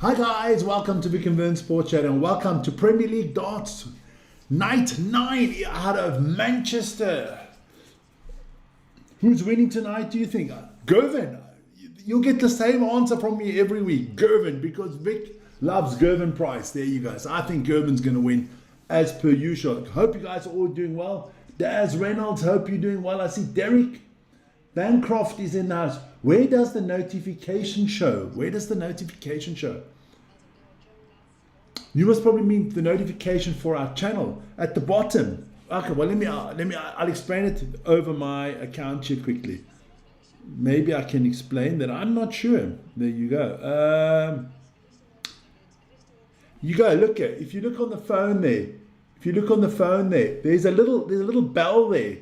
Hi guys, welcome to Vic and Vern Sports Chat and welcome to Premier League Darts Night 9 out of Manchester. Who's winning tonight, do you think? Gervin. You'll get the same answer from me every week. Gervin, because Vic loves Gervin Price. There you go. So I think Gervin's going to win as per usual. Hope you guys are all doing well. Daz Reynolds, hope you're doing well. I see Derek Bancroft is in the house. Where does the notification show? Where does the notification show? You must probably mean the notification for our channel at the bottom. Okay, well I'll explain it over my account here quickly. Maybe I can explain that. I'm not sure. There you go. You go look at. If you look on the phone there, there's a little bell there.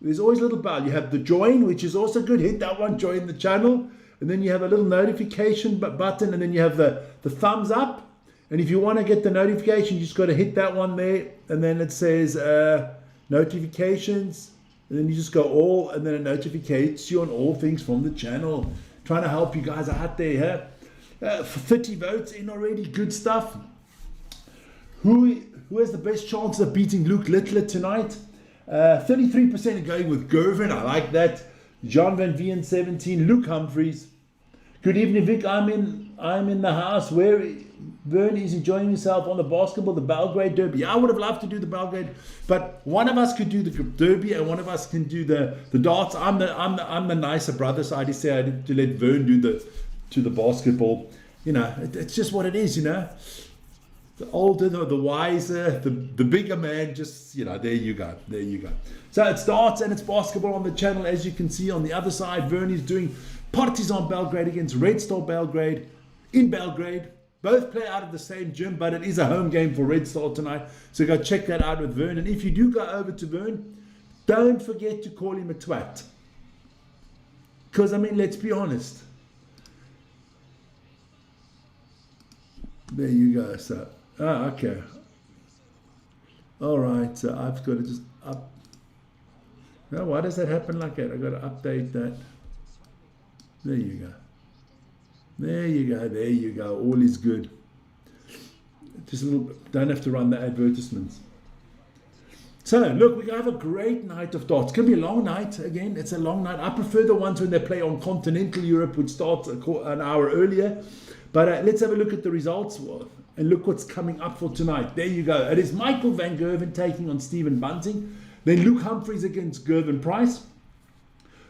There's always a little bell. You have the join, which is also good. Hit that one, join the channel. And then you have a little notification button, and then you have the thumbs up. And if you want to get the notification, you just got to hit that one there. And then it says notifications. And then you just go all, and then it notificates you on all things from the channel. Trying to help you guys out there. For 30 votes in already. Good stuff. Who has the best chance of beating Luke Littler tonight? 33% are going with Gervin. I like that. John Van Veen 17. Luke Humphreys. Good evening, Vic. I'm in the house where Vern is enjoying himself on the basketball, the Belgrade Derby. I would have loved to do the Belgrade, but one of us could do the Derby and one of us can do the darts. I'm the nicer brother, so I decided to let Vern do the basketball. You know, it's just what it is. You know. The older, the wiser, the bigger man, just, you know, there you go. So it's darts and it's basketball on the channel. As you can see on the other side, Vern is doing Partizan Belgrade against Red Star Belgrade in Belgrade. Both play out of the same gym, but it is a home game for Red Star tonight. So go check that out with Vern. And if you do go over to Vern, don't forget to call him a twat. Because, I mean, let's be honest. There you go, so. Okay. All right. So I've got to just up. Now, why does that happen like that? I've got to update that. There you go. All is good. Just a little. Don't have to run the advertisements. So look, we're gonna have a great night of darts. It's gonna be a long night again. It's a long night. I prefer the ones when they play on continental Europe, which starts an hour earlier. But let's have a look at the results. And look what's coming up for tonight. There you go. It is Michael van Gerwen taking on Stephen Bunting. Then Luke Humphreys against Gervin Price.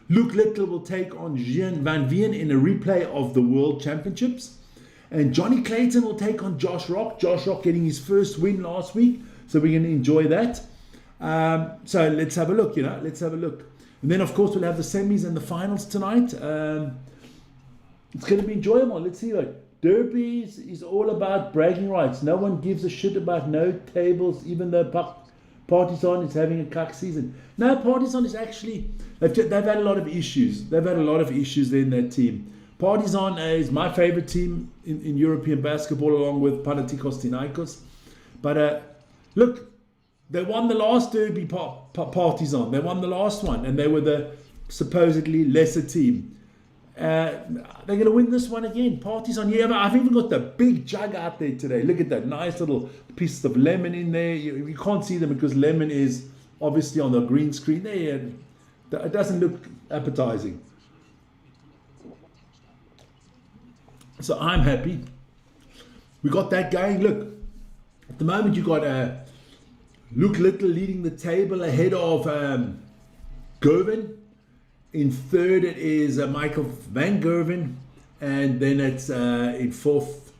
Luke Littler will take on Jean Van Veen in a replay of the World Championships. And Johnny Clayton will take on Josh Rock. Josh Rock getting his first win last week. So we're going to enjoy that. So let's have a look, Let's have a look. And then, of course, we'll have the semis and the finals tonight. It's going to be enjoyable. Let's see, Derbies is all about bragging rights. No one gives a shit about no tables, even though Partizan is having a cuck season. No, Partizan is actually, they've had a lot of issues. They've had a lot of issues there in that team. Partizan is my favorite team in European basketball, along with Panathinaikos. But look, they won the last Derby, Partizan. They won the last one, and they were the supposedly lesser team. They're going to win this one again. Partizan. Yeah, I've even got the big jug out there today. Look at that nice little piece of lemon in there. You can't see them because lemon is obviously on the green screen there. It doesn't look appetizing. So I'm happy. We got that going. Look, at the moment you got Luke Little leading the table ahead of Gervin. In third, it is Michael van Gerwen, and then it's in fourth.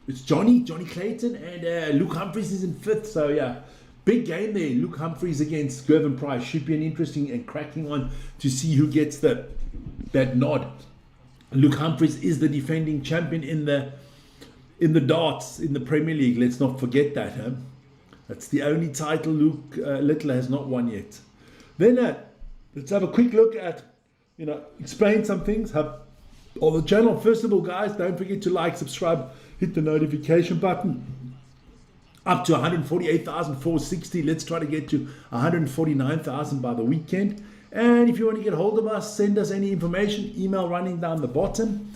It's Johnny Clayton, and Luke Humphreys is in fifth. So yeah, big game there. Luke Humphreys against Gervin Price should be an interesting and cracking one to see who gets that nod. Luke Humphreys is the defending champion in the darts in the Premier League. Let's not forget that. That's the only title Luke Littler has not won yet. Then. Let's have a quick look at, explain some things on the channel. First of all, guys, don't forget to like, subscribe, hit the notification button. Up to 148,460. Let's try to get to 149,000 by the weekend. And if you want to get hold of us, send us any information, email running down the bottom.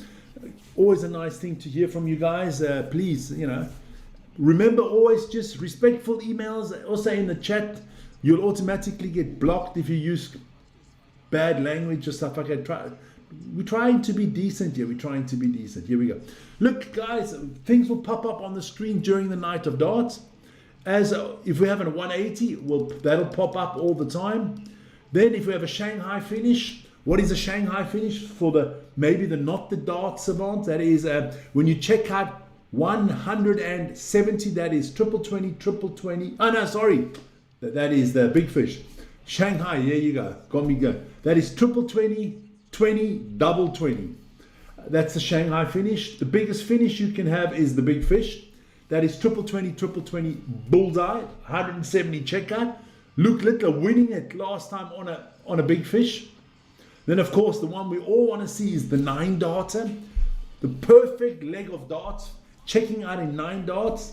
Always a nice thing to hear from you guys. Please, you know, remember always just respectful emails. Also in the chat, you'll automatically get blocked if you use bad language or stuff like that. We're trying to be decent here. We're trying to be decent. Here we go. Look, guys, things will pop up on the screen during the night of darts. As if we have a 180, well, that'll pop up all the time. Then if we have a Shanghai finish, what is a Shanghai finish for the maybe the not the dart savant? That is when you check out 170, that is triple 20, triple 20. Oh no, sorry, that is the big fish. Shanghai, there you go. Got me go. That is triple 20, 20, double 20. That's the Shanghai finish. The biggest finish you can have is the big fish. That is triple 20, triple 20 bullseye, 170 checkout. Luke Littler winning it last time on a big fish. Then of course the one we all want to see is the 9 darter. The perfect leg of darts, checking out in 9 darts.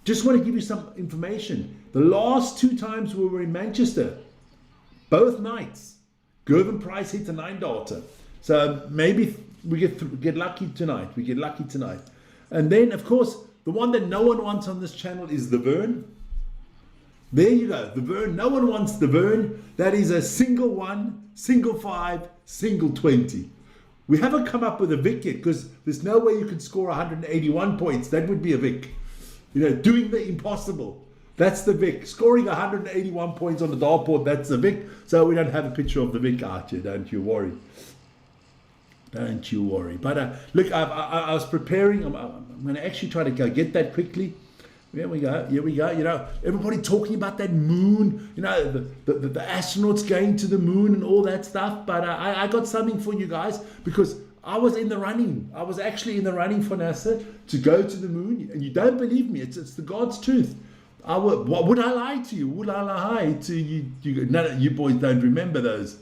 Just want to give you some information. The last 2 times we were in Manchester, both nights, Gervin Price hit a 9 darter. So maybe we get lucky tonight. We get lucky tonight. And then, of course, the one that no one wants on this channel is the Vern. There you go, the Vern. No one wants the Vern. That is a single 1, single 5, single 20. We haven't come up with a Vic yet because there's no way you can score 181 points. That would be a Vic. You know, doing the impossible. That's the Vic. Scoring 181 points on the dartboard, that's the Vic. So we don't have a picture of the Vic out here, don't you worry. Don't you worry. But look, I was preparing. I'm going to actually try to go get that quickly. Here we go. Here we go. You know, everybody talking about that moon. You know, the astronauts going to the moon and all that stuff. But I got something for you guys because I was in the running. I was actually in the running for NASA to go to the moon. And you don't believe me. It's the God's truth. Would I lie to you? Would I lie to you? No, you boys don't remember those.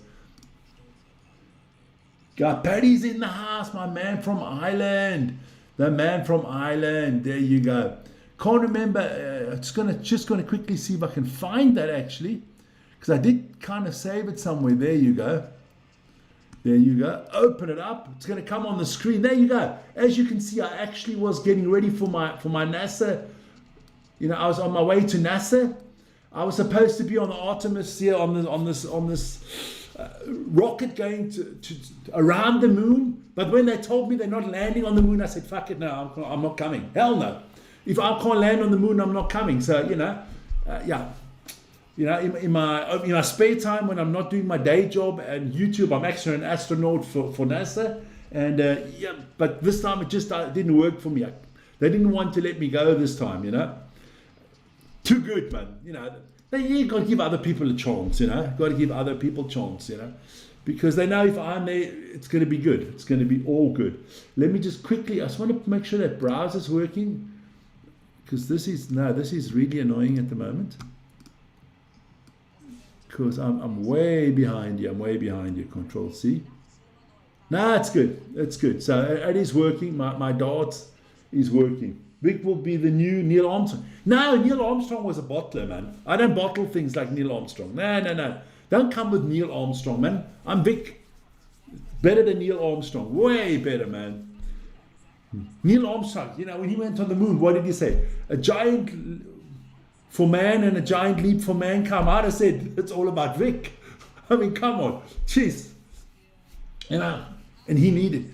Got Paddy's in the house, my man from Ireland. The man from Ireland. There you go. Can't remember. Just gonna quickly see if I can find that actually, because I did kind of save it somewhere. There you go. There you go. Open it up. It's gonna come on the screen. There you go. As you can see, I actually was getting ready for my NASA. You know, I was on my way to NASA. I was supposed to be on the Artemis here on this rocket going to around the moon, but when they told me they're not landing on the moon, I said, fuck it, no, I'm not coming. Hell no. If I can't land on the moon, I'm not coming. So, you know, yeah. You know, in my spare time when I'm not doing my day job and YouTube, I'm actually an astronaut for NASA. And yeah, but this time it just didn't work for me. They didn't want to let me go this time, you know. Too good, man. You know, you got to give other people a chance, you know. Got to give other people a chance, you know. Because they know if I'm there, it's going to be good. It's going to be all good. Let me just quickly, I just want to make sure that browser's working. Because this is really annoying at the moment. Because I'm way behind you. I'm way behind you. Control C. No, it's good. It's good. So it is working. My darts is working. Vic will be the new Neil Armstrong. No, Neil Armstrong was a bottler, man. I don't bottle things like Neil Armstrong. No. Don't come with Neil Armstrong, man. I'm Vic. Better than Neil Armstrong. Way better, man. Neil Armstrong, you know, when he went on the moon, what did he say? A giant for man and a giant leap for mankind. I'd have said, it's all about Vic. I mean, come on. Jeez. You know, and he needed,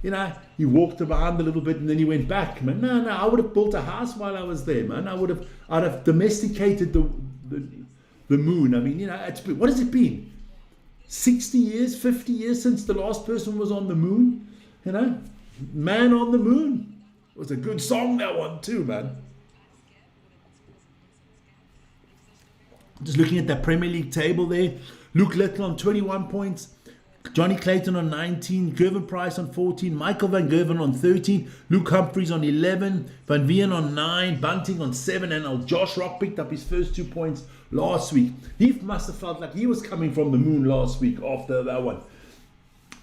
you know, he walked around a little bit and then he went back, man. No, I would have built a house while I was there, man. I'd have domesticated the moon. I mean, you know, what has it been? 60 years, 50 years since the last person was on the moon, you know? Man on the Moon. It was a good song, that one too, man. Just looking at the Premier League table there. Luke Littler on 21 points. Johnny Clayton on 19. Gervin Price on 14. Michael Van Gerven on 13. Luke Humphries on 11. Van Veen on 9. Bunting on 7. And Josh Rock picked up his first 2 points last week. He must have felt like he was coming from the moon last week after that one.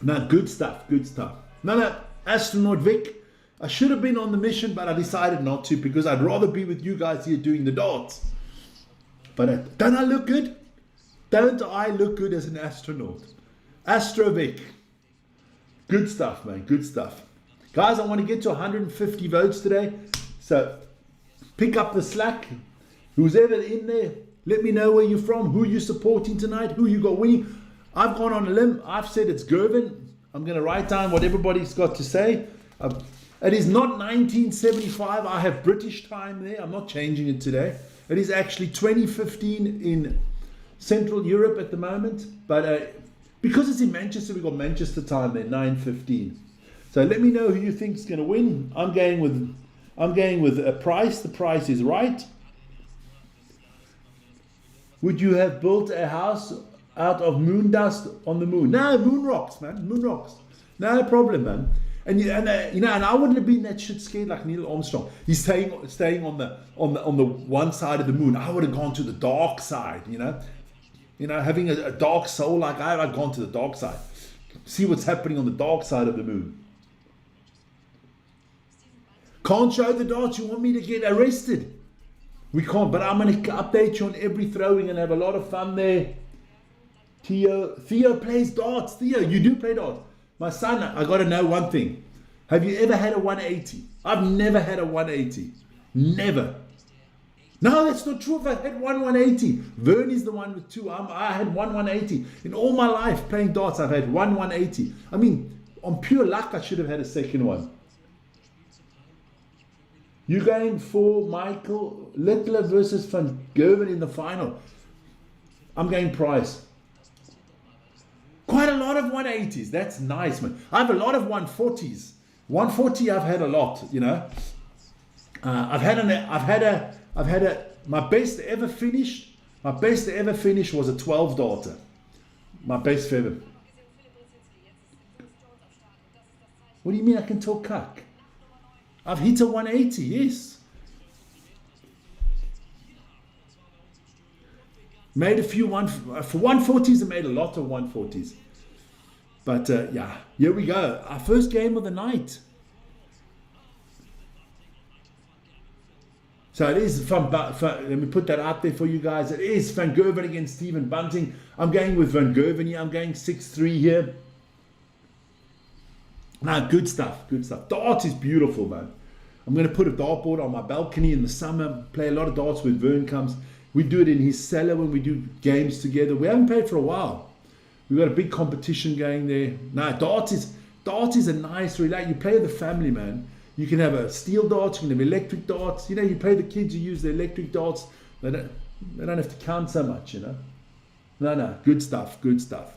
Now, good stuff. Good stuff. No. Astronaut Vic, I should have been on the mission, but I decided not to because I'd rather be with you guys here doing the darts. But don't I look good? Don't I look good as an astronaut? Astro Vic. Good stuff, man. Good stuff. Guys, I want to get to 150 votes today. So pick up the slack. Who's ever in there, let me know where you're from, who you're supporting tonight, who you got winning. I've gone on a limb. I've said it's Gervin. I'm going to write down what everybody's got to say. It is not 1975. I have British time there. I'm not changing it today. It is actually 2015 in Central Europe at the moment. But because it's in Manchester, we've got Manchester time there, 9:15. So let me know who you think is going to win. I'm going with a price. The price is right. Would you have built a house out of moon dust on the moon? No, moon rocks, man. Moon rocks. No problem, man. And I wouldn't have been that shit scared like Neil Armstrong. He's staying on the one side of the moon. I would have gone to the dark side, having a dark soul like I've gone to the dark side. See what's happening on the dark side of the moon. Can't show the darts. You want me to get arrested? We can't, but I'm going to update you on every throw. We're going to have a lot of fun there. Theo plays darts. Theo, you do play darts. My son, I got to know one thing. Have you ever had a 180? I've never had a 180. Never. No, that's not true. If I had 180. Vern is the one with two. I had 180. In all my life playing darts, I've had 180. I mean, on pure luck, I should have had a second one. You're going for Michael Littler versus Van Gerwen in the final. I'm going Price. Quite a lot of 180s. That's nice, man. I have a lot of 140s. 140, I've had a lot. My best ever finish. My best ever finish was a 12 darter. My best ever. What do you mean I can talk cuck? I've hit a 180, yes. Made a few for 140s. I made a lot of 140s. But yeah, here we go. Our first game of the night. So it is let me put that out there for you guys. It is Van Gerwen against Stephen Bunting. I'm going with Van Gerwen here. I'm going 6-3 here. Now, good stuff, good stuff. Darts is beautiful, man. I'm going to put a dartboard on my balcony in the summer, play a lot of darts when Vern comes. We do it in his cellar when we do games together. We haven't played for a while. We've got a big competition going there. Now, darts is a nice, relax. You play with the family, man. You can have a steel darts, you can have electric darts. You play the kids, you use the electric darts. They don't have to count so much, No, good stuff, good stuff.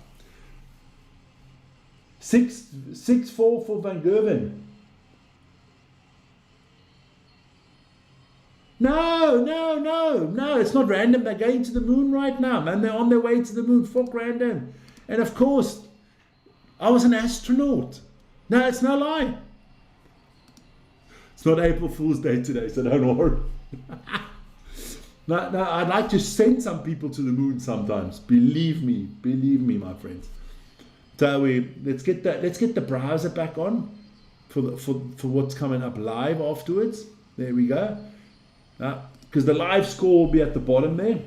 6-4 for Van Gerwen. No, it's not random. They're going to the moon right now, man. They're on their way to the moon. Fuck random. And of course, I was an astronaut. No, it's no lie. It's not April Fool's Day today, so don't worry. No, I'd like to send some people to the moon sometimes. Believe me, my friends. So let's get the browser back on for what's coming up live afterwards. There we go. Because the live score will be at the bottom there.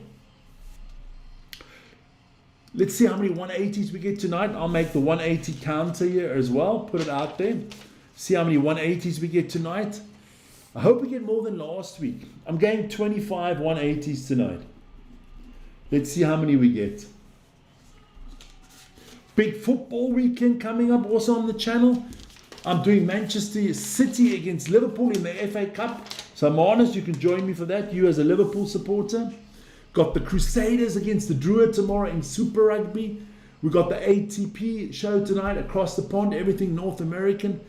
Let's see how many 180s we get tonight. I'll make the 180 counter here as well. Put it out there. See how many 180s we get tonight. I hope we get more than last week. I'm going 25 180s tonight. Let's see how many we get. Big football weekend coming up also on the channel. I'm doing Manchester City against Liverpool in the FA Cup. So I'm honest, you can join me for that. You as a Liverpool supporter. Got the Crusaders against the Druid tomorrow in Super Rugby. We got the ATP show tonight across the pond. Everything North American.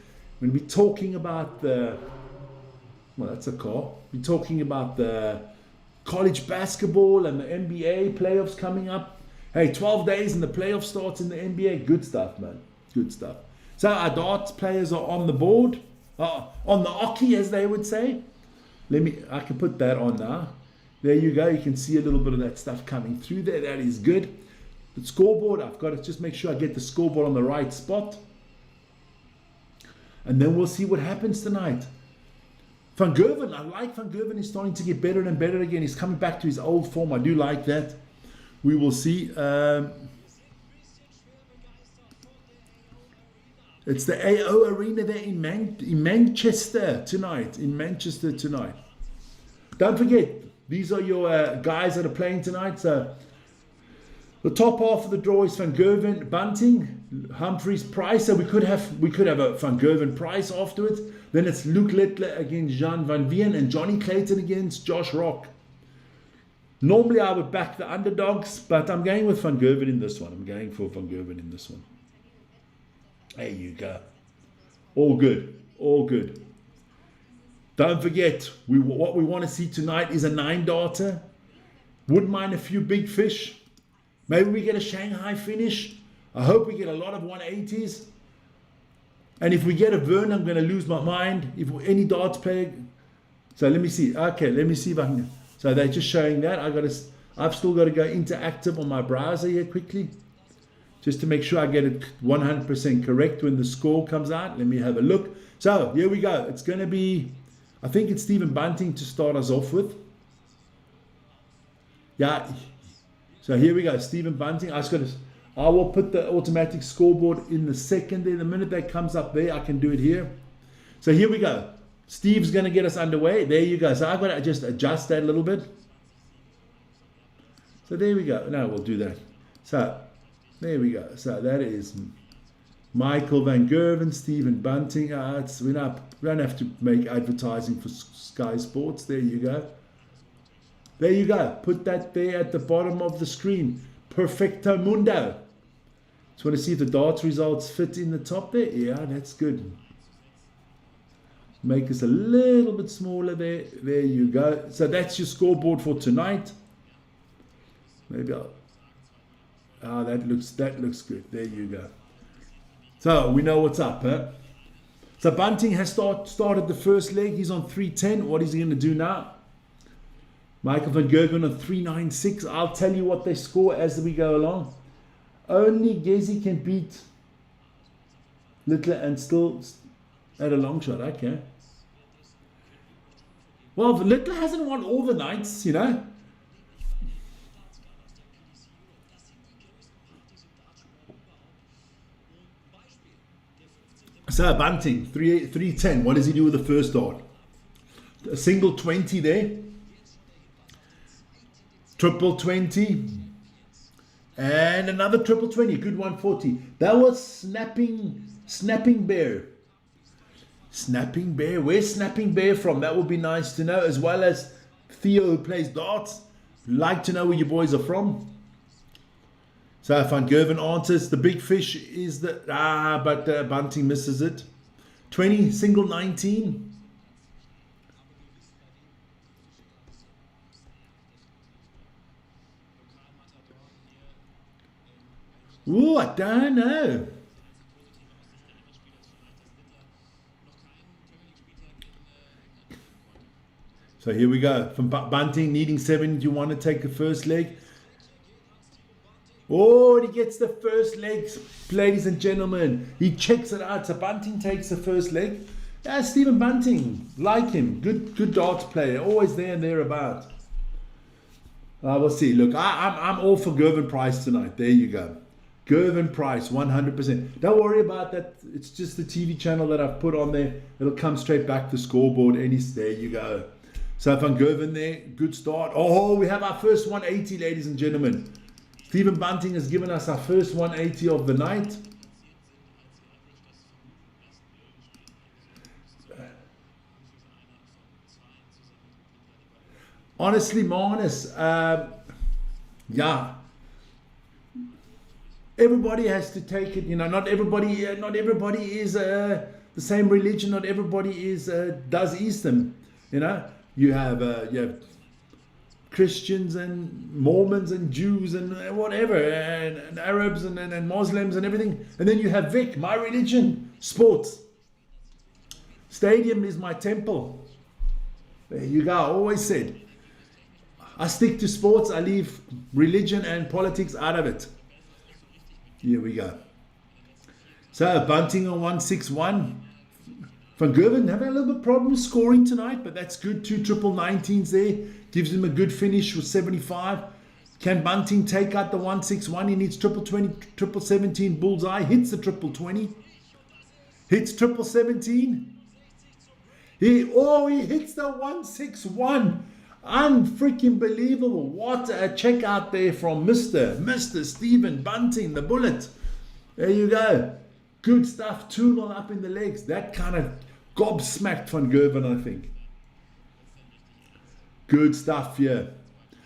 We're going to be talking about the... Well, that's a car. We're talking about the college basketball and the NBA playoffs coming up. Hey, 12 days and the playoff starts in the NBA. Good stuff, man. Good stuff. So our darts players are on the board. On the oche, as they would say. I can put that on now. There you go. You can see a little bit of that stuff coming through there. That is good. The scoreboard, I've got to just make sure I get the scoreboard on the right spot. And then we'll see what happens tonight. Van Gerwen, I like Van Gerwen. He's starting to get better and better again. He's coming back to his old form. I do like that. We will see. It's the AO Arena there in Manchester tonight. Don't forget, these are your guys that are playing tonight. So the top half of the draw is Van Gerwen, Bunting, Humphreys, Price. So we could have a Van Gerwen Price afterwards. Then it's Luke Littler against Jean Van Veen and Johnny Clayton against Josh Rock. Normally I would back the underdogs, but I'm going with Van Gerwen in this one. I'm going for Van Gerwen in this one. There you go. All good. All good. Don't forget, what we want to see tonight is a 9-darter. Wouldn't mind a few big fish. Maybe we get a Shanghai finish. I hope we get a lot of 180s. And if we get a Vern, I'm going to lose my mind. If any darts play. So let me see. Okay, let me see if I can. So they're just showing that. I've still got to go interactive on my browser here quickly, just to make sure I get it 100% correct when the score comes out. Let me have a look. So here we go. It's going to be, I think it's Stephen Bunting to start us off with. Yeah. So here we go. Stephen Bunting. I will put the automatic scoreboard in the second there. The minute that comes up there, I can do it here. So here we go. Steve's going to get us underway. There you go. So I've got to just adjust that a little bit. So there we go. Now we'll do that. So there we go. So that is Michael Van Gerwen, Stephen Bunting. We don't have to make advertising for Sky Sports. There you go. There you go. Put that there at the bottom of the screen. Perfecto mundo. Just want to see if the darts results fit in the top there. Yeah, that's good. Make us a little bit smaller there. There you go. So that's your scoreboard for tonight. Maybe that looks good. There you go. So we know what's up, huh? So Bunting has started the first leg. He's on 310. What is he going to do now? Michael Van Gerwen on 396. I'll tell you what they score as we go along. Only Gezi can beat Littler and still at a long shot. Okay. Well, Littler hasn't won all the nights, you know. So Bunting, 310. What does he do with the first dart? A single 20 there. Triple 20. And another triple 20. Good 140. That was Snapping Bear. Snapping Bear. Where's Snapping Bear from? That would be nice to know. As well as Theo, who plays darts. Like to know where you boys are from. So Van Gerwen answers. The big fish is but Bunting misses it. 20, single 19. Ooh, I don't know. So here we go. From Bunting needing 7. Do you want to take the first leg? Oh, and he gets the first leg, ladies and gentlemen. He checks it out. So Bunting takes the first leg. Yeah, Stephen Bunting, like him. Good darts player. Always there and thereabout. We'll see. Look, I'm all for Gerwen Price tonight. There you go. Gerwen Price, 100%. Don't worry about that. It's just the TV channel that I've put on there. It'll come straight back to the scoreboard. There you go. So Van Gerwen there, good start. Oh, we have our first 180, ladies and gentlemen. Stephen Bunting has given us our first 180 of the night. Honestly, Marnus, yeah. Everybody has to take it, you know. Not everybody is the same religion. Not everybody does Eastern, you know. You have Christians and Mormons and Jews and whatever, and Arabs and Muslims and everything. And then you have Vic, my religion, sports. Stadium is my temple. There you go. I always said, I stick to sports. I leave religion and politics out of it. Here we go. So Bunting on 161. Van Gerwen having a little bit problem scoring tonight, but that's good. 2 triple 19s there. Gives him a good finish with 75. Can Bunting take out the 161? He needs triple 20, triple 17 bullseye. Hits the triple 20. Hits triple 17. He hits the 161. Unfreaking believable. What a check out there from Mr. Stephen Bunting, the bullet. There you go. Good stuff. 2-0 up in the legs. That kind of gobsmacked Van Gerwen, I think. Good stuff here.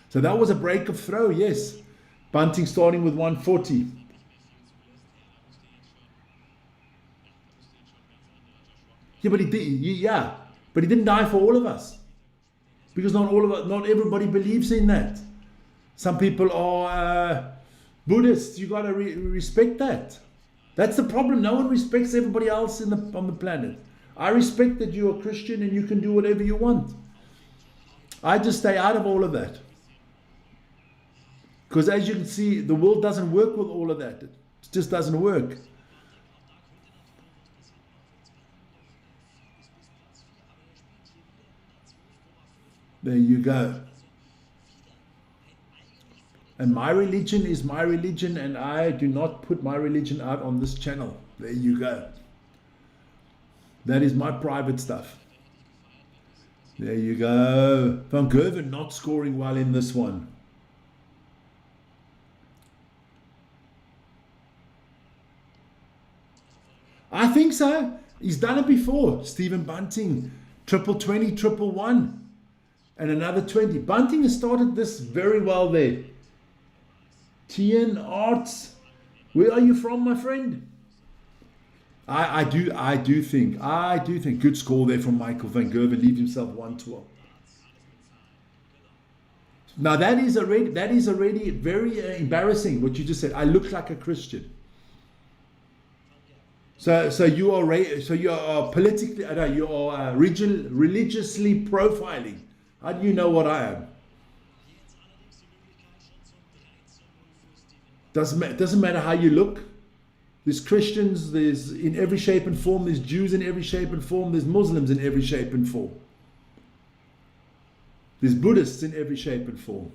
So that was a break of throw, yes. Bunting starting with 140. Yeah, but he did. But he didn't die for all of us, because not everybody believes in that. Some people are Buddhists. You gotta respect that. That's the problem. No one respects everybody else on the planet. I respect that you're a Christian and you can do whatever you want. I just stay out of all of that, because as you can see, the world doesn't work with all of that. It just doesn't work. There you go. And my religion is my religion, and I do not put my religion out on this channel. There you go. That is my private stuff. There you go. Van Gerwen not scoring well in this one. I think so. He's done it before. Stephen Bunting, triple 20, triple 1. And another 20. Bunting has started this very well there. Tien Arts, where are you from, my friend? I do think good score there from Michael Van Gerwen. Leaves himself 1-12. Now that is already very embarrassing what you just said. I look like a Christian. So you are politically, you are religiously profiling. How do you know what I am? Doesn't matter how you look. There's Christians, there's in every shape and form, there's Jews in every shape and form, there's Muslims in every shape and form. There's Buddhists in every shape and form.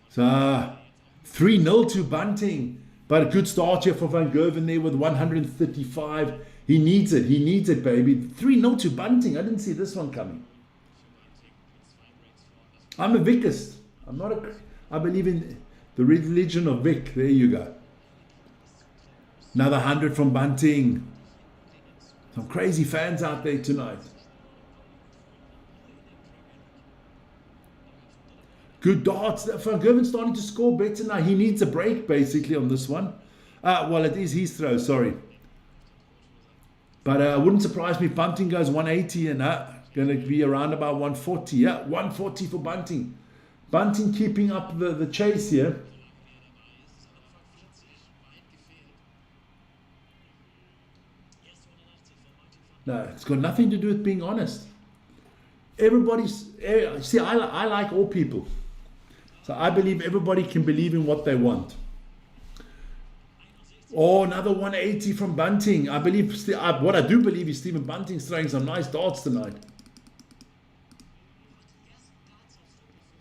So 3-0 to Bunting. But a good start here for Van Gerwen there with 135. He needs it, baby. 3-0 to Bunting. I didn't see this one coming. I'm a Vicist. I believe in the religion of Vic. There you go. Another 100 from Bunting. Some crazy fans out there tonight. Good darts. Van Gerwen starting to score better now. He needs a break basically on this one. Well, it is his throw, sorry. But it wouldn't surprise me if Bunting goes 180 and going to be around about 140. Yeah, 140 for Bunting. Bunting keeping up the chase here. No, it's got nothing to do with being honest. See, I like all people. So I believe everybody can believe in what they want. Oh, another 180 from Bunting. I believe, what I do believe is Stephen Bunting's throwing some nice darts tonight.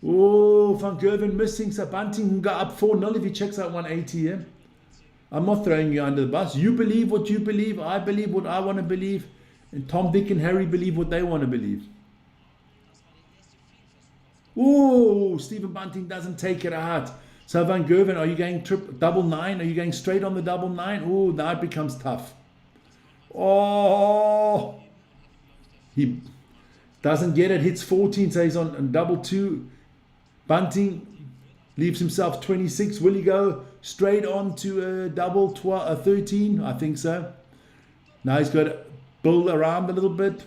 Oh, Van Gerwen missing. So Bunting can go up 4-0 if he checks out 180 here. I'm not throwing you under the bus. You believe what you believe. I believe what I want to believe. And Tom, Dick, and Harry believe what they want to believe. Oh, Stephen Bunting doesn't take it out. So Van Gerwen, are you going double 9? Are you going straight on the double 9? Oh, now it becomes tough. Oh, he doesn't get it. Hits 14, so he's on double 2. Bunting leaves himself 26. Will he go straight on to a double 13? I think so. Now he's got to build around a little bit.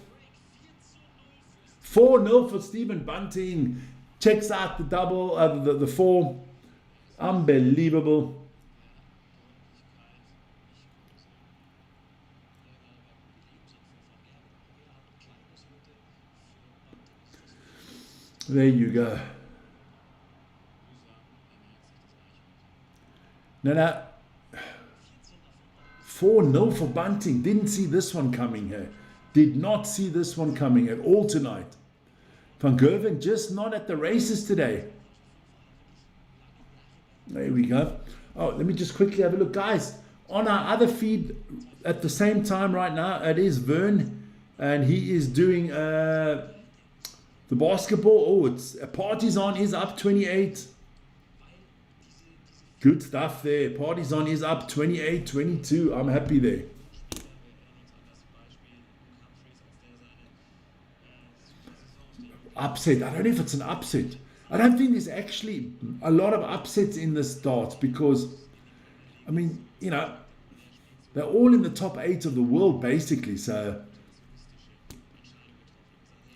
4-0 for Stephen Bunting. Checks out the double, the 4. Unbelievable. There you go. Now, 4-0 for Bunting. Didn't see this one coming here. Did not see this one coming at all tonight. Van Gerwen just not at the races today. There we go. Oh, let me just quickly have a look. Guys, on our other feed at the same time right now, it is Vern, and he is doing the basketball. Oh, it's Partizan is up 28. Good stuff there. Partizan is up 28-22. I'm happy there. Upset. I don't know if it's an upset. I don't think there's actually a lot of upsets in this darts because, I mean, you know, they're all in the top 8 of the world basically. So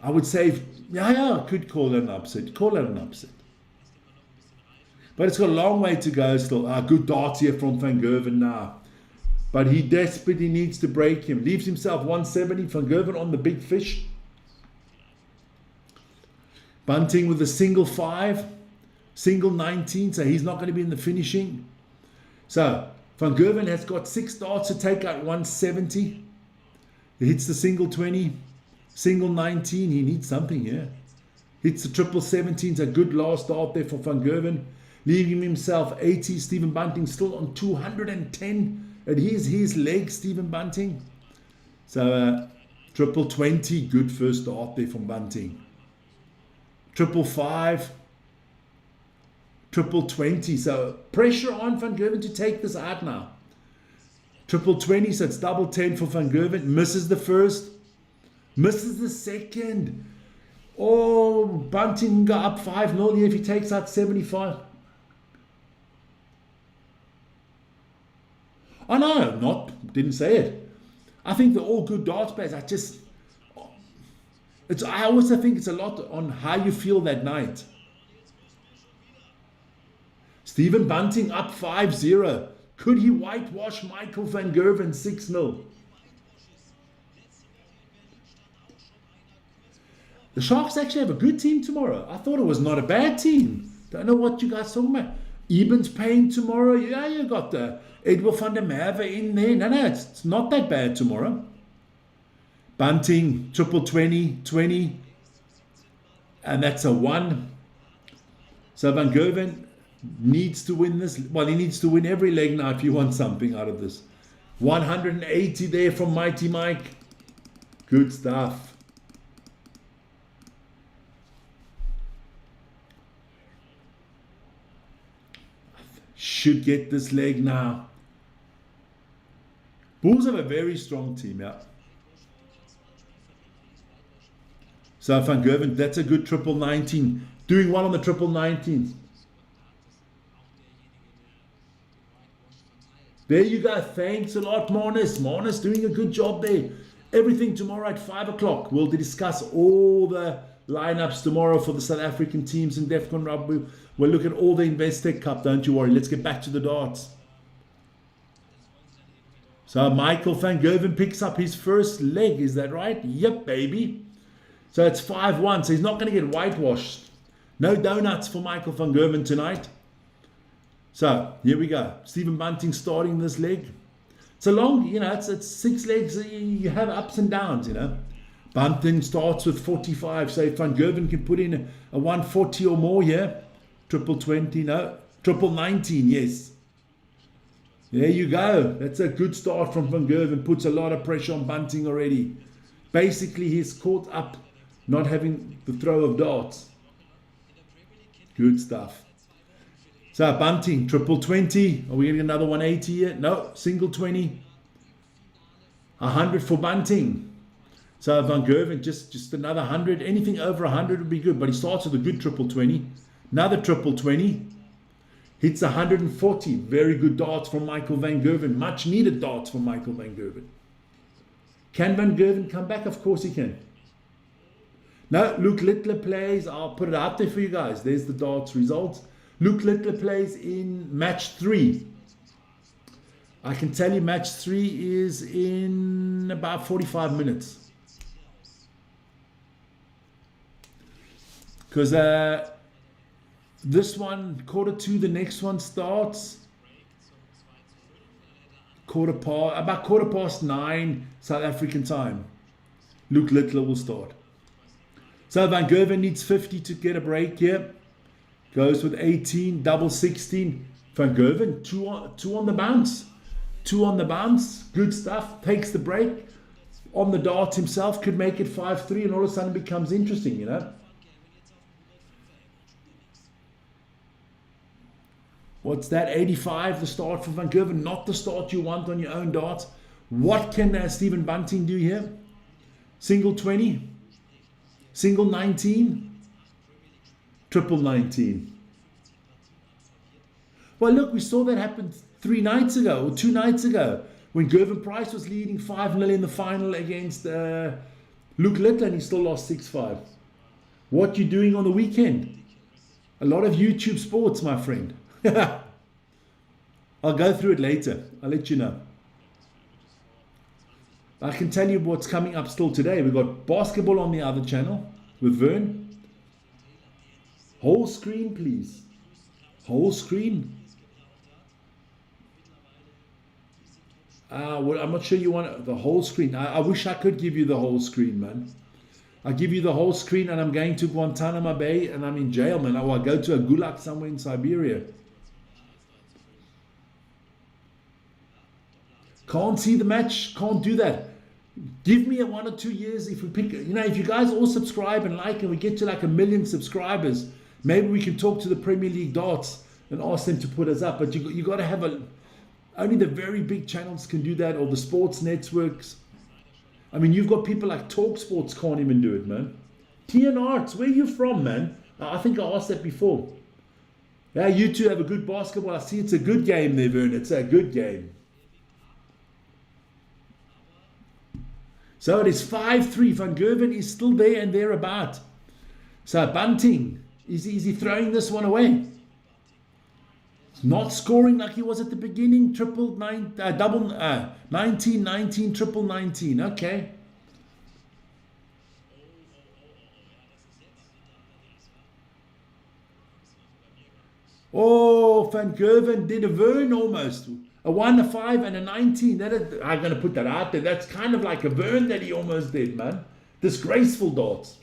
I would say, yeah, I could call it an upset. Call it an upset. But it's got a long way to go still. Good darts here from Van Gerwen now. But he desperately needs to break him. Leaves himself 170. Van Gerwen on the big fish. Bunting with a single 5, single 19, so he's not going to be in the finishing. So Van Gerwen has got 6 darts to take out 170. He hits the single 20, single 19. He needs something here. Hits the triple 17. So a good last dart there for Van Gerwen, leaving himself 80. Stephen Bunting still on 210. It is his leg, Stephen Bunting. So triple 20. Good first dart there from Bunting. Triple 5, triple 20. So pressure on Van Gerwen to take this out now. Triple 20, so it's double 10 for Van Gerwen. Misses the first, misses the second. Oh, Bunting got up 5-0 here if he takes out 75. Oh no, didn't say it. I think they're all good darts players. I also think it's a lot on how you feel that night. Stephen Bunting up 5-0. Could he whitewash Michael Van Gerwen 6-0? The Sharks actually have a good team tomorrow. I thought it was not a bad team. Don't know what you guys talking about. Eben's playing tomorrow. Yeah, you got the Edward van der Merwe in there. No, it's not that bad tomorrow. Bunting, triple 20, 20. And that's a 1. So Van Gerwen needs to win this. Well, he needs to win every leg now if he wants something out of this. 180 there from Mighty Mike. Good stuff. Should get this leg now. Bulls have a very strong team, yeah. So Van Gerwen, that's a good triple 19. Doing well on the triple 19s. There you go. Thanks a lot, Marnus. Marnus doing a good job there. Everything tomorrow at 5 o'clock. We'll discuss all the lineups tomorrow for the South African teams in DEFCON Rugby. We'll look at all the Investec Cup. Don't you worry. Let's get back to the darts. So Michael Van Gerwen picks up his first leg. Is that right? Yep, baby. So it's 5-1. So he's not going to get whitewashed. No donuts for Michael Van Gerwen tonight. So here we go. Stephen Bunting starting this leg. It's a long, it's 6 legs. You have ups and downs, Bunting starts with 45. So if Van Gerwen can put in a 140 or more here. Triple 20, no. Triple 19, yes. There you go. That's a good start from Van Gerwen. Puts a lot of pressure on Bunting already. Basically, he's caught up not having the throw of darts. Good stuff. So Bunting, triple 20. Are we getting another 180 here? No, single 20. 100 for Bunting. So Van Gerwen, just another 100. Anything over 100 would be good. But he starts with a good triple 20. Another triple 20. Hits 140. Very good darts from Michael Van Gerwen. Much needed darts from Michael Van Gerwen. Can Van Gerwen come back? Of course he can. No, Luke Littler plays. I'll put it out there for you guys. There's the darts results. Luke Littler plays in match 3. I can tell you match 3 is in about 45 minutes. Because this one, 1:45, the next one starts. About 9:15 South African time. Luke Littler will start. So Van Gerwen needs 50 to get a break here. Goes with 18, double 16. Van Gerwen, two on the bounce. 2 on the bounce, good stuff, takes the break. On the dart himself, could make it 5-3, and all of a sudden it becomes interesting, you know. What's that? 85, the start for Van Gerwen, not the start you want on your own darts. What can Stephen Bunting do here? Single 20, single 19, triple 19. Well, look, we saw that happen 3 nights ago, or 2 nights ago, when Gervin Price was leading 5-0 in the final against Luke Littler, and he still lost 6-5. What you doing on the weekend? A lot of YouTube sports, my friend. I'll go through it later. I'll let you know. I can tell you what's coming up still today. We've got basketball on the other channel with Vern. Whole screen, please. Whole screen. Well, I'm not sure you want the whole screen. I wish I could give you the whole screen, man. I give you the whole screen and I'm going to Guantanamo Bay and I'm in jail, man. Or I go to a gulag somewhere in Siberia. Can't see the match. Can't do that. Give me a 1 or 2 years if we pick, you know, if you guys all subscribe and like and we get to like 1 million subscribers, maybe we can talk to the Premier League darts and ask them to put us up. But you got to have only the very big channels can do that, or the sports networks. I mean, you've got people like Talk Sports can't even do it, man. TN Arts, where are you from, man? I think I asked that before. Yeah, you two have a good basketball. I see it's a good game there, Vern. It's a good game. So it is 5-3. Van Gerwen is still there and thereabout. So Bunting, is he throwing this one away? Not scoring like he was at the beginning. Triple 19, 19, triple 19. Okay. Oh, Van Gerwen did a Vern almost. A 1, a 5, and a 19. I'm going to put that out there. That's kind of like a Vern that he almost did, man. Disgraceful darts.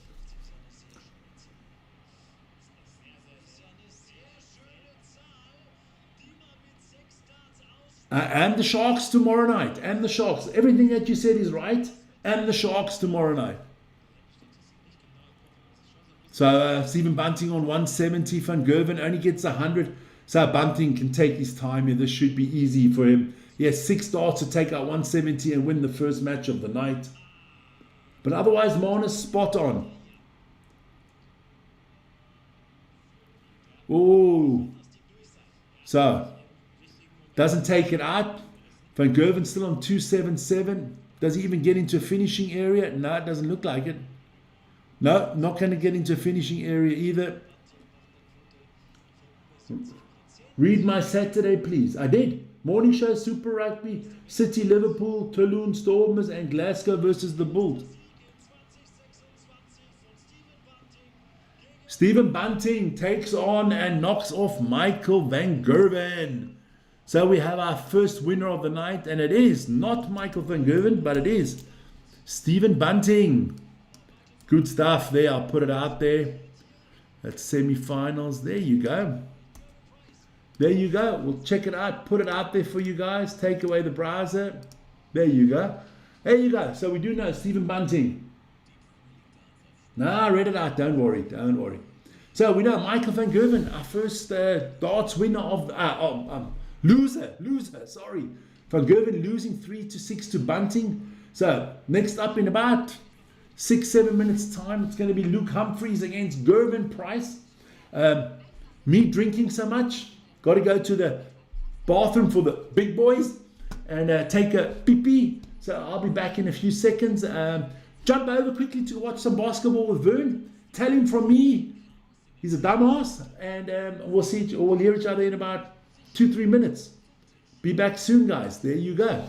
And the Sharks tomorrow night. And the Sharks. Everything that you said is right. And the Sharks tomorrow night. So Stephen Bunting on 170. Van Gerwen only gets 100. So Bunting can take his time here. This should be easy for him. He has 6 darts to take out 170 and win the first match of the night. But otherwise, Marnus spot on. Oh. So doesn't take it out. Van Gerwen still on 277. Does he even get into a finishing area? No, it doesn't look like it. No, not going to get into a finishing area either. Read my Saturday, please. I did. Morning show, Super Rugby, City, Liverpool, Toulon Stormers, and Glasgow versus the Bulls. Stephen Bunting takes on and knocks off Michael Van Gerwen. So we have our first winner of the night, and it is not Michael Van Gerwen, but it is Stephen Bunting. Good stuff there. I'll put it out there. That's semi-finals. There you go. There you go. We'll check it out. Put it out there for you guys. Take away the browser. There you go. There you go. So we do know Stephen Bunting. Nah, I read it out. Don't worry. Don't worry. So we know Michael Van Gerwen, our first darts winner of... Loser. Sorry. Van Gerwen losing 3-6 to Bunting. So next up in about 6-7 minutes time, it's going to be Luke Humphreys against Gervin Price. Me drinking so much, got to go to the bathroom for the big boys and take a pee-pee. So I'll be back in a few seconds. Jump over quickly to watch some basketball with Vern. Tell him from me he's a dumbass, and we'll hear each other in about 2-3 minutes. Be back soon, guys. There you go.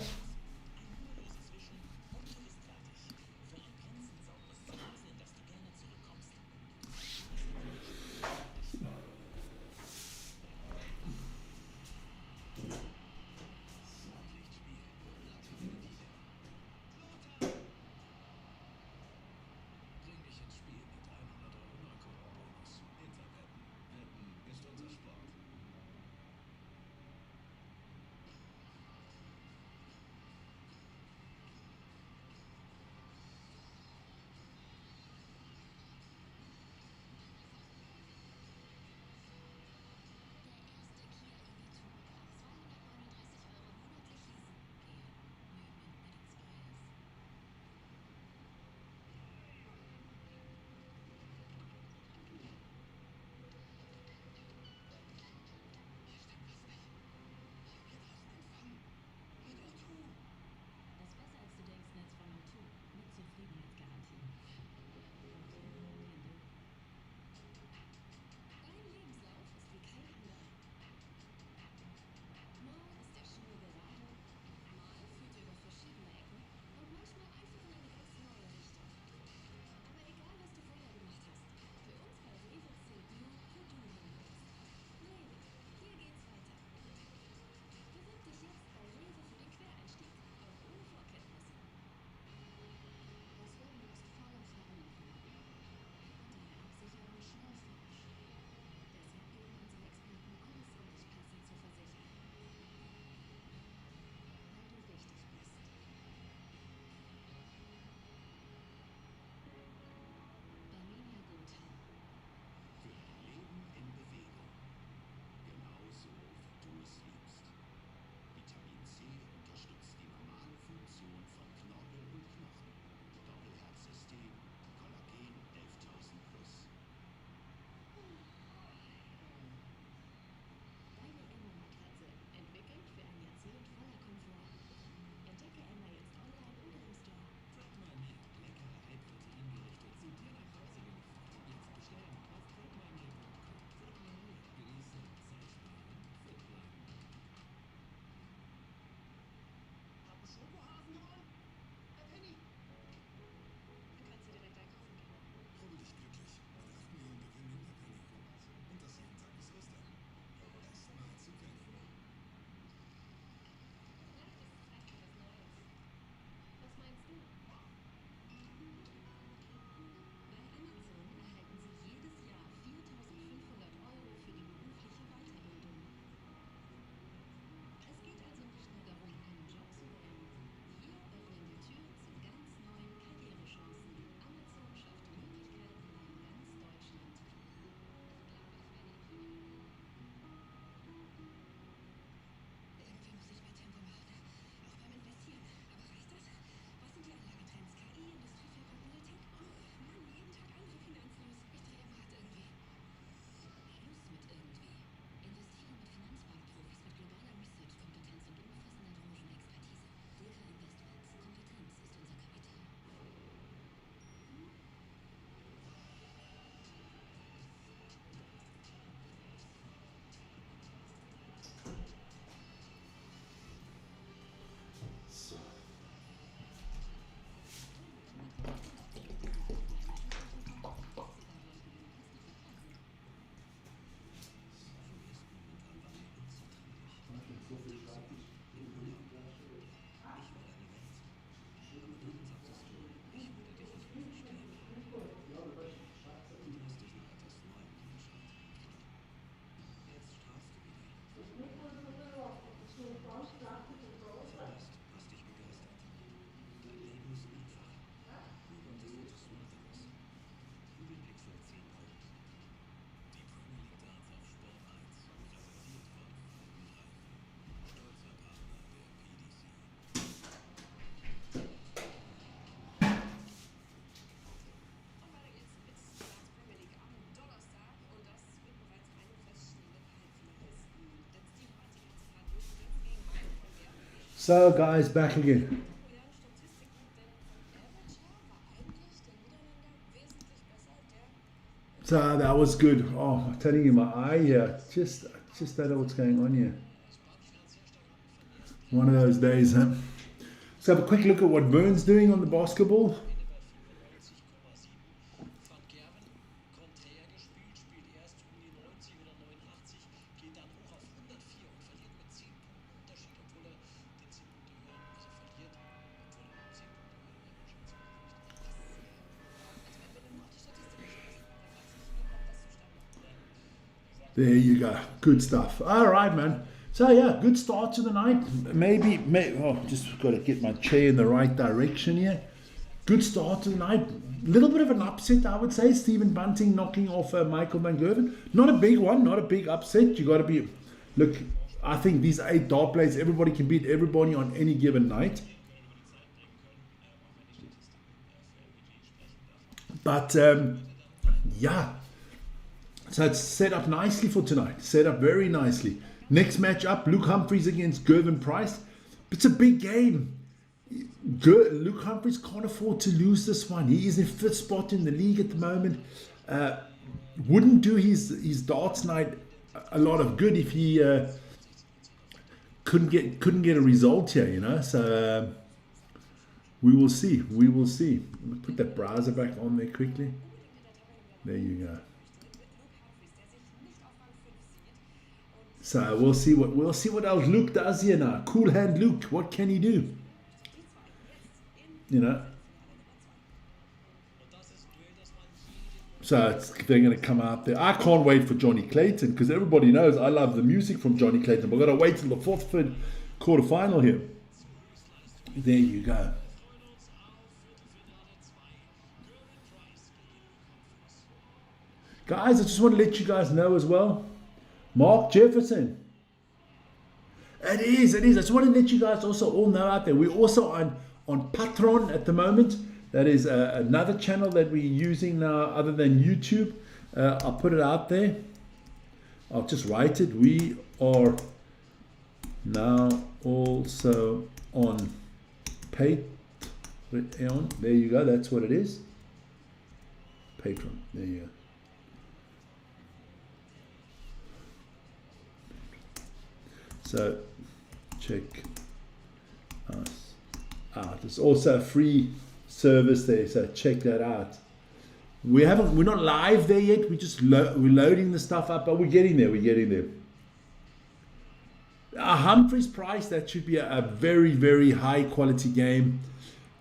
So guys, back again. So that was good. Oh, I'm telling you, my eye here, just don't know what's going on here. One of those days, huh? Let's have a quick look at what Vern's doing on the basketball. There you go. Good stuff. All right, man. So yeah, good start to the night. Maybe just got to get my chair in the right direction here. Good start to the night. Little bit of an upset, I would say. Stephen Bunting knocking off Michael van Gerwen. Not a big one, not a big upset. You got to be. Look, I think these 8 dart plays, everybody can beat everybody on any given night. But yeah. So it's set up nicely for tonight. Set up very nicely. Next match up, Luke Humphries against Gervin Price. It's a big game. Luke Humphries can't afford to lose this one. He is in 5th spot in the league at the moment. Wouldn't do his darts night a lot of good if he couldn't get a result here, you know. So we will see. We will see. Let me put that browser back on there quickly. There you go. So we'll see what else Luke does here now. Cool hand Luke. What can he do? You know. So they're going to come out there. I can't wait for Johnny Clayton because everybody knows I love the music from Johnny Clayton. We've got to wait till the 4th quarterfinal here. There you go. Guys, I just want to let you guys know as well. Mark Jefferson. It is. I just want to let you guys also all know out there. We're also on Patreon at the moment. That is another channel that we're using now other than YouTube. I'll put it out there. I'll just write it. We are now also on Patreon. There you go. That's what it is. Patreon. There you go. So check us out. It's also a free service there, so check that out. We're not live there yet. We're loading the stuff up, but we're getting there. Humphries Price, that should be a very, very high quality game.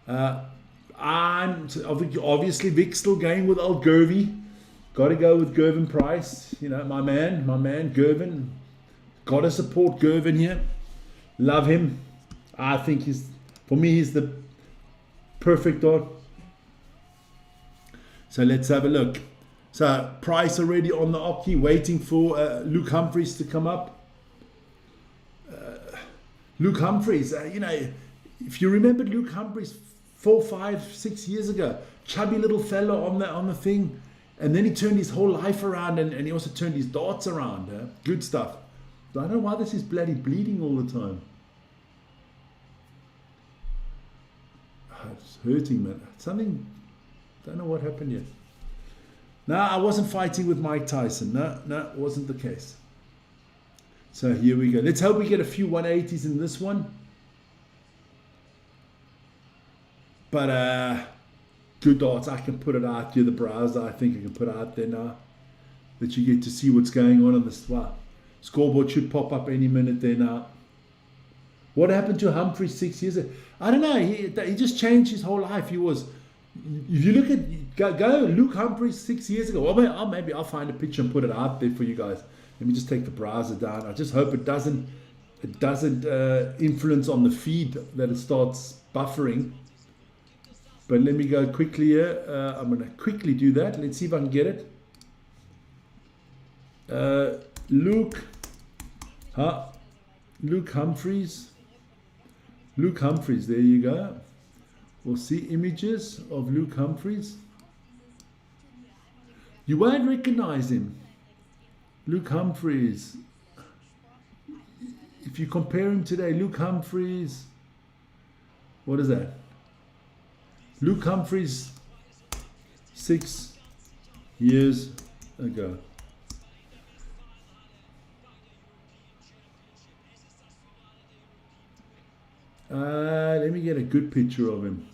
I'm obviously Vic still going with old Gervy. Got to go with Gervin Price. You know, my man Gervin. Got to support Gervin here. Love him. I think he's the perfect dart. So let's have a look. So Price already on the oche, waiting for Luke Humphries to come up. Luke Humphries, you know, if you remember Luke Humphries 4, 5, 6 years ago, chubby little fella on the thing, and then he turned his whole life around, and he also turned his darts around. Good stuff. I don't know why this is bloody bleeding all the time. It's hurting, man. Something, don't know what happened yet. No, I wasn't fighting with Mike Tyson. No, it wasn't the case. So here we go. Let's hope we get a few 180s in this one. But good darts. I can put it out here, the browser. I think I can put it out there now, that you get to see what's going on this. Wow. Scoreboard should pop up any minute there now. What happened to Humphrey 6 years ago? I don't know. He just changed his whole life. He was, if you look at, go Luke Humphreys 6 years ago. Well, maybe I'll find a picture and put it out there for you guys. Let me just take the browser down. I just hope it doesn't influence on the feed, that it starts buffering. But let me go quickly here. I'm going to quickly do that. Let's see if I can get it. Luke Humphreys. Luke Humphreys, there you go. We'll see images of Luke Humphreys. You won't recognize him. Luke Humphreys. If you compare him today, Luke Humphreys, what is that? Luke Humphreys 6 years ago. Let me get a good picture of him.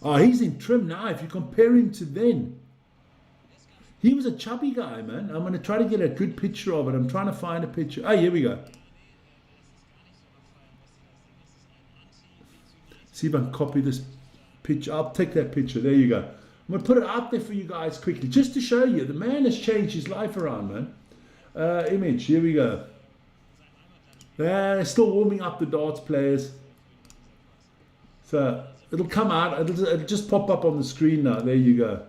He's in trim now. If you compare him to then, he was a chubby guy, man. I'm going to try to get a good picture of it. I'm trying to find a picture. Oh, here we go. See if I can copy this picture. I'll take that picture. There you go. I'm going to put it out there for you guys quickly, just to show you. The man has changed his life around, man. Image. Here we go. They're still warming up, the darts players. So it'll come out. It'll just pop up on the screen now. There you go.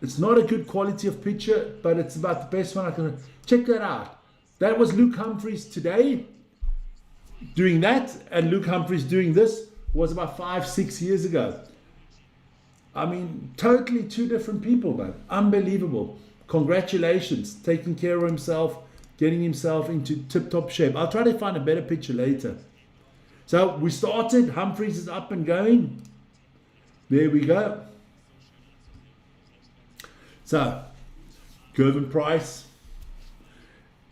It's not a good quality of picture, but it's about the best one I can. Check that out. That was Luke Humphreys today doing that, and Luke Humphreys doing this was about 5-6 years ago. I mean, totally two different people, man. Unbelievable. Congratulations. Taking care of himself, getting himself into tip-top shape. I'll try to find a better picture later. So we started. Humphreys is up and going. There we go. So, Gervin Price.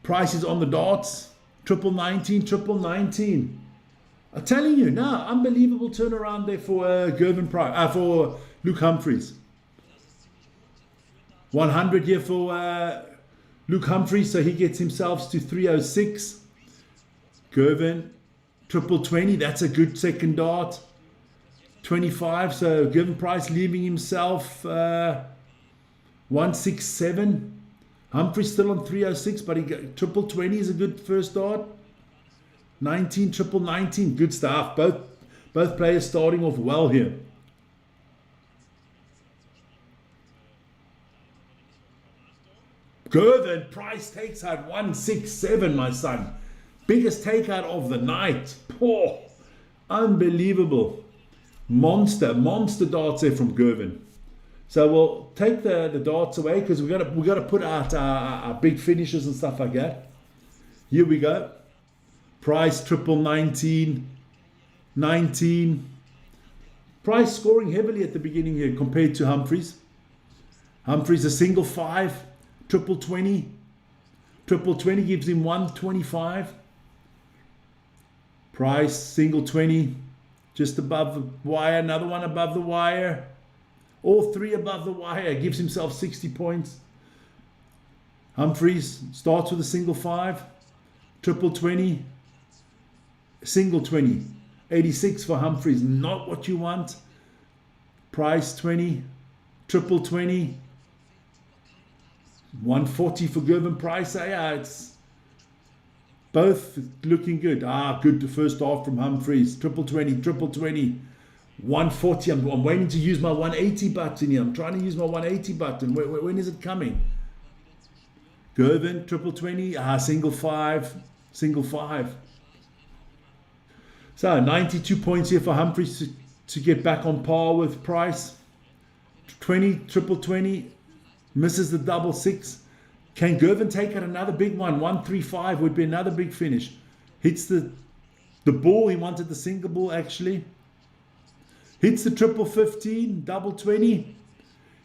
Price is on the darts. 1919. I'm telling you, now, unbelievable turnaround there for Gervin Price, for Luke Humphreys. 100 here for Luke Humphreys, so he gets himself to 306. Gervin, 20, that's a good second dart. 25, so Gervin Price leaving himself 167. Humphreys still on 306, but he got 20 is a good first dart. 19, good stuff. Both players starting off well here. Gervin Price takes out 167, my son. Biggest takeout of the night. Oh, unbelievable. Monster darts there from Gervin. So we'll take the darts away, because we've got to put out our big finishes and stuff like that. Here we go. Price 19. Price scoring heavily at the beginning here compared to Humphreys. Humphreys a single 5, 20. 20 gives him 125. Price single 20, just above the wire. Another one above the wire. All three above the wire, gives himself 60 points. Humphreys starts with a single 5, 20, single 20. 86 for Humphreys, not what you want. Price 20, 20. 140 for Gervin Price. Yeah, it's both looking good. Good the first half from Humphreys. 20. 140. I'm waiting to use my 180 button here. I'm trying to use my 180 button. When is it coming? Gervin 20. Single 5. So 92 points here for Humphreys to get back on par with Price. 20. Misses the double 6. Can Gervin take out another big one? 135 would be another big finish. Hits the ball. He wanted the single ball actually. Hits the 15, double 20.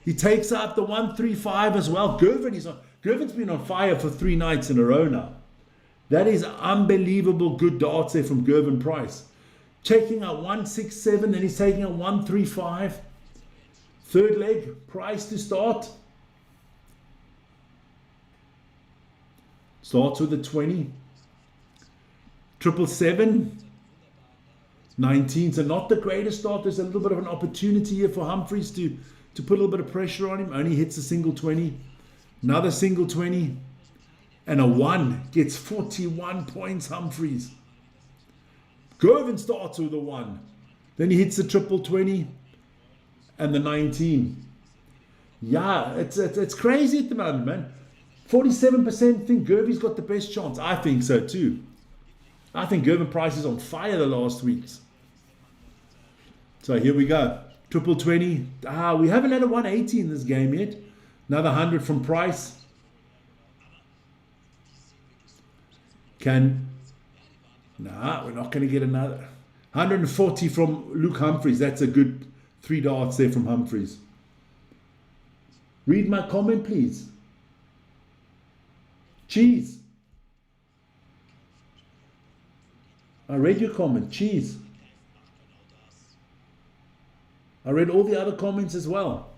He takes out the 135 as well. Gervin's been on fire for 3 nights in a row now. That is unbelievable good darts there from Gervin Price. Taking out 167, then he's taking out 135. Third leg, Price to start. Starts with a 20. 777. 19. So not the greatest start. There's a little bit of an opportunity here for Humphreys to put a little bit of pressure on him. Only hits a single 20. Another single 20. And a 1 gets 41 points, Humphreys. Gervin starts with a 1. Then he hits the 20 and the 19. Yeah, it's crazy at the moment, man. 47% think Gervy's got the best chance. I think so too. I think Gervin Price is on fire the last weeks. So here we go. 20. We haven't had a 180 in this game yet. Another 100 from Price. We're not going to get another. 140 from Luke Humphreys. That's a good 3 darts there from Humphreys. Read my comment, please. Cheese. I read your comment. Cheese. I read all the other comments as well.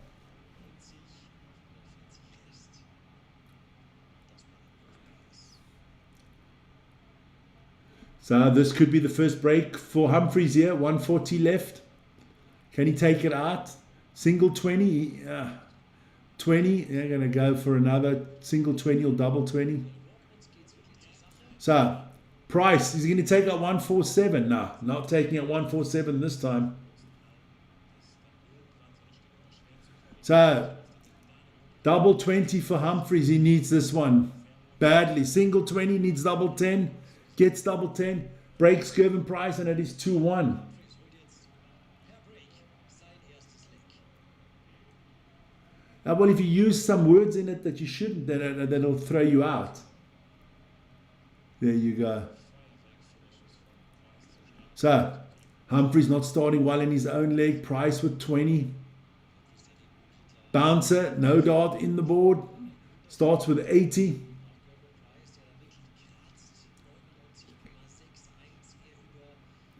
So this could be the first break for Humphreys here. 140 left. Can he take it out? Single 20. 20. They're going to go for another single 20 or double 20. So Price, is he going to take out 147? No, not taking out 147 this time. So double 20 for Humphreys. He needs this one badly. Single 20 needs double 10. Gets double 10. Breaks Gervin Price, and it is 2-1. Well, if you use some words in it that you shouldn't, that'll throw you out. There you go. So Humphreys not starting well in his own leg. Price with 20. Bouncer, no dart in the board. Starts with 80.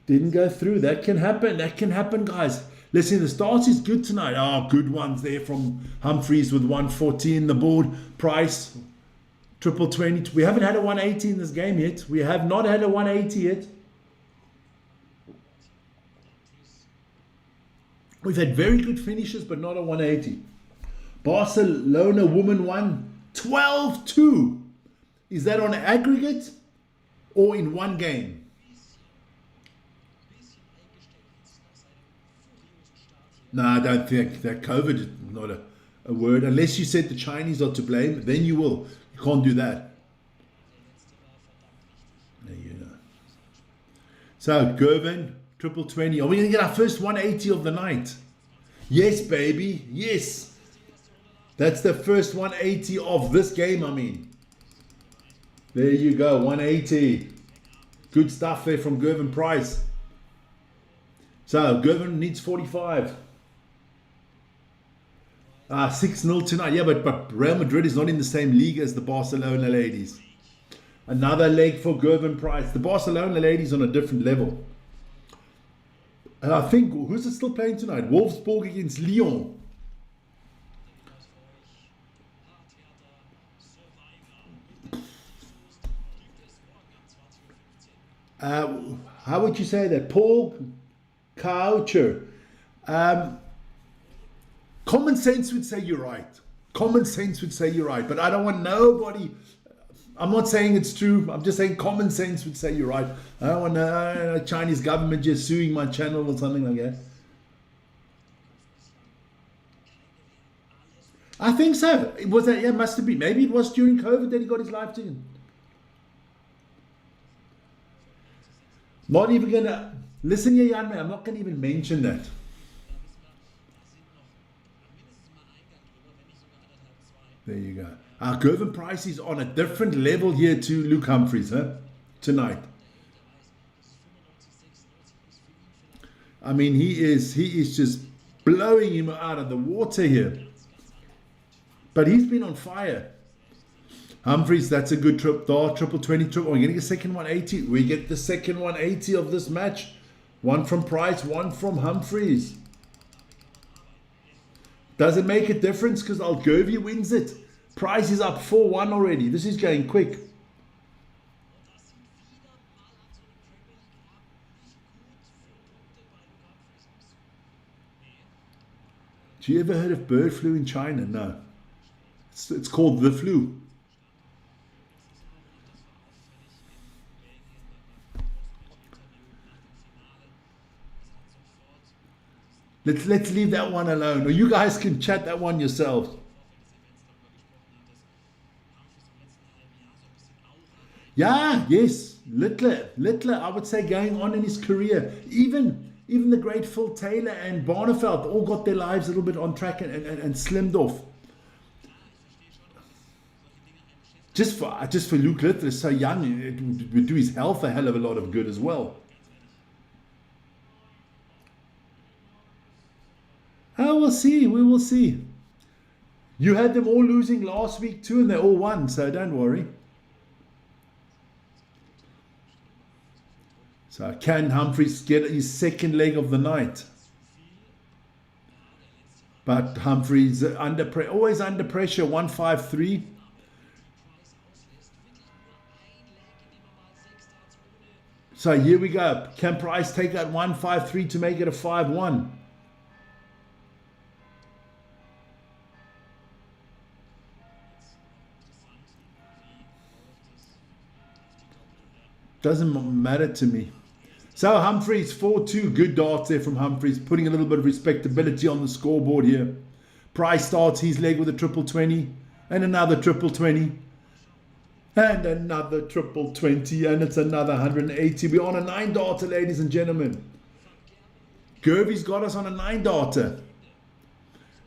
Didn't go through. That can happen. That can happen, guys. Listen, the start is good tonight. Good ones there from Humphreys with 140 in the board. Price, 20. We haven't had a 180 in this game yet. We have not had a 180 yet. We've had very good finishes, but not a 180. Barcelona woman won 12-2. Is that on aggregate or in one game? No, I don't think that COVID is not a word. Unless you said the Chinese are to blame, then you will. You can't do that. There you go. So, Gervin, 20. Are we going to get our first 180 of the night? Yes, baby. Yes. That's the first 180 of this game, I mean. There you go, 180. Good stuff there from Gervin Price. So, Gervin needs 45. 6-0 tonight. Yeah, but Real Madrid is not in the same league as the Barcelona ladies. Another leg for Gervin Price. The Barcelona ladies on a different level. And I think, who's it still playing tonight? Wolfsburg against Lyon. How would you say that? Paul Coucher. Common sense would say you're right. Common sense would say you're right. But I don't want nobody. I'm not saying it's true. I'm just saying common sense would say you're right. I don't want the Chinese government just suing my channel or something like that. I think so. It was that. Yeah, must have been. Maybe it was during COVID that he got his life taken. Not even gonna listen here, young man. I'm not gonna even mention that. There you go. Gervin Price is on a different level here to Luke Humphreys, tonight. I mean, he is just blowing him out of the water here. But he's been on fire. Humphreys, that's a good trip. Dart, triple 20, triple. We're getting a second 180. We get the second 180 of this match. One from Price, one from Humphreys. Does it make a difference? Because Algovy wins it. Price is up 4-1 already. This is going quick. Do you ever heard of bird flu in China? No. It's called the flu. Let's leave that one alone. Or you guys can chat that one yourselves. Yeah, yes. Littler, I would say, going on in his career. Even the great Phil Taylor and Barneveld all got their lives a little bit on track and slimmed off. Just for Luke Littler, so young, it would do his health a hell of a lot of good as well. Oh, we'll see. We will see. You had them all losing last week too, and they all won, so don't worry. So can Humphreys get his second leg of the night? But Humphreys always under pressure, 153. So here we go. Can Price take out 153 to make it a 5-1? Doesn't matter to me. So Humphreys 4-2, good darts there from Humphreys, putting a little bit of respectability on the scoreboard here. Price starts his leg with a triple 20 and another triple 20 and another triple 20, and it's another 180. We're on a 9-darter, ladies and gentlemen. Gervy's got us on a 9-darter.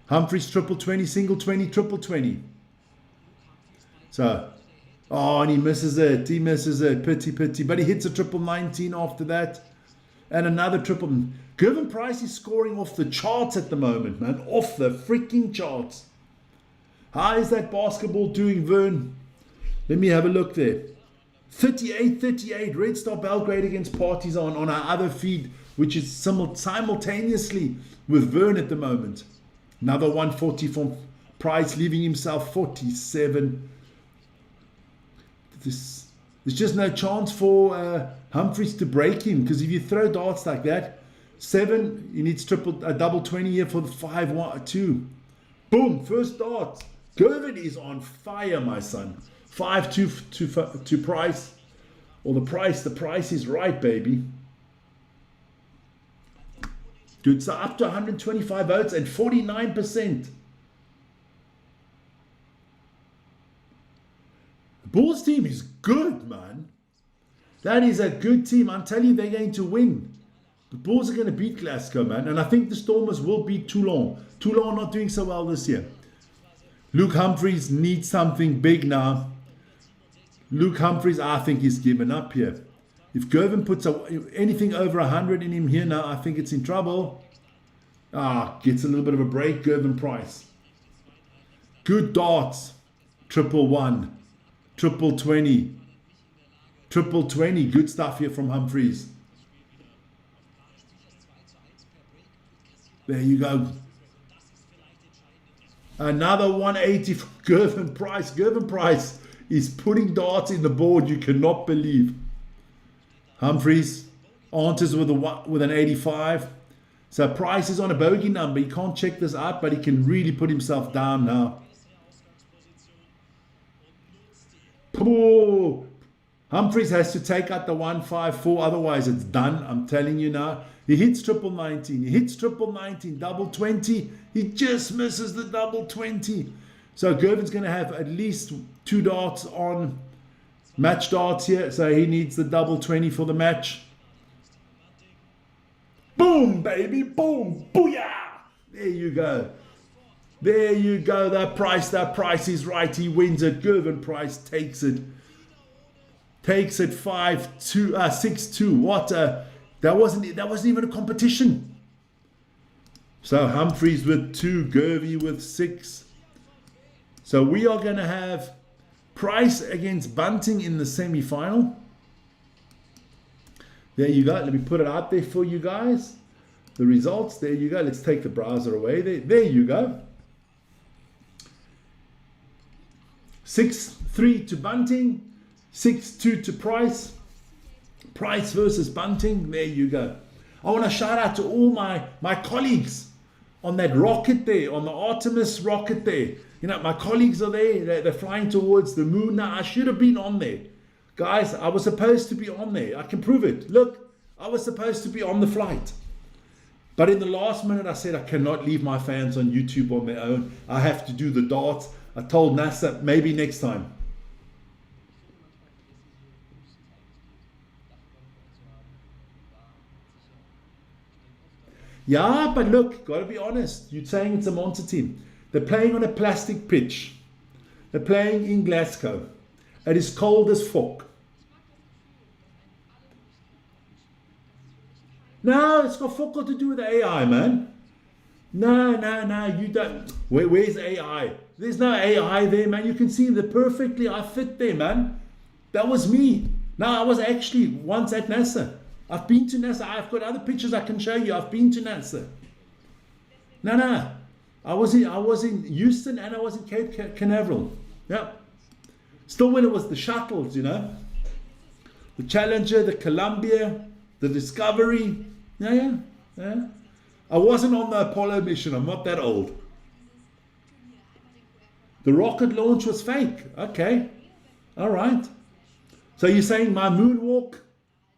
Humphreys triple 20, single 20, triple 20. So oh, and he misses it. Pity. But he hits a triple 19 after that. And another triple. Gervin Price is scoring off the charts at the moment, man. Off the freaking charts. How is that basketball doing, Vern? Let me have a look there. 38-38. Red Star Belgrade against Partizan on our other feed, which is simultaneously with Vern at the moment. Another 140 from Price, leaving himself 47. There's just no chance for Humphreys to break him, because if you throw darts like that, 7, he needs a double 20 here for the 5-1-2. Boom, first dart. Coveted is on fire, my son. 5-2 to Price. Or the price is right, baby. Dude, so up to 125 votes and 49%. Bulls team is good, man. That is a good team. I'm telling you, they're going to win. The Bulls are going to beat Glasgow, man. And I think the Stormers will beat Toulon. Toulon not doing so well this year. Luke Humphreys needs something big now. Luke Humphreys, I think he's given up here. If Gervin puts anything over 100 in him here now, I think it's in trouble. Gets a little bit of a break, Gervin Price. Good darts. Triple 1. Triple 20. Triple 20. Good stuff here from Humphreys. There you go. Another 180 from Gervin Price. Gervin Price is putting darts in the board you cannot believe. Humphreys answers with an 85. So Price is on a bogey number. He can't check this out, but he can really put himself down now. Oh, Humphreys has to take out the 154, otherwise it's done. I'm telling you now. He hits triple 19. He hits triple 19, double 20. He just misses the double 20. So Gervin's going to have at least 2 darts on match darts here. So he needs the double 20 for the match. Boom, baby. Boom. Booyah. There you go. There you go. That price is right. He wins it. Gervin Price takes it. Takes it 5-2, 6-2. What a... That wasn't even a competition. So Humphreys with 2, Gervy with 6. So we are going to have Price against Bunting in the semi-final. There you go. Let me put it out there for you guys. The results. There you go. Let's take the browser away. There you go. 6-3 to Bunting. 6-2 to Price. Price versus Bunting. There you go. I want to shout out to all my colleagues on that rocket there, on the Artemis rocket there. You know, my colleagues are there. They're flying towards the moon now. I should have been on there. Guys, I was supposed to be on there. I can prove it. Look, I was supposed to be on the flight. But in the last minute, I said I cannot leave my fans on YouTube on their own. I have to do the darts. I told NASA, maybe next time. Yeah, but look, got to be honest. You're saying it's a monster team. They're playing on a plastic pitch. They're playing in Glasgow. It is cold as fuck. No, it's got fuck all to do with AI, man. No, you don't. Where's AI? There's no AI there, man. You can see that perfectly. I fit there, man. That was me. No, I was actually once at NASA. I've been to NASA. I've got other pictures I can show you. I've been to NASA. No. I was in Houston and I was in Cape Canaveral. Yeah. Still when it was the shuttles, you know. The Challenger, the Columbia, the Discovery. Yeah. I wasn't on the Apollo mission. I'm not that old. The rocket launch was fake. Okay. All right. So you're saying my moonwalk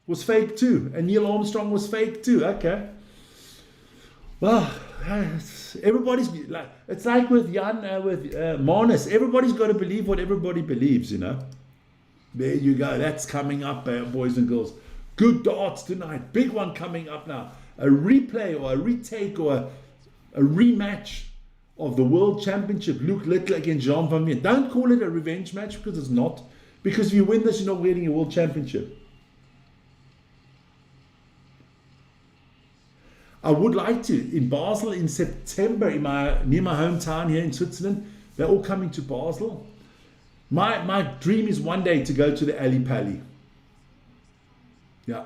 was fake too, and Neil Armstrong was fake too. Okay. Well, everybody's like, it's like with Jan, with Manus. Everybody's got to believe what everybody believes, you know. There you go. That's coming up, boys and girls. Good darts tonight. Big one coming up now. A replay or a retake or a rematch of the World Championship. Luke Littler against Jean Van Veen. Don't call it a revenge match because it's not. Because if you win this, you're not winning a World Championship. I would like to, in Basel in September, near my hometown here in Switzerland, they're all coming to Basel. My dream is one day to go to the Ali Pali. Yeah.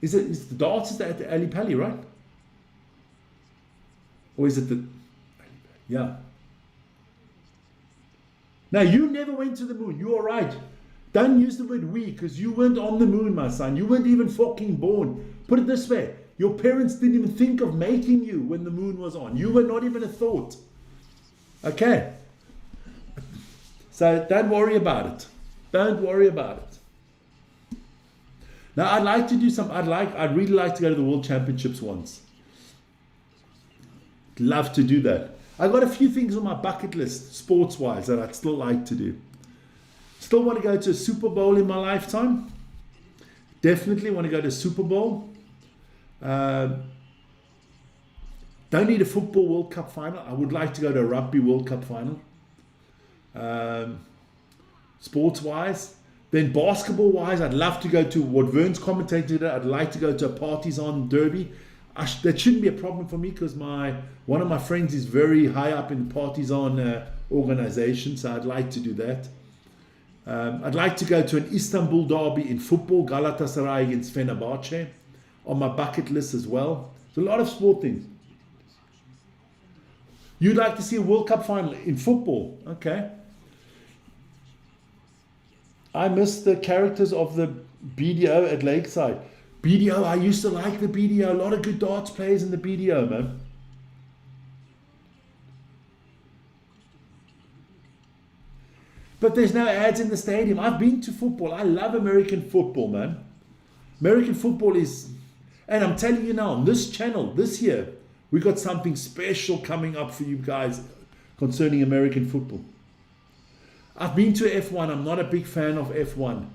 Is the darts is at the Ali Pali, right? Or is it the... Yeah. Now, you never went to the moon. You are right. Don't use the word we, because you weren't on the moon, my son. You weren't even fucking born. Put it this way. Your parents didn't even think of making you when the moon was on. You were not even a thought. Okay. So don't worry about it. Don't worry about it. Now, I'd like to do some, I'd really like to go to the World Championships once. Love to do that. I've got a few things on my bucket list, sports-wise, that I'd still like to do. Still want to go to a Super Bowl in my lifetime. Definitely want to go to a Super Bowl. Don't need a football World Cup final. I would like to go to a rugby World Cup final. Sports-wise. Then basketball-wise, I'd love to go to what Vern's commentated today. I'd like to go to a Partizan Derby. That shouldn't be a problem for me because one of my friends is very high up in the Partizan organization, so I'd like to do that. I'd like to go to an Istanbul derby in football, Galatasaray against Fenerbahce, on my bucket list as well. There's a lot of sport things. You'd like to see a World Cup final in football? Okay. I miss the characters of the BDO at Lakeside. BDO, I used to like the BDO. A lot of good darts players in the BDO, man. But there's no ads in the stadium. I've been to football. I love American football, man. American football is... And I'm telling you now, on this channel, this year, we got something special coming up for you guys concerning American football. I've been to F1. I'm not a big fan of F1.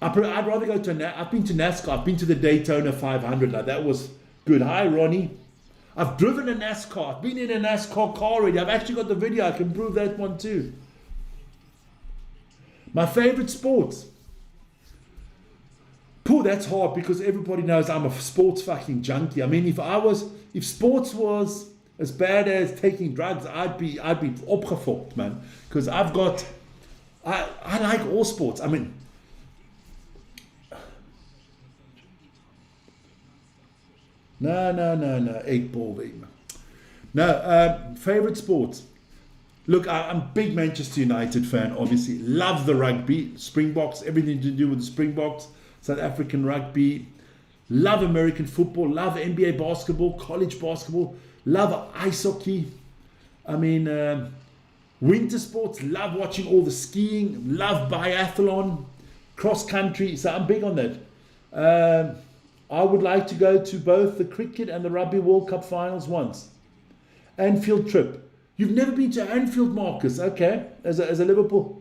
I'd rather go to... I've been to NASCAR. I've been to the Daytona 500. Now, that was good. Hi, Ronnie. I've driven a NASCAR. I've been in a NASCAR car already. I've actually got the video. I can prove that one too. My favorite sports. Poor, that's hard because everybody knows I'm a sports fucking junkie. I mean, if sports was as bad as taking drugs, I'd be opgefokt, man. Because I like all sports. I mean, no, 8-ball, man. No, favorite sports. Look, I'm a big Manchester United fan, obviously. Love the rugby, Springboks, everything to do with the Springboks, South African rugby. Love American football, love NBA basketball, college basketball, love ice hockey. I mean, winter sports, love watching all the skiing, love biathlon, cross country. So I'm big on that. I would like to go to both the cricket and the Rugby World Cup finals once. Anfield trip. You've never been to Anfield, Marcus? Okay, as a Liverpool.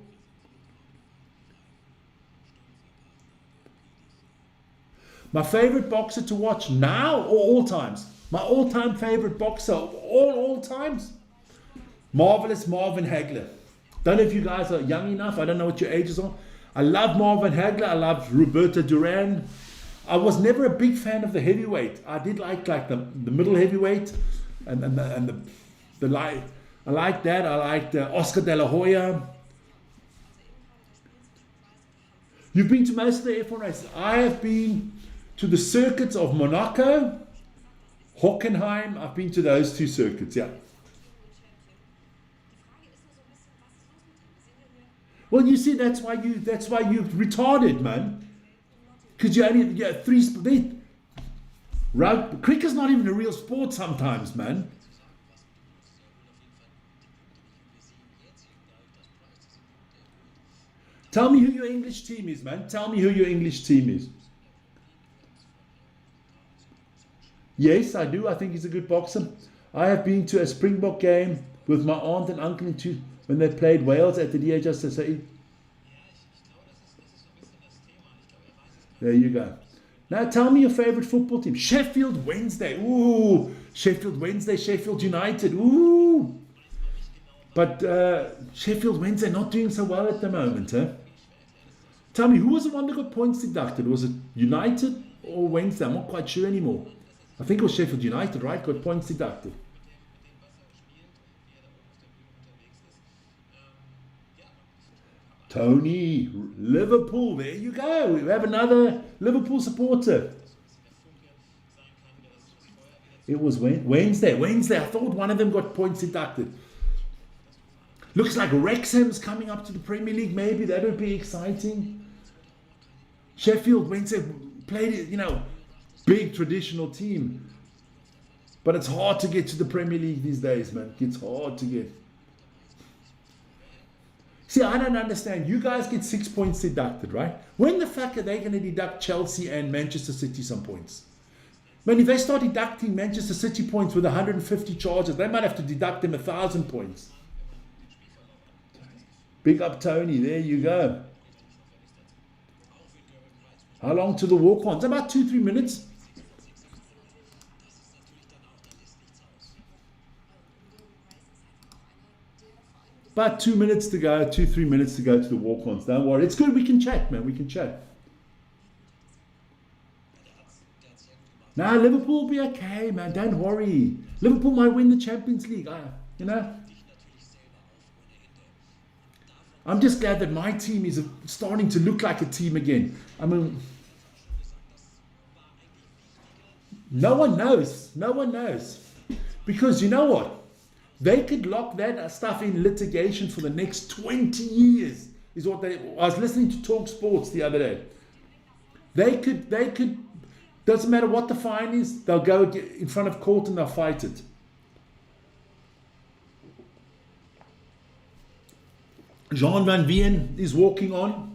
My favorite boxer to watch now or all times? My all-time favorite boxer of all times? Marvelous Marvin Hagler. Don't know if you guys are young enough. I don't know what your ages are. I love Marvin Hagler. I love Roberto Duran. I was never a big fan of the heavyweight. I did like the middle heavyweight and the light. I like that. I liked Oscar De La Hoya. You've been to most of the F1 races. I have been to the circuits of Monaco, Hockenheim. I've been to those two circuits, yeah. Well, you see, that's why you're retarded, man. Because you only get three. Cricket's not even a real sport sometimes, man. Tell me who your English team is, man. Tell me who your English team is. Yes, I do. I think he's a good boxer. I have been to a Springbok game with my aunt and uncle when they played Wales at the DHSSA. There you go. Now tell me your favorite football team. Sheffield Wednesday. Ooh, Sheffield Wednesday, Sheffield United. Ooh. But Sheffield Wednesday not doing so well at the moment, huh? Tell me, who was the one that got points deducted? Was it United or Wednesday? I'm not quite sure anymore. I think it was Sheffield United, right? Got points deducted. Tony, Liverpool, there you go. We have another Liverpool supporter. It was Wednesday. I thought one of them got points deducted. Looks like Wrexham's coming up to the Premier League. Maybe that would be exciting. Sheffield Wednesday played, big traditional team. But it's hard to get to the Premier League these days, man. It's hard to get. See, I don't understand. You guys get 6 points deducted, right? When the fuck are they going to deduct Chelsea and Manchester City some points? Man, if they start deducting Manchester City points with 150 charges, they might have to deduct them 1,000 points. Big up Tony, there you go. How long to the walk-ons? About 2-3 minutes. About 2 minutes to go, 2-3 minutes to go to the walk-ons. Don't worry, it's good, we can chat, man, we can chat. Now, Liverpool will be okay, man, don't worry. Liverpool might win the Champions League, I'm just glad that my team is starting to look like a team again. I mean, no one knows. Because you know what? They could lock that stuff in litigation for the next 20 years. I was listening to Talk Sports the other day. They could, doesn't matter what the fine is, they'll go in front of court and they'll fight it. Jean Van Veen is walking on.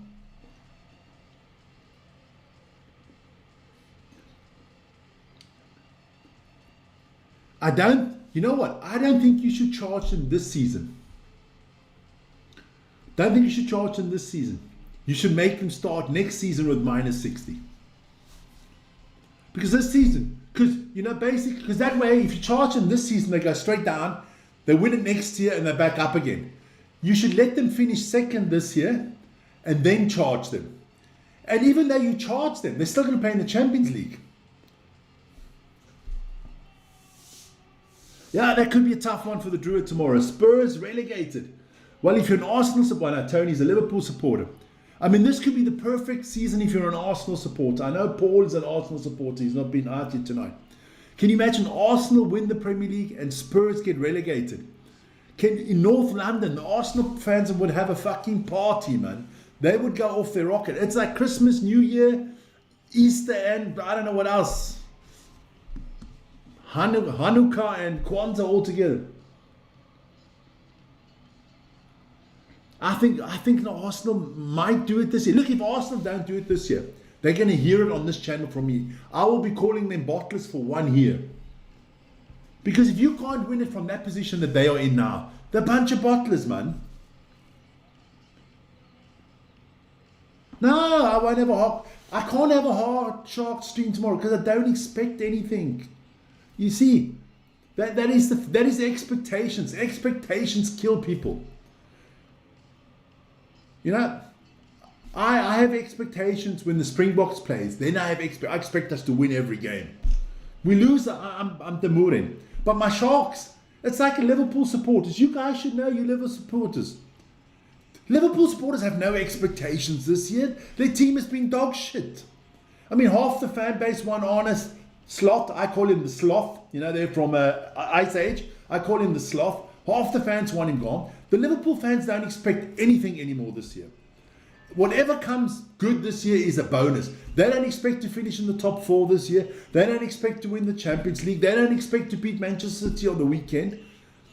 You know what? I don't think you should charge them this season. You should make them start next season with minus 60. Because this season, because that way, if you charge them this season, they go straight down, they win it next year, and they're back up again. You should let them finish second this year and then charge them. And even though you charge them, they're still going to play in the Champions League. Yeah, that could be a tough one for the Druid tomorrow. Spurs relegated. Well, if you're an Arsenal supporter, Tony's a Liverpool supporter. I mean, this could be the perfect season if you're an Arsenal supporter. I know Paul is an Arsenal supporter. He's not been out yet tonight. Can you imagine Arsenal win the Premier League and Spurs get relegated? In North London, the Arsenal fans would have a fucking party, man. They would go off their rocket. It's like Christmas, New Year, Easter, and I don't know what else. Hanukkah and Kwanzaa all together. I think Arsenal might do it this year. Look, if Arsenal don't do it this year, they're going to hear it on this channel from me. I will be calling them bottlers for 1 year. Because if you can't win it from that position that they are in now, they're a bunch of bottlers, man. No, I won't have I can't have a hard shark stream tomorrow because I don't expect anything. You see, that is the expectations. Expectations kill people. You know, I have expectations when the Springboks plays. Then I expect us to win every game. We lose, I'm demuring. But my Sharks, it's like a Liverpool supporters. You guys should know, you Liverpool supporters. Liverpool supporters have no expectations this year. Their team has been dog shit. I mean, half the fan base want honest Sloth. I call him the Sloth. You know, they're from Ice Age. I call him the Sloth. Half the fans want him gone. The Liverpool fans don't expect anything anymore this year. Whatever comes good this year is a bonus. They don't expect to finish in the top 4 this year. They don't expect to win the Champions League. They don't expect to beat Manchester City on the weekend.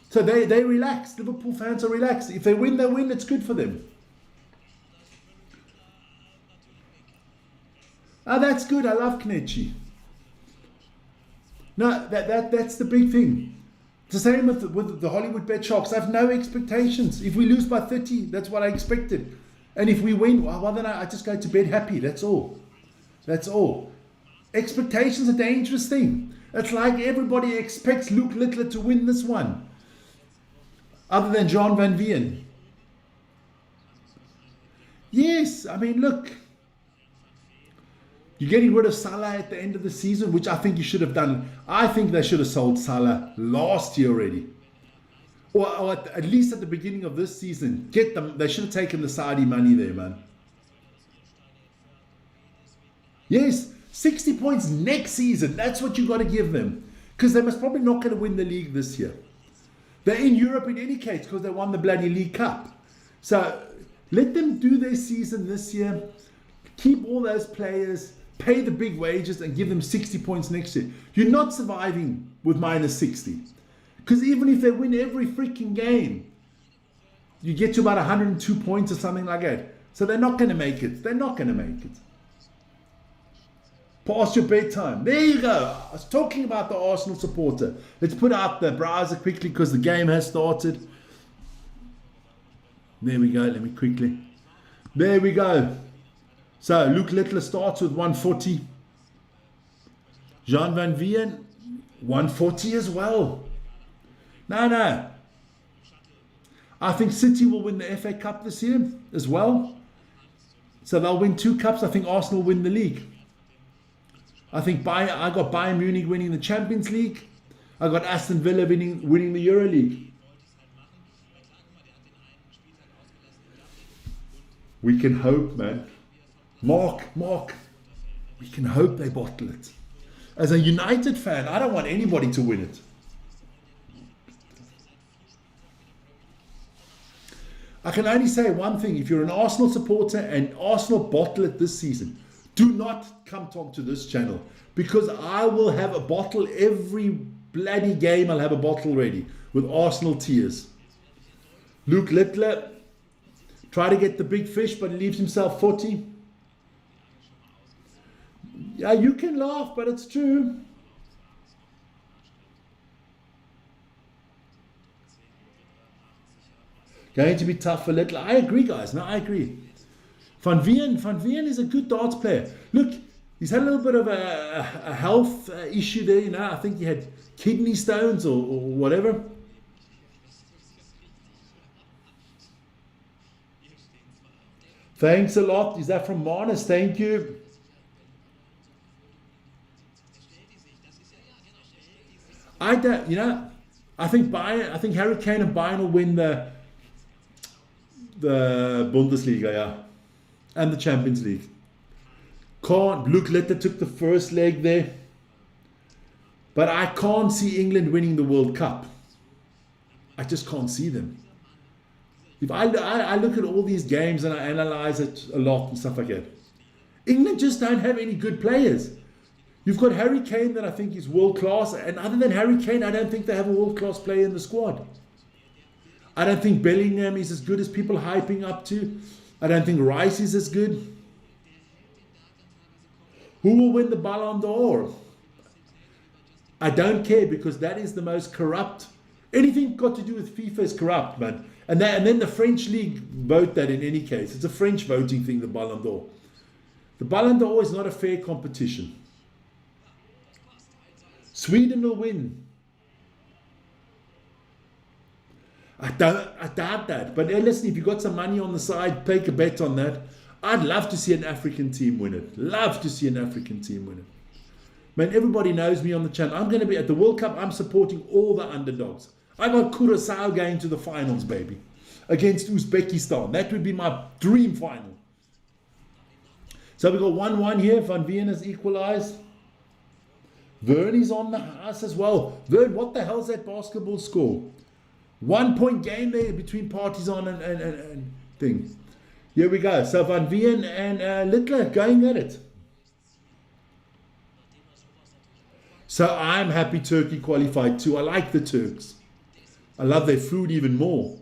So they relax. Liverpool fans are relaxed. If they win, they win. It's good for them. Oh, that's good. I love Knechi. No, that's the big thing. It's the same with the Hollywood Bet Sharks. I have no expectations. If we lose by 30, that's what I expected. And if we win, well, then I just go to bed happy. That's all. That's all. Expectations are a dangerous thing. It's like everybody expects Luke Littler to win this one. Other than John Van Veen. Yes, I mean, look. You're getting rid of Salah at the end of the season, which I think you should have done. I think they should have sold Salah last year already. Or at least at the beginning of this season. Get them. They should have taken the Saudi money there, man. Yes, 60 points next season. That's what you got to give them. Because they must probably not going to win the league this year. They're in Europe in any case because they won the bloody League Cup. So let them do their season this year. Keep all those players. Pay the big wages and give them 60 points next year. You're not surviving with minus 60. Because even if they win every freaking game, you get to about 102 points or something like that. So they're not going to make it. They're not going to make it. Past your bedtime. There you go. I was talking about the Arsenal supporter. Let's put out the browser quickly because the game has started. There we go. Let me quickly. There we go. So Luke Littler starts with 140. Jean Van Veen, 140 as well. No. I think City will win the FA Cup this year as well. So they'll win 2 cups. I think Arsenal will win the league. I got Bayern Munich winning the Champions League. I got Aston Villa winning the Euro League. We can hope, man. Mark, we can hope they bottle it. As a United fan, I don't want anybody to win it. I can only say one thing. If you're an Arsenal supporter and Arsenal bottle it this season, do not come to this channel because I will have a bottle every bloody game. I'll have a bottle ready with Arsenal tears. Luke Littler, try to get the big fish, but he leaves himself 40. Yeah, you can laugh, but it's true. Going to be tough for Littler. I agree, guys. No, I agree. Van Veen is a good darts player. Look, he's had a little bit of a health issue there. You know, I think he had kidney stones or whatever. Thanks a lot. Is that from Manus? Thank you. I don't, I think Harry Kane and Bayern will win the Bundesliga, yeah, and the Champions League. Luke Litter took the first leg there, but I can't see England winning the World Cup. I just can't see them. If I look at all these games and I analyze it a lot and stuff like that, England just don't have any good players. You've got Harry Kane that I think is world class, and other than Harry Kane, I don't think they have a world class player in the squad. I don't think Bellingham is as good as people hyping up to. I don't think Rice is as good. Who will win the Ballon d'Or? I don't care, because that is the most corrupt. Anything got to do with FIFA is corrupt, man. And then the French league vote that in any case. It's a French voting thing, the Ballon d'Or. The Ballon d'Or is not a fair competition. Sweden will win. I doubt that. But listen, if you've got some money on the side, take a bet on that. I'd love to see an African team win it. Love to see an African team win it. Man, everybody knows me on the channel. I'm going to be at the World Cup. I'm supporting all the underdogs. I got Curaçao going to the finals, baby, against Uzbekistan. That would be my dream final. So we got 1-1 here. Van Veen has equalized. Vern is on the house as well. Vern, what the hell's that basketball score? 1 point game there between Partizan and thing. Here we go. So Van Veen and Littler going at it. So I'm happy Turkey qualified too. I like the Turks. I love their food even more.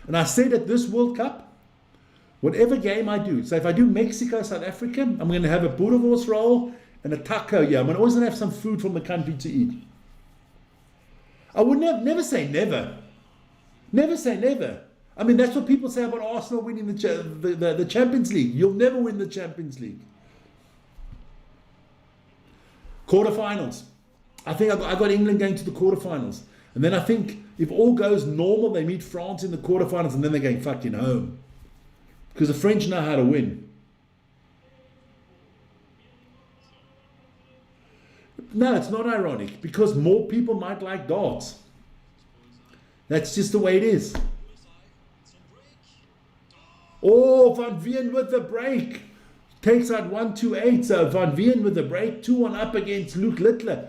And I said at this World Cup, whatever game I do, so if I do Mexico, South Africa, I'm going to have a boerewors roll and a taco. Yeah, I'm going to always have some food from the country to eat. I would never say never. Never say never. I mean, that's what people say about Arsenal winning the Champions League. You'll never win the Champions League. Quarterfinals. I think I got England going to the quarterfinals. And then I think if all goes normal, they meet France in the quarterfinals and then they're going fucking home. Because the French know how to win. No, it's not ironic. Because more people might like darts. That's just the way it is. Oh, Van Veen with the break. Takes out 1-2-8. So Van Veen with the break. 2-1 up against Luke Littler.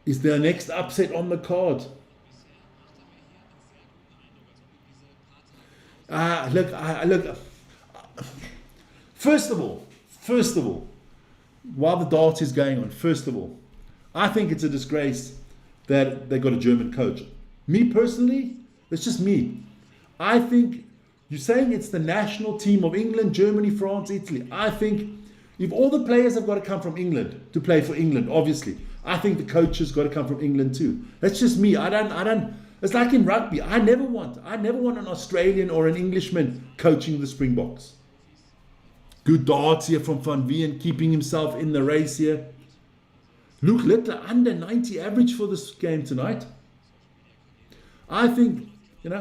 Is the next upset on the card? Look. First of all, while the dart is going on, first of all, I think it's a disgrace that they got a German coach. Me personally, it's just me. I think you're saying it's the national team of England, Germany, France, Italy. I think if all the players have got to come from England to play for England, obviously, I think the coaches got to come from England too. That's just me. I don't. It's like in rugby. I never want an Australian or an Englishman coaching the Springboks. Good darts here from Van Veen, keeping himself in the race here. Luke Littler under 90 average for this game tonight. I think, and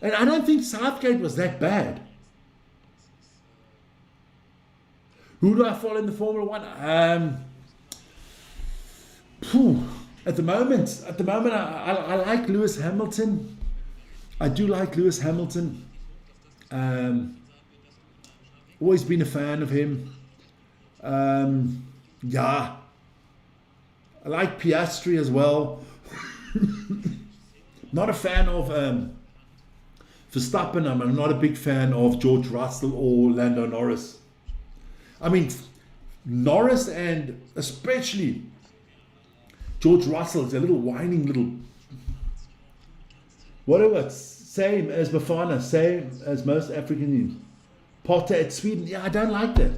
I don't think Southgate was that bad. Who do I follow in the Formula One? At the moment, I like Lewis Hamilton. I do like Lewis Hamilton. Always been a fan of him. Yeah. I like Piastri as well. Not a fan of Verstappen. I'm not a big fan of George Russell or Lando Norris. I mean, Norris and especially George Russell is a little whining little, whatever, same as Bafana, same as most African teams. Potter at Sweden, yeah, I don't like that.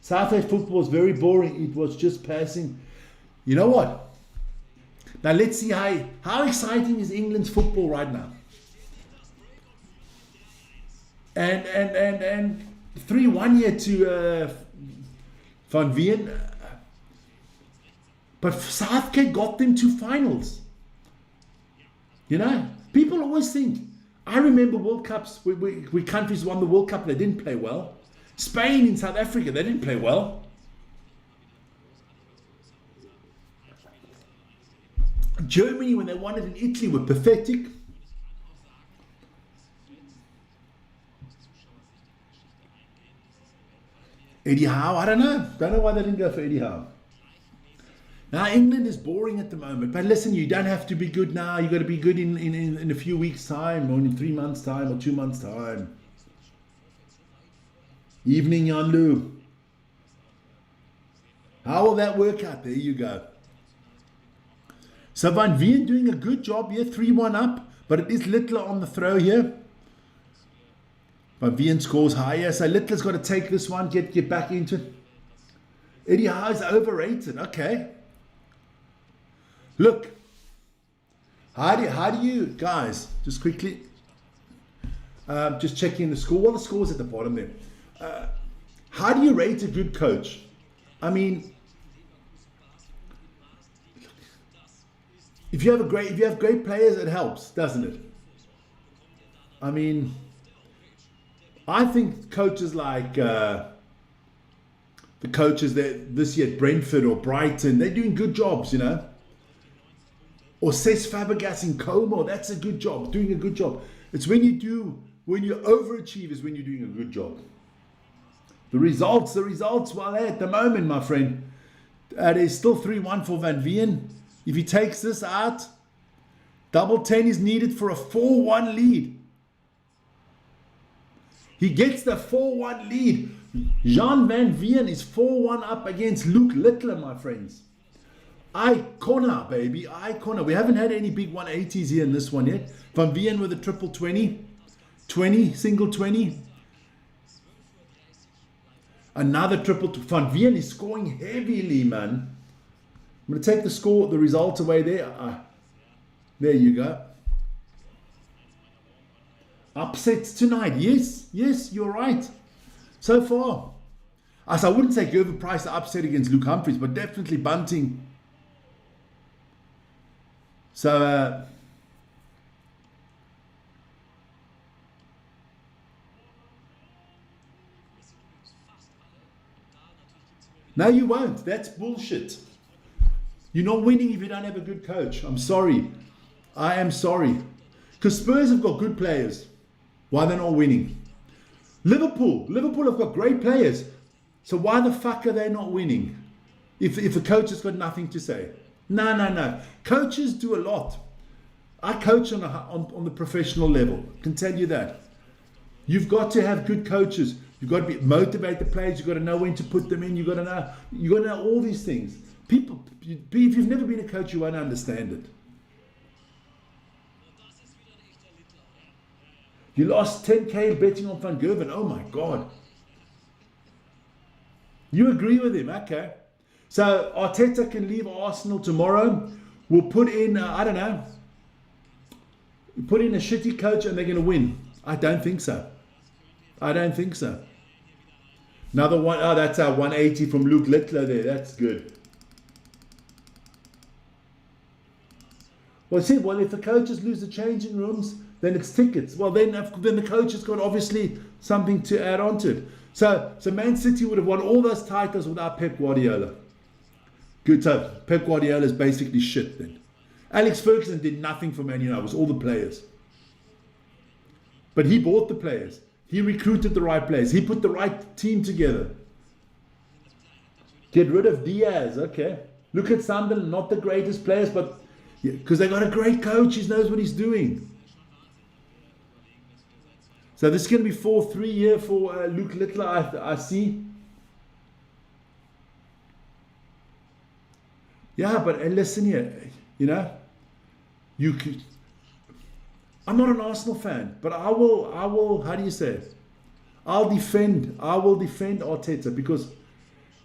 South African football is very boring. It was just passing. You know what? Now let's see how exciting is England's football right now. And 3-1 here to Van Veen. But Southgate got them to finals. People always think, I remember World Cups where countries won the World Cup and they didn't play well. Spain in South Africa, they didn't play well. Germany, when they won it in Italy, were pathetic. Eddie Howe, I don't know. Don't know why they didn't go for Eddie Howe. Now, England is boring at the moment. But listen, you don't have to be good now. You've got to be good in a few weeks' time, or in 3 months' time, or 2 months' time. Evening, Yanlu. How will that work out? There you go. So Van Veen doing a good job here, 3-1 up, but it is Littler on the throw here. Van Veen scores higher, so Littler's got to take this one, get back into it. Eddie Howe is overrated. Okay. Look, how do you guys, just quickly, just checking the score. Well, the score's at the bottom there. How do you rate a good coach? I mean, if you have great players, it helps, doesn't it? I mean, I think coaches like the coaches that this year at Brentford or Brighton, they're doing good jobs, you know. Or Cesc Fabregas in Como, that's a good job, doing a good job. It's when you overachieve is when you're doing a good job. The results, well, at the moment, my friend, there's still 3-1 for Van Veen. If he takes this out, double 10 is needed for a 4-1 lead. He gets the 4-1 lead. Jean Van Veen is 4-1 up against Luke Littler, my friends. Icona, baby, Icona. We haven't had any big 180s here in this one yet. Van Veen with a triple 20, single 20. Another triple. Van Veen is scoring heavily, man. I'm going to take the results away there. There you go. Upsets tonight. Yes, you're right. So far. I wouldn't say Gervin Price upset against Luke Humphries, but definitely Bunting. So, no, you won't. That's bullshit. You're not winning if you don't have a good coach. I'm sorry. I am sorry. Because Spurs have got good players. Why they're not winning? Liverpool have got great players. So why the fuck are they not winning? If the coach has got nothing to say. No. Coaches do a lot. I coach on the professional level. I can tell you that. You've got to have good coaches. You've got to motivate the players. You've got to know when to put them in. You've got to know all these things. People, if you've never been a coach, you won't understand it. You lost 10k betting on Van Gerwen. Oh my God. You agree with him, okay? So Arteta can leave Arsenal tomorrow. We'll put in, I don't know, put in a shitty coach and they're going to win. I don't think so. Another one, that's our 180 from Luke Littler there. That's good. Well, if the coaches lose the changing rooms, then it's tickets. Well, then the coach has got obviously something to add on to it. So Man City would have won all those titles without Pep Guardiola. Good, so Pep Guardiola is basically shit then. Alex Ferguson did nothing for Man United. It was all the players. But he bought the players. He recruited the right players. He put the right team together. Get rid of Diaz. Okay. Look at Sunderland. Not the greatest players, but because they got a great coach. He knows what he's doing. So this is going to be 4-3 here for Luke Littler, I see. Yeah, but listen here, you know, I'm not an Arsenal fan, but I will, how do you say it? I will defend Arteta because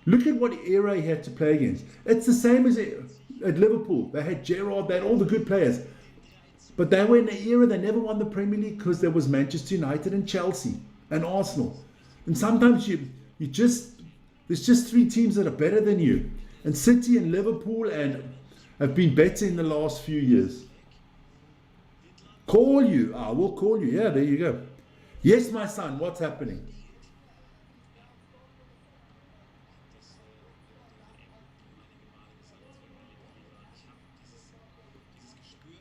look at what era he had to play against. It's the same as at Liverpool. They had Gerrard, they had all the good players. But they were in an era they never won the Premier League because there was Manchester United and Chelsea and Arsenal. And sometimes there's just three teams that are better than you. And City and Liverpool have been better in the last few years. Call you. We'll call you. Yeah, there you go. Yes, my son, what's happening?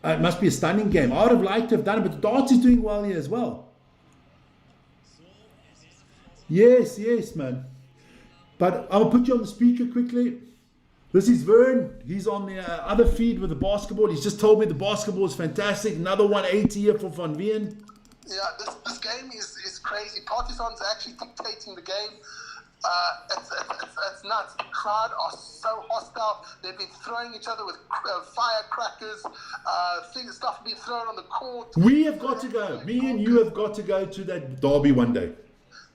It must be a stunning game. I would have liked to have done it, but the darts is doing well here as well. Yes, man. But I'll put you on the speaker quickly. This is Vern. He's on the other feed with the basketball. He's just told me the basketball is fantastic. Another 180 here for Van Veen. Yeah, this game is crazy. Partizan's actually dictating the game. It's nuts. The crowd are so hostile. They've been throwing each other with firecrackers. Stuff being thrown on the court. We have got to go. Me and you have got to go to that derby one day.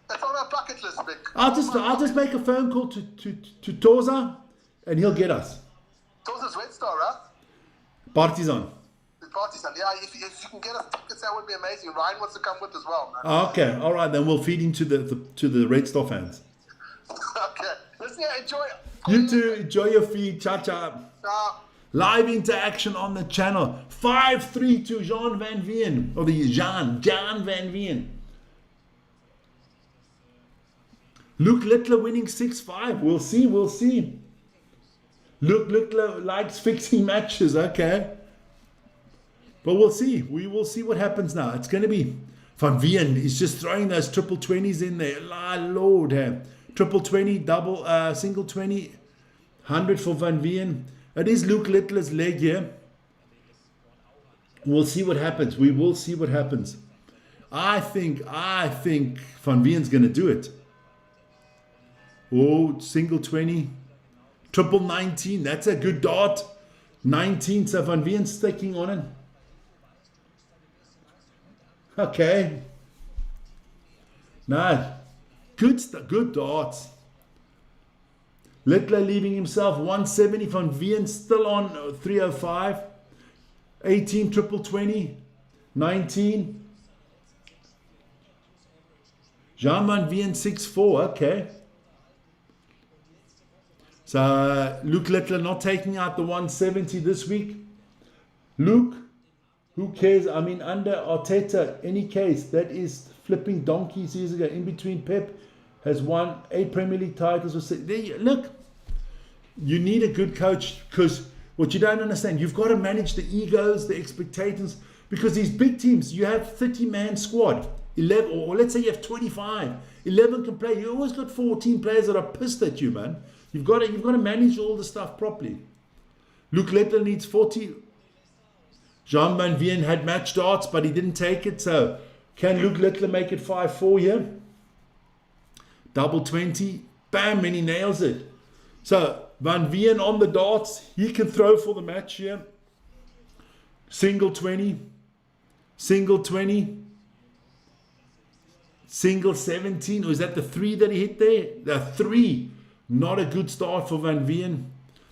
It's on our bucket list, Vic. I'll just make a phone call to Toza, and he'll get us. Toza's Red Star, right? Partizan. Partizan. Yeah, if you can get us tickets, that would be amazing. Ryan wants to come with as well, man. Okay, all right, then we'll feed him to the Red Star fans. Okay. Listen, enjoy. You too. Enjoy your feed. Ciao, ciao. Live interaction on the channel. 5-3 to Jean Van Veen. Or the Jean Van Veen. Luke Littler winning 6-5. We'll see. Luke Littler likes fixing matches. Okay. But we'll see. We will see what happens now. It's going to be Van Veen is just throwing those triple 20s in there. La Lord, hey. Triple 20, double, single 20, 100 for Van Veen. It is Luke Littler's leg here. We'll see what happens. We will see what happens. I think Van Veen's going to do it. Oh, single 20, triple 19. That's a good dart. 19, so Van Veen's sticking on it. Okay. Nice. Good darts. Littler leaving himself 170. Van Veen still on 305. 18, triple 20. 19. Jean Van Veen 6-4. Okay. So Luke Littler not taking out the 170 this week. Luke, who cares? I mean, under Arteta, any case, that is flipping donkeys years ago. In between, Pep has won 8 Premier League titles. Look, you need a good coach, because what you don't understand, you've got to manage the egos, the expectations, because these big teams, you have 30-man squad, 11, or let's say you have 25, 11 can play. You always got 14 players that are pissed at you, man. You've got to manage all the stuff properly. Luke Littler needs 40. Jean Van Veen had match darts, but he didn't take it. So can Luke Littler make it 5-4 here? Double 20. Bam, and he nails it. So Van Veen on the darts. He can throw for the match here. Single 20. Single 20. Single 17. Or is that the 3 that he hit there? The 3. Not a good start for Van Veen.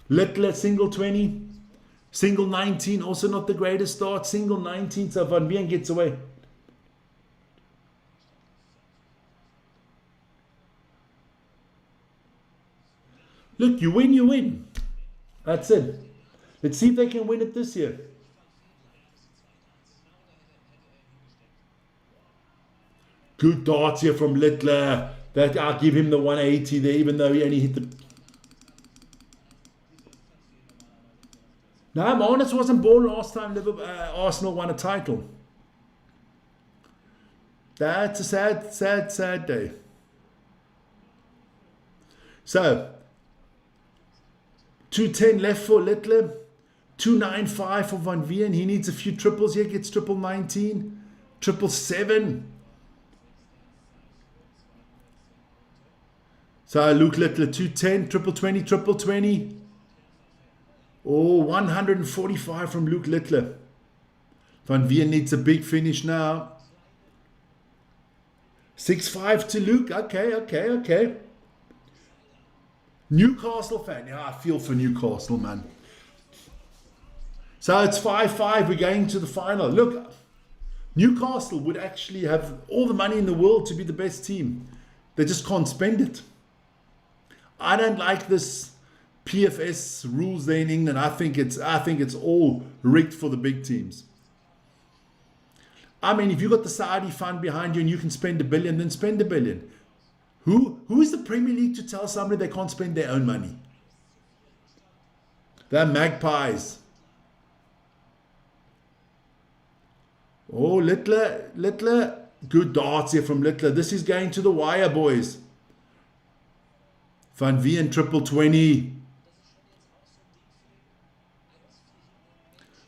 Littler, single 20. Single 19, also not the greatest start. Single 19, so Van Veen gets away. Look, you win. That's it. Let's see if they can win it this year. Good darts here from Littler. That I'll give him the 180 there, even though he only hit the... No, Marnus wasn't born last time Arsenal won a title. That's a sad day. So, 210 left for Littler. 295 for Van Veen. He needs a few triples here. Gets triple 19. Triple 7. So, Luke Littler, 210. Triple 20. Triple 20. Oh, 145 from Luke Littler. Van Veen needs a big finish now. 6-5 to Luke. Okay. Newcastle fan. Yeah, I feel for Newcastle, man. So it's 5-5. We're going to the final. Look, Newcastle would actually have all the money in the world to be the best team. They just can't spend it. I don't like this PFS rules there in England. I think it's all rigged for the big teams. I mean, if you've got the Saudi fund behind you and you can spend $1 billion, then spend $1 billion. Who is the Premier League to tell somebody they can't spend their own money? They're magpies. Oh, Littler. Good darts here from Littler. This is going to the wire, boys. Van Veen triple 20.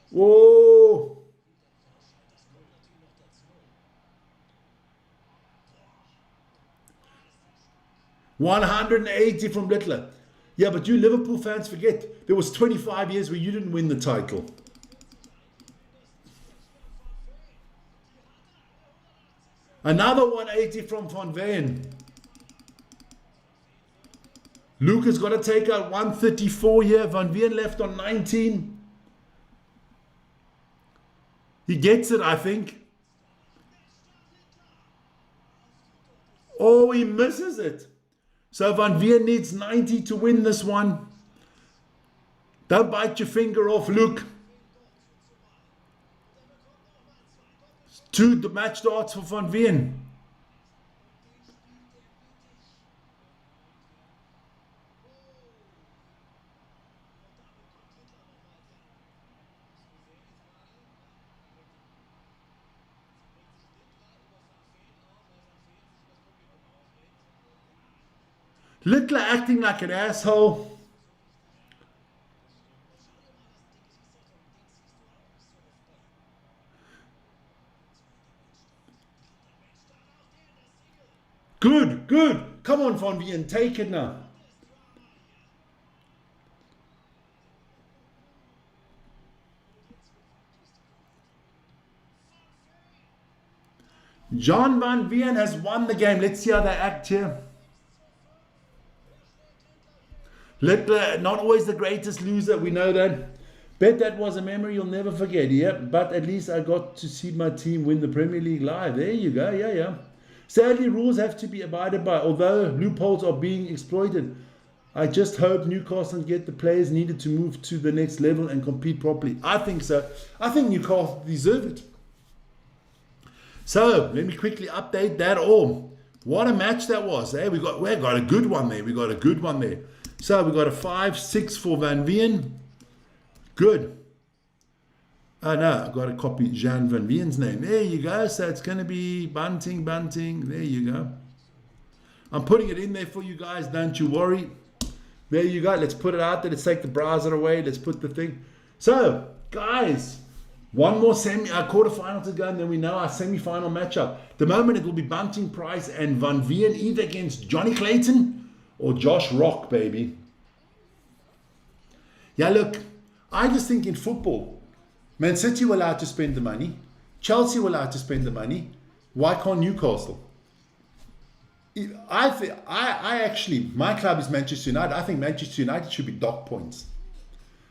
Whoa. $180 from Littler. Yeah, but you Liverpool fans forget, there was 25 years where you didn't win the title. Another 180 from Van Veen. Luke has got to take out 134 here. Van Veen left on 19. He gets it, I think. Oh, he misses it. So Van Veen needs 90 to win this one. Don't bite your finger off, Luke. 2 match darts for Van Veen. Littler acting like an asshole. Good, good. Come on, Van Veen, take it now. John Van Veen has won the game. Let's see how they act here. Littler, not always the greatest loser, we know that. Bet that was a memory you'll never forget. Yep, but at least I got to see my team win the Premier League live. There you go, yeah. Sadly, rules have to be abided by, although loopholes are being exploited. I just hope Newcastle get the players needed to move to the next level and compete properly. I think so. I think Newcastle deserve it. So, let me quickly update that all. What a match that was. Eh? We got a good one there. So we got a 5-6 for Van Veen. Good. Oh no, I've got to copy Jan Van Veen's name. There you go. So it's going to be Bunting. There you go. I'm putting it in there for you guys. Don't you worry. There you go. Let's put it out there. Let's take the browser away. Let's put the thing. So, guys, one more quarterfinal to go, and then we know our semi-final matchup. The moment it will be Bunting, Price, and Van Veen, either against Johnny Clayton or Josh Rock, baby. Yeah, look, I just think in football, Man City were allowed to spend the money. Chelsea were allowed to spend the money. Why can't Newcastle? I actually, my club is Manchester United. I think Manchester United should be docked points.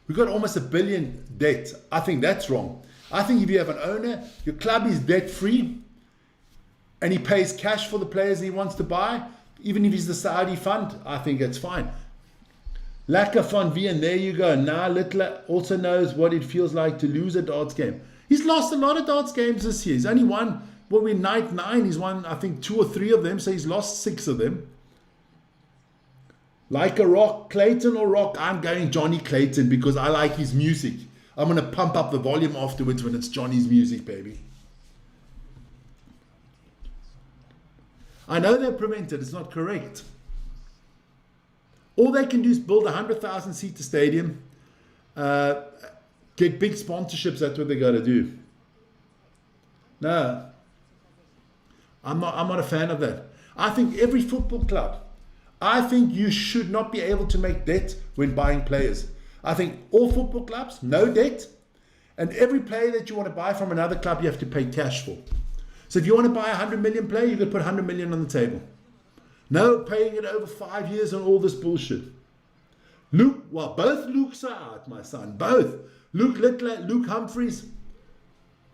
We've got almost $1 billion debt. I think that's wrong. I think if you have an owner, your club is debt-free, and he pays cash for the players he wants to buy, even if he's the Saudi fund, I think it's fine. Laka Van Veen, there you go. Now Littler also knows what it feels like to lose a darts game. He's lost a lot of darts games this year. He's only won, well, we're night 9. He's won, I think, 2 or 3 of them, so he's lost 6 of them. Like a Rock, Clayton or Rock, I'm going Johnny Clayton because I like his music. I'm going to pump up the volume afterwards when it's Johnny's music, baby. I know they're prevented. It's not correct. All they can do is build a 100,000 seater stadium, get big sponsorships. That's what they got to do. No, I'm not a fan of that. I think every football club, I think you should not be able to make debt when buying players. I think all football clubs, no debt, and every player that you want to buy from another club, you have to pay cash for. So if you want to buy a 100 million player, you could put 100 million on the table. No paying it over 5 years and all this bullshit. Both Lukes are out, my son. Both. Luke Littler, Luke Humphreys.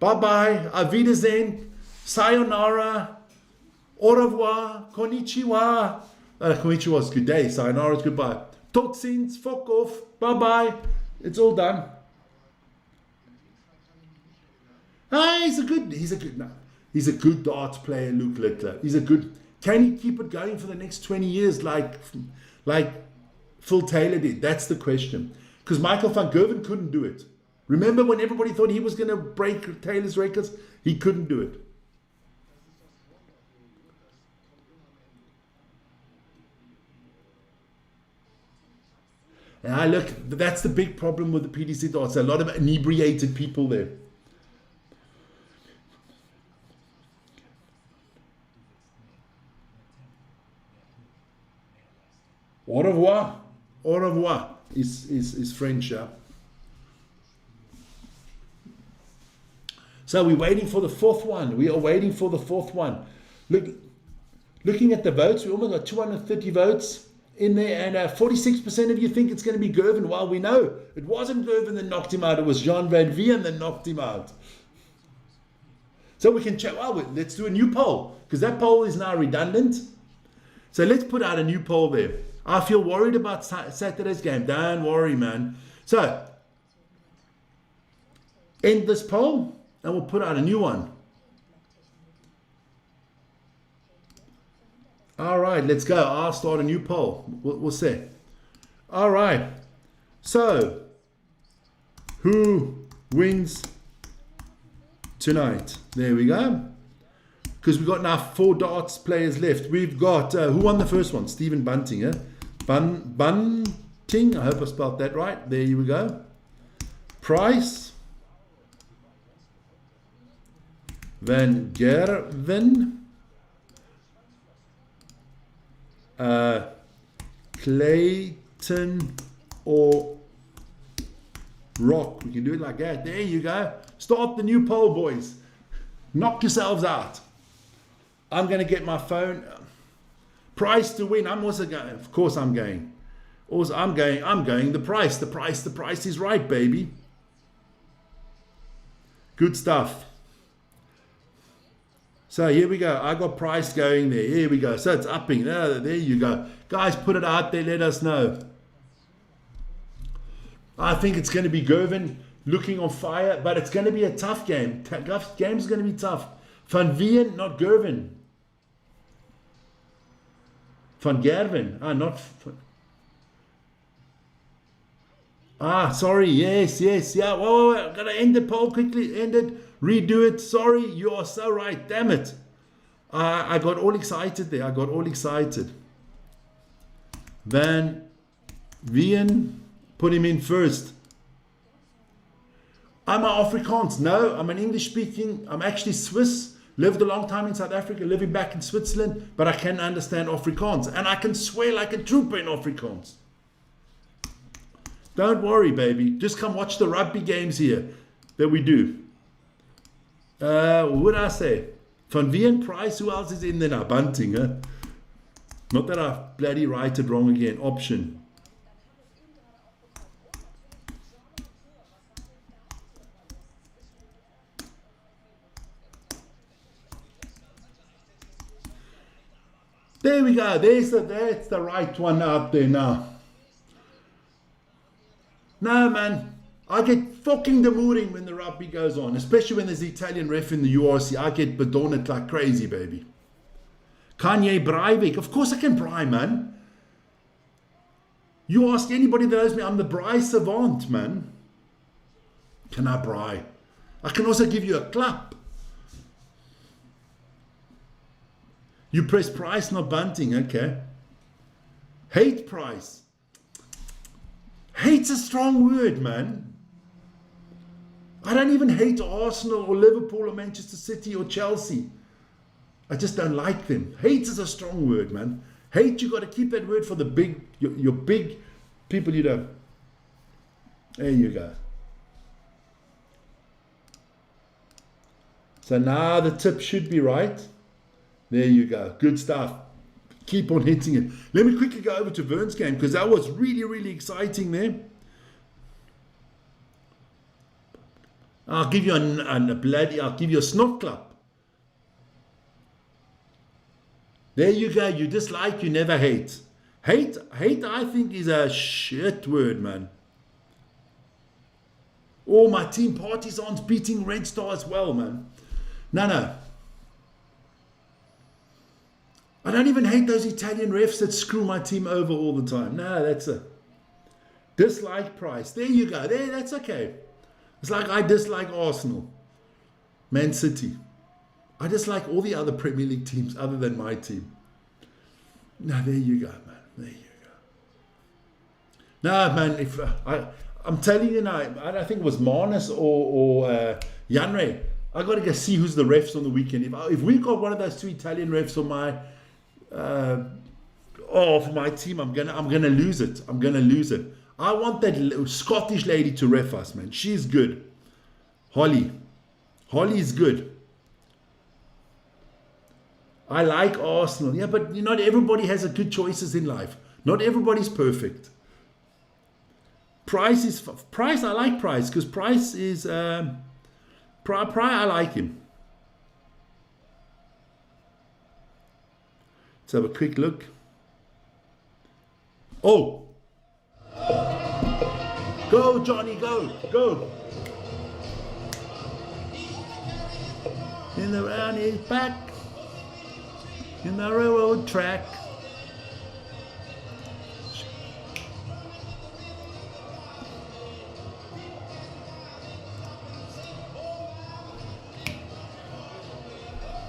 Bye-bye. Auf Wiedersehen. Sayonara. Au revoir. Konnichiwa. Konnichiwa is good day. Sayonara is goodbye. Tot ziens. Fuck off. Bye-bye. It's all done. He's a good darts player, Luke Littler. Can he keep it going for the next 20 years like Phil Taylor did? That's the question. Because Michael van Gerwen couldn't do it. Remember when everybody thought he was going to break Taylor's records? He couldn't do it. Ah, look, that's the big problem with the PDC darts. A lot of inebriated people there. Au revoir. Au revoir is French. So we're waiting for the fourth one. We are waiting for the fourth one. Looking at the votes, we almost got 230 votes in there, and 46% of you think it's going to be Gervin. Well, we know it wasn't Gervin that knocked him out. It was Jean Van Veen that knocked him out. So we can check. Well, let's do a new poll, because that poll is now redundant. So let's put out a new poll there. I feel worried about Saturday's game. Don't worry, man. So end this poll, and we'll put out a new one. All right, let's go. I'll start a new poll. We'll see. All right. So, who wins tonight? There we go. Because we've got now 4 darts players left. We've got, who won the first one? Stephen Bunting, eh? Bunting, I hope I spelled that right. There you go. Price. Van Gerwen. Clayton or Rock. We can do it like that. There you go. Start the new poll, boys. Knock yourselves out. I'm going to get my phone. Price to win. I'm also going. Of course I'm going. Also, I'm going the price. The price is right, baby. Good stuff. So here we go. I got price going there. Here we go. So it's upping. There you go. Guys, put it out there. Let us know. I think it's going to be Gervin looking on fire, but it's going to be a tough game. Game's going to be tough. Van Veen, not Gervin. Van Gerwen. Not. Sorry. Yes. Yeah. Whoa. Gotta end the poll quickly. End it. Redo it. Sorry. You are so right. Damn it. I got all excited there. Van Veen. Put him in first. I'm an Afrikaans. No, I'm an English speaking. I'm actually Swiss. Lived a long time in South Africa, living back in Switzerland, but I can understand Afrikaans. And I can swear like a trooper in Afrikaans. Don't worry, baby. Just come watch the rugby games here that we do. What would I say? Van Veen, Price, who else is in there now? Bunting, huh? Not that I bloody write it wrong again. Option. There we go. That's the right one out there now. No, man. I get fucking demurring when the rugby goes on, especially when there's the Italian ref in the URC. I get bedoned like crazy, baby. Kanye Breivik. Of course I can bri, man. You ask anybody that knows me, I'm the bri savant, man. Can I bri? I can also give you a clap. You press Price, not Bunting, okay. Hate Price. Hate's a strong word, man. I don't even hate Arsenal or Liverpool or Manchester City or Chelsea. I just don't like them. Hate is a strong word, man. Hate, you got to keep that word for the big, your big people you know. There you go. So now the tip should be right. There you go. Good stuff. Keep on hitting it. Let me quickly go over to Vern's game because that was really, really exciting there. I'll give you I'll give you a snot clap. There you go. You dislike, you never hate. Hate, I think, is a shit word, man. Oh, my team Partizan's beating Red Star as well, man. No. I don't even hate those Italian refs that screw my team over all the time. No, that's a dislike Price. There you go. There, that's okay. It's like I dislike Arsenal. Man City. I just like all the other Premier League teams other than my team. Now, there you go, man. There you go. No, man, if I'm telling you now, I think it was Marnus or Janre. I got to go see who's the refs on the weekend. If we got one of those two Italian refs on my for my team, I'm gonna lose it. I'm gonna lose it. I want that Scottish lady to ref us, man. She's good. Holly's good. I like Arsenal. Yeah, but not everybody has a good choices in life. Not everybody's perfect. Price. I like Price because Price is. I like him. Let's have a quick look. Oh! Go, Johnny, go! Go! In the round is back. In the railroad track.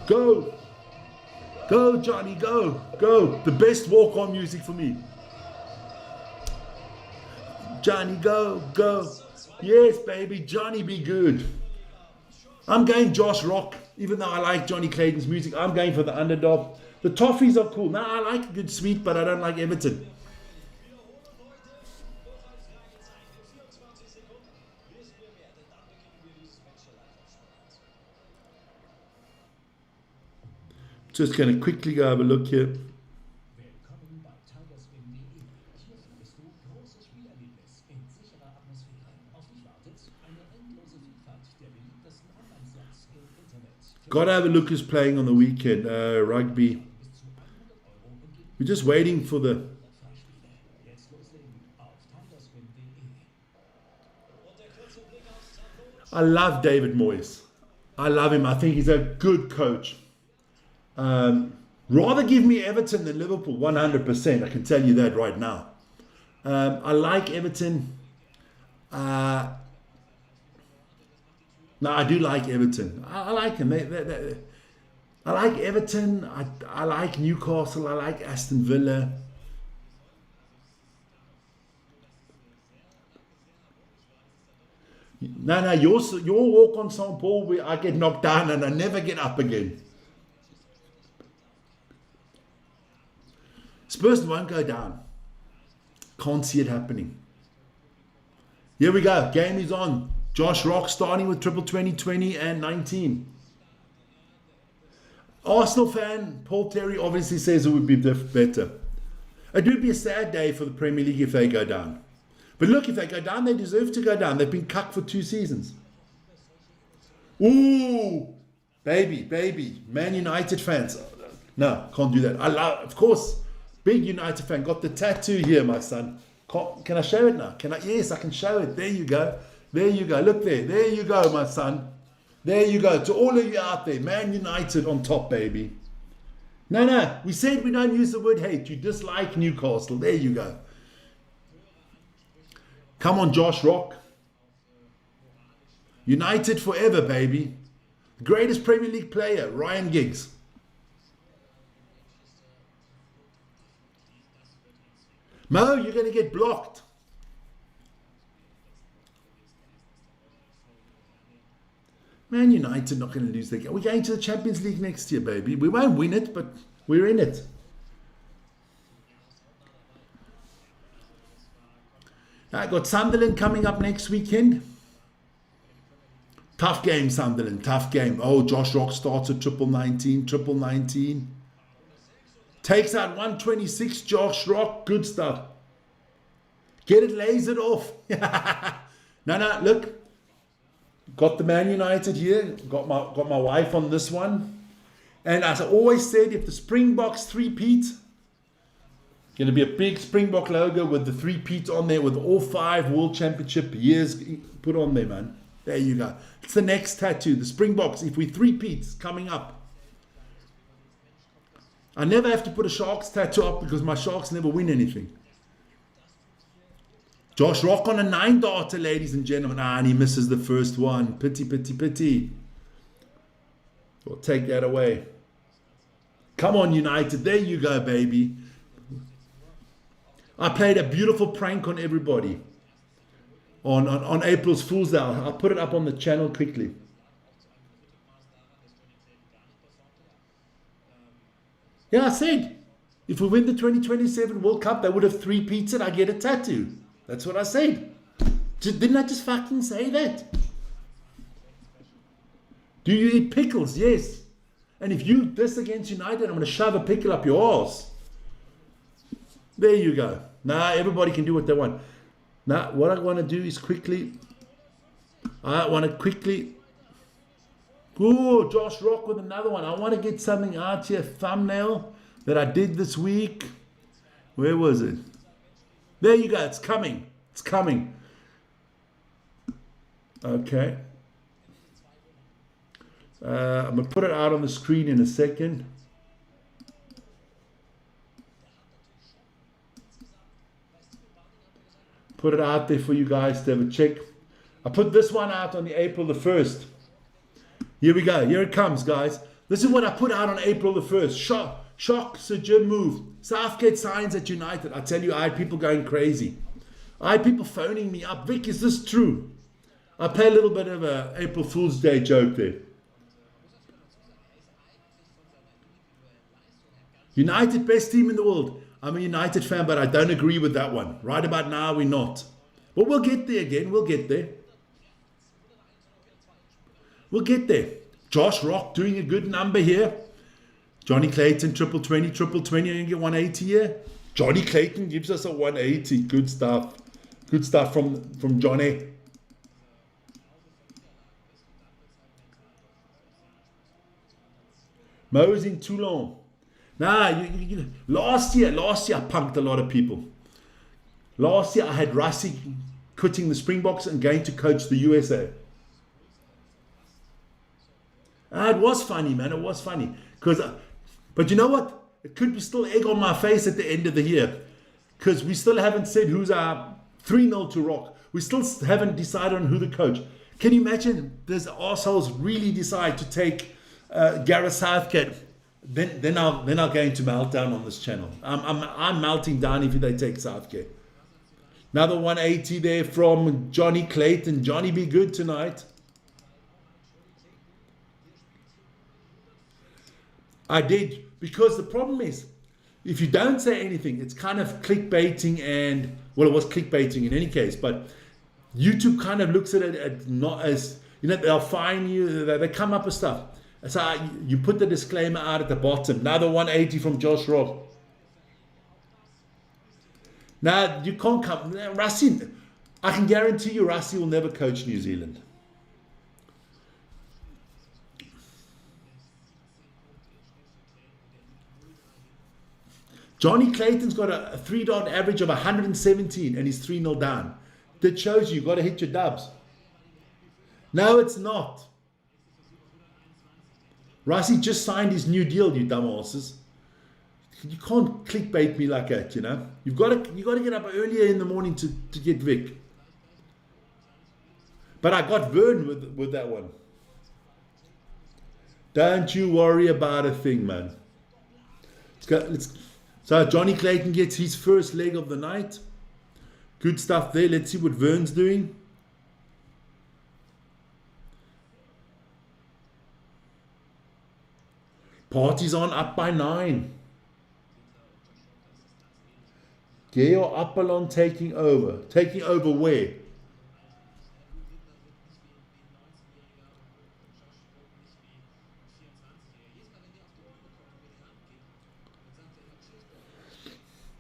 Go! Go, Johnny, go! Go! The best walk-on music for me. Johnny, go! Go! Yes, baby, Johnny, be good. I'm going Josh Rock. Even though I like Johnny Clayton's music, I'm going for the underdog. The Toffees are cool. Now, I like a good sweet, but I don't like Everton. Just going to quickly go have a look here. Got to have a look who's playing on the weekend. Rugby. We're just waiting for the... I love David Moyes. I love him. I think he's a good coach. Rather give me Everton than Liverpool, 100%. I can tell you that right now. I like Everton. No, I do like Everton. I like them. I like Everton. I like Newcastle. I like Aston Villa. No, your walk on St. Paul, where I get knocked down and I never get up again. Spurs won't go down. Can't see it happening. Here we go. Game is on. Josh Rock starting with triple 20, and 19. Arsenal fan Paul Terry obviously says it would be better. It would be a sad day for the Premier League if they go down. But look, if they go down, they deserve to go down. They've been cucked for 2 seasons. Ooh, baby. Man United fans. No, can't do that. Of course, big United fan. Got the tattoo here, my son. Can I show it now? Yes, I can show it. There you go. There you go. Look there. There you go, my son. There you go. To all of you out there, Man United on top, baby. No. We said we don't use the word hate. You dislike Newcastle. There you go. Come on, Josh Rock. United forever, baby. The greatest Premier League player, Ryan Giggs. Mo, you're going to get blocked. Man United not going to lose the game. We're going to the Champions League next year, baby. We won't win it, but we're in it. I got Sunderland coming up next weekend. Tough game, Sunderland. Tough game. Oh, Josh Rock starts at triple 19. Takes out 126, Josh Rock. Good stuff. Get it lasered off. No, look. Got the Man United here. Got my wife on this one. And as I always said, if the Springboks three-peat, going to be a big Springbok logo with the three-peat on there with all 5 World Championship years put on there, man. There you go. It's the next tattoo. The Springboks, if we three-peats coming up. I never have to put a Sharks tattoo up because my Sharks never win anything. Josh Rock on a 9-darter, ladies and gentlemen. And he misses the first one. Pity. We'll take that away. Come on, United. There you go, baby. I played a beautiful prank on everybody on April's Fool's Day. I'll put it up on the channel quickly. Yeah, I said, if we win the 2027 World Cup, they would have 3 peats and I get a tattoo. That's what I said. Didn't I just fucking say that? Do you eat pickles? Yes. And if you this against United, I'm going to shove a pickle up your arse. There you go. Now everybody can do what they want. Now what I want to do is oh, Josh Rock with another one. I want to get something out here, thumbnail that I did this week. Where was it? There you go. It's coming. It's coming. Okay. I'm going to put it out on the screen in a second. Put it out there for you guys to have a check. I put this one out on the April the 1st. Here we go. Here it comes, guys. This is what I put out on April the 1st. Shock, Sir Jim move. Southgate signs at United. I tell you, I had people going crazy. I had people phoning me up. Vic, is this true? I play a little bit of a April Fool's Day joke there. United, best team in the world. I'm a United fan, but I don't agree with that one. Right about now, we're not. But we'll get there again. We'll get there. We'll get there. Josh Rock doing a good number here. Johnny Clayton, triple 20, you get 180 here. Johnny Clayton gives us a 180. Good stuff. Good stuff from Johnny. Mo's in Toulon. Nah, last year I punked a lot of people. Last year I had Rassie quitting the Springboks and going to coach the USA. It was funny, man. It was funny. But you know what? It could be still egg on my face at the end of the year. Because we still haven't said who's our 3-0 to Rock. We still haven't decided on who the coach. Can you imagine those arseholes really decide to take Gareth Southgate? Then I'll go into meltdown on this channel. I'm melting down if they take Southgate. Another 180 there from Johnny Clayton. Johnny, be good tonight. I did, because the problem is, if you don't say anything, it's kind of clickbaiting and, well, it was clickbaiting in any case, but YouTube kind of looks at it not as, they'll fine you, they come up with stuff. So you put the disclaimer out at the bottom. Another 180 from Josh Rock. Now, you can't come, Rassie, I can guarantee you Rassie will never coach New Zealand. Johnny Clayton's got a 3-dot average of 117 and he's 3-0 down. That shows you've got to hit your dubs. No, it's not. Rassie just signed his new deal, you dumbasses. You can't clickbait me like that, You've got to get up earlier in the morning to get Vic. But I got Vern with that one. Don't you worry about a thing, man. So Johnny Clayton gets his first leg of the night. Good stuff there. Let's see what Vern's doing. Party's on, up by 9. Geo Apollon taking over. Taking over where?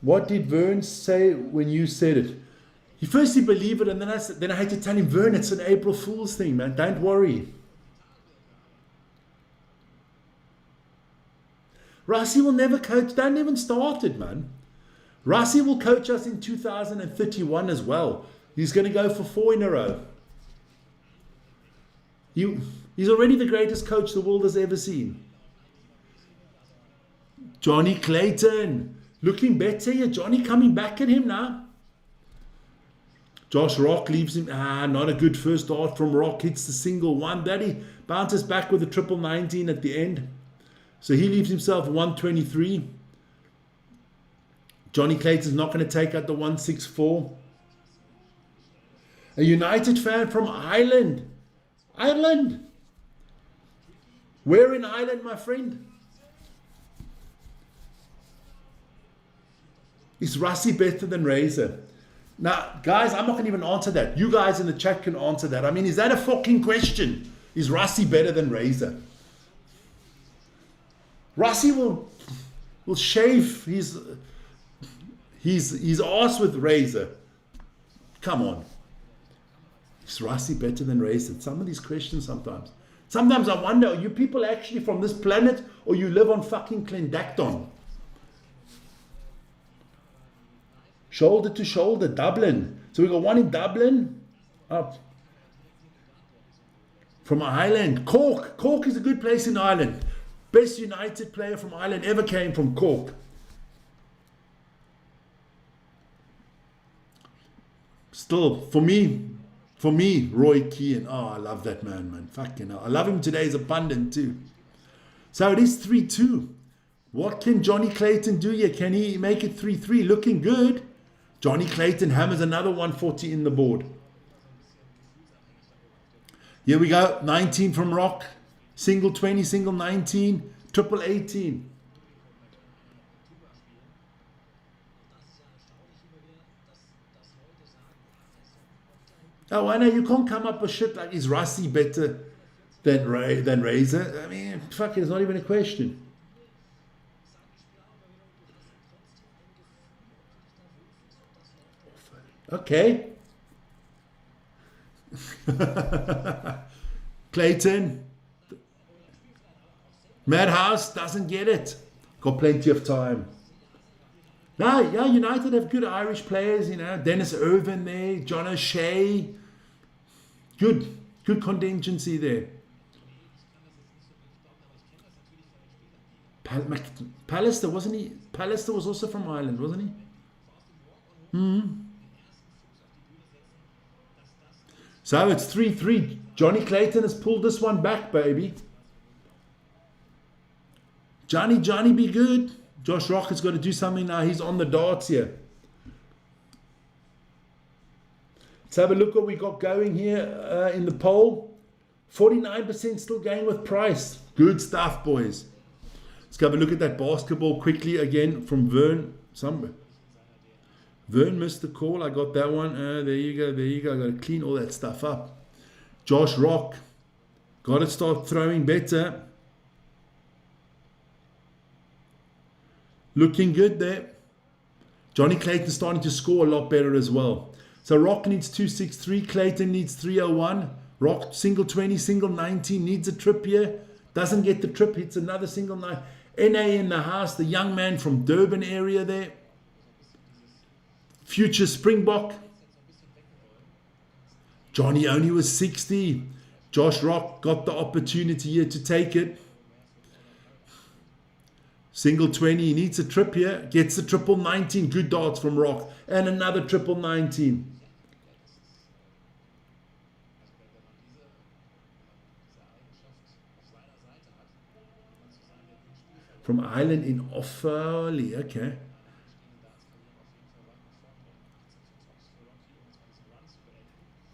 What did Vern say when you said it? He firstly believed it, and then I had to tell him, Vern, it's an April Fool's thing, man. Don't worry. Rassie will never coach. Don't even start it, man. Rassie will coach us in 2031 as well. He's going to go for 4 in a row. He's already the greatest coach the world has ever seen. Johnny Clayton. Looking better here. Johnny coming back at him now. Josh Rock leaves him. Not a good first dart from Rock. Hits the single one. Daddy bounces back with a triple 19 at the end. So he leaves himself 123. Johnny Clayton's not going to take out the 164. A United fan from Ireland. Ireland. Where in Ireland, my friend? Is Rossi better than Razor? Now, guys, I'm not going to even answer that. You guys in the chat can answer that. I mean, is that a fucking question? Is Rossi better than Razor? Rossi will shave his ass with Razor. Come on. Is Rossi better than Razor? Some of these questions sometimes. Sometimes I wonder, are you people actually from this planet or you live on fucking Clendacton? Shoulder to shoulder, Dublin. So we got one in Dublin. Up. From Ireland. Cork. Cork is a good place in Ireland. Best United player from Ireland ever came from Cork. Still, for me, Roy Keane. Oh, I love that man. Fucking hell. I love him today as a pundit too. So it is 3-2. What can Johnny Clayton do here? Can he make it 3-3? Looking good. Johnny Clayton hammers another 140 in the board. Here we go. 19 from Rock. Single 20, single 19. Triple 18. Oh, I know you can't come up with shit like, is Rossi better than Razor? I mean, fuck it, it's not even a question. Okay. Clayton. Madhouse doesn't get it. Got plenty of time. No, yeah, United have good Irish players, you know. Dennis Irvin there, John O'Shea. Good contingency there. Pallister, wasn't he? Pallister was also from Ireland, wasn't he? So it's 3-3. Johnny Clayton has pulled this one back, baby. Johnny, be good. Josh Rocket's got to do something now. He's on the darts here. Let's have a look what we got going here in the poll. 49% still going with Price. Good stuff, boys. Let's have a look at that basketball quickly again from Vern. Vern missed the call. I got that one. There you go. I got to clean all that stuff up. Josh Rock. Got to start throwing better. Looking good there. Johnny Clayton starting to score a lot better as well. So Rock needs 263. Clayton needs 301. Rock single 20, single 19. Needs a trip here. Doesn't get the trip. Hits another single 9. NA in the house. The young man from Durban area there. Future Springbok. Johnny only was 60. Josh Rock got the opportunity here to take it. Single 20, he needs a trip here. Gets the triple 19. Good darts from Rock. And another triple 19. From Ireland in Offaly. Okay.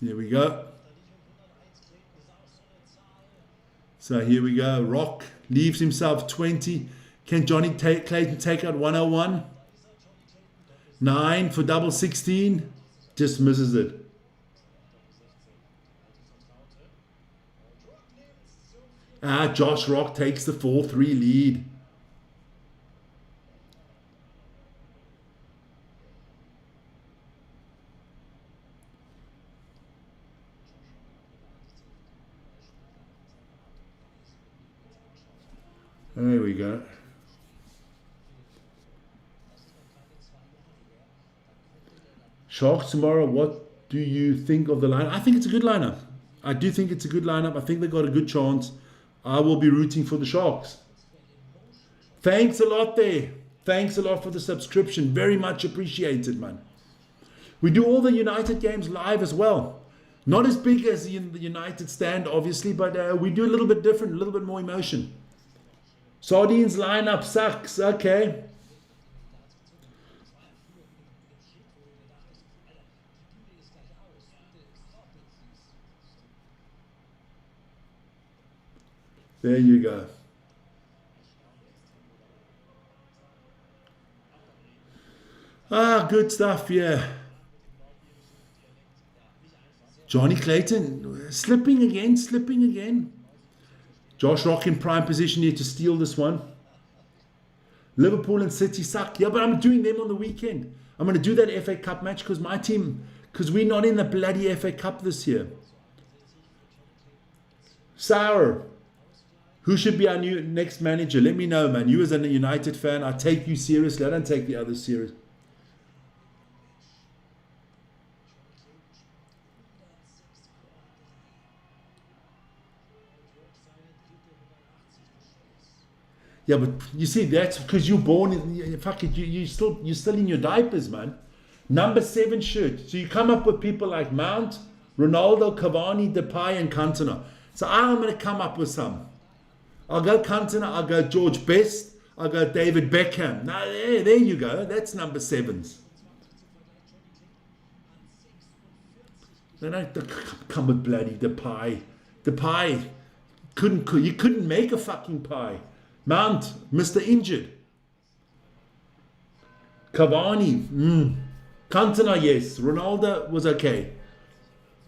There we go. So here we go. Rock leaves himself 20. Can Johnny Clayton take out 101? 9 for double 16. Just misses it. Josh Rock takes the 4-3 lead. There we go. Sharks tomorrow, what do you think of the lineup? I think it's a good lineup. I do think it's a good lineup. I think they got a good chance. I will be rooting for the Sharks. Thanks a lot there. Thanks a lot for the subscription. Very much appreciated, man. We do all the United games live as well. Not as big as the United stand, obviously, but we do a little bit different, a little bit more emotion. Sardines lineup sucks. Okay. There you go. Ah, good stuff, yeah. Johnny Clayton, slipping again. Josh Rock in prime position here to steal this one. Liverpool and City suck. Yeah, but I'm doing them on the weekend. I'm going to do that FA Cup match because my team, because we're not in the bloody FA Cup this year. Sour. Who should be our new next manager? Let me know, man. You as a United fan, I take you seriously. I don't take the others serious. Yeah, but you see, that's because you're born in, fuck it, you're still in your diapers, man. Number 7 shirt. So you come up with people like Mount, Ronaldo, Cavani, Depay, and Cantona. So I'm going to come up with some. I'll go Cantona, I'll go George Best, I'll go David Beckham. Now, there you go. That's number 7s. They don't come with bloody Depay. Depay, you couldn't make a fucking pie. Mount, Mr. Injured. Cavani, Cantona, yes. Ronaldo was okay.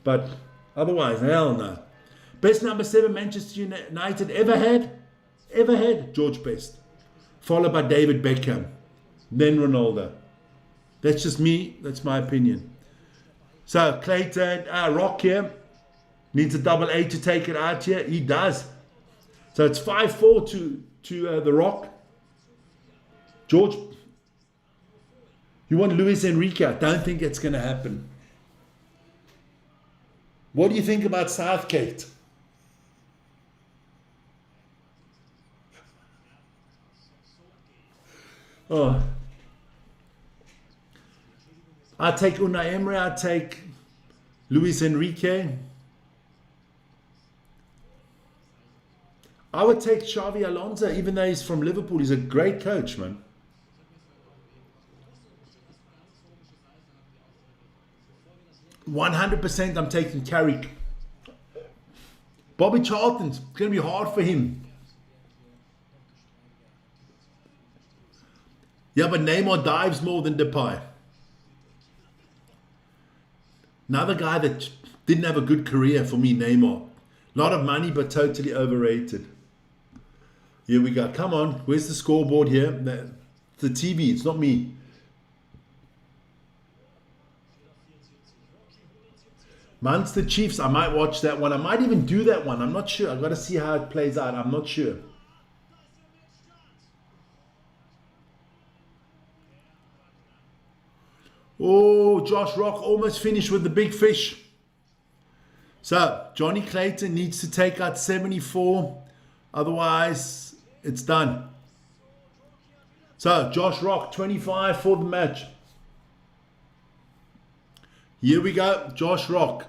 But otherwise, hell no. Best number 7 Manchester United ever had? George Best. Followed by David Beckham. Then Ronaldo. That's just me. That's my opinion. So, Clayton, Rock here. Needs a double A to take it out here. He does. So it's 5-4 to the Rock. George, you want Luis Enrique? I don't think it's going to happen. What do you think about Southgate? Oh, I take Unai Emery. I take Luis Enrique. I would take Xavi Alonso, even though he's from Liverpool. He's a great coach, man. %, I'm taking Carrick. Bobby Charlton's going to be hard for him. Yeah, but Neymar dives more than Depay. Another guy that didn't have a good career for me, Neymar. A lot of money, but totally overrated. Here we go. Come on. Where's the scoreboard here? The TV. It's not me. Munster Chiefs. I might watch that one. I might even do that one. I'm not sure. I've got to see how it plays out. I'm not sure. Oh, Josh Rock almost finished with the big fish. So, Johnny Clayton needs to take out 74. Otherwise, it's done. So, Josh Rock, 25 for the match. Here we go, Josh Rock.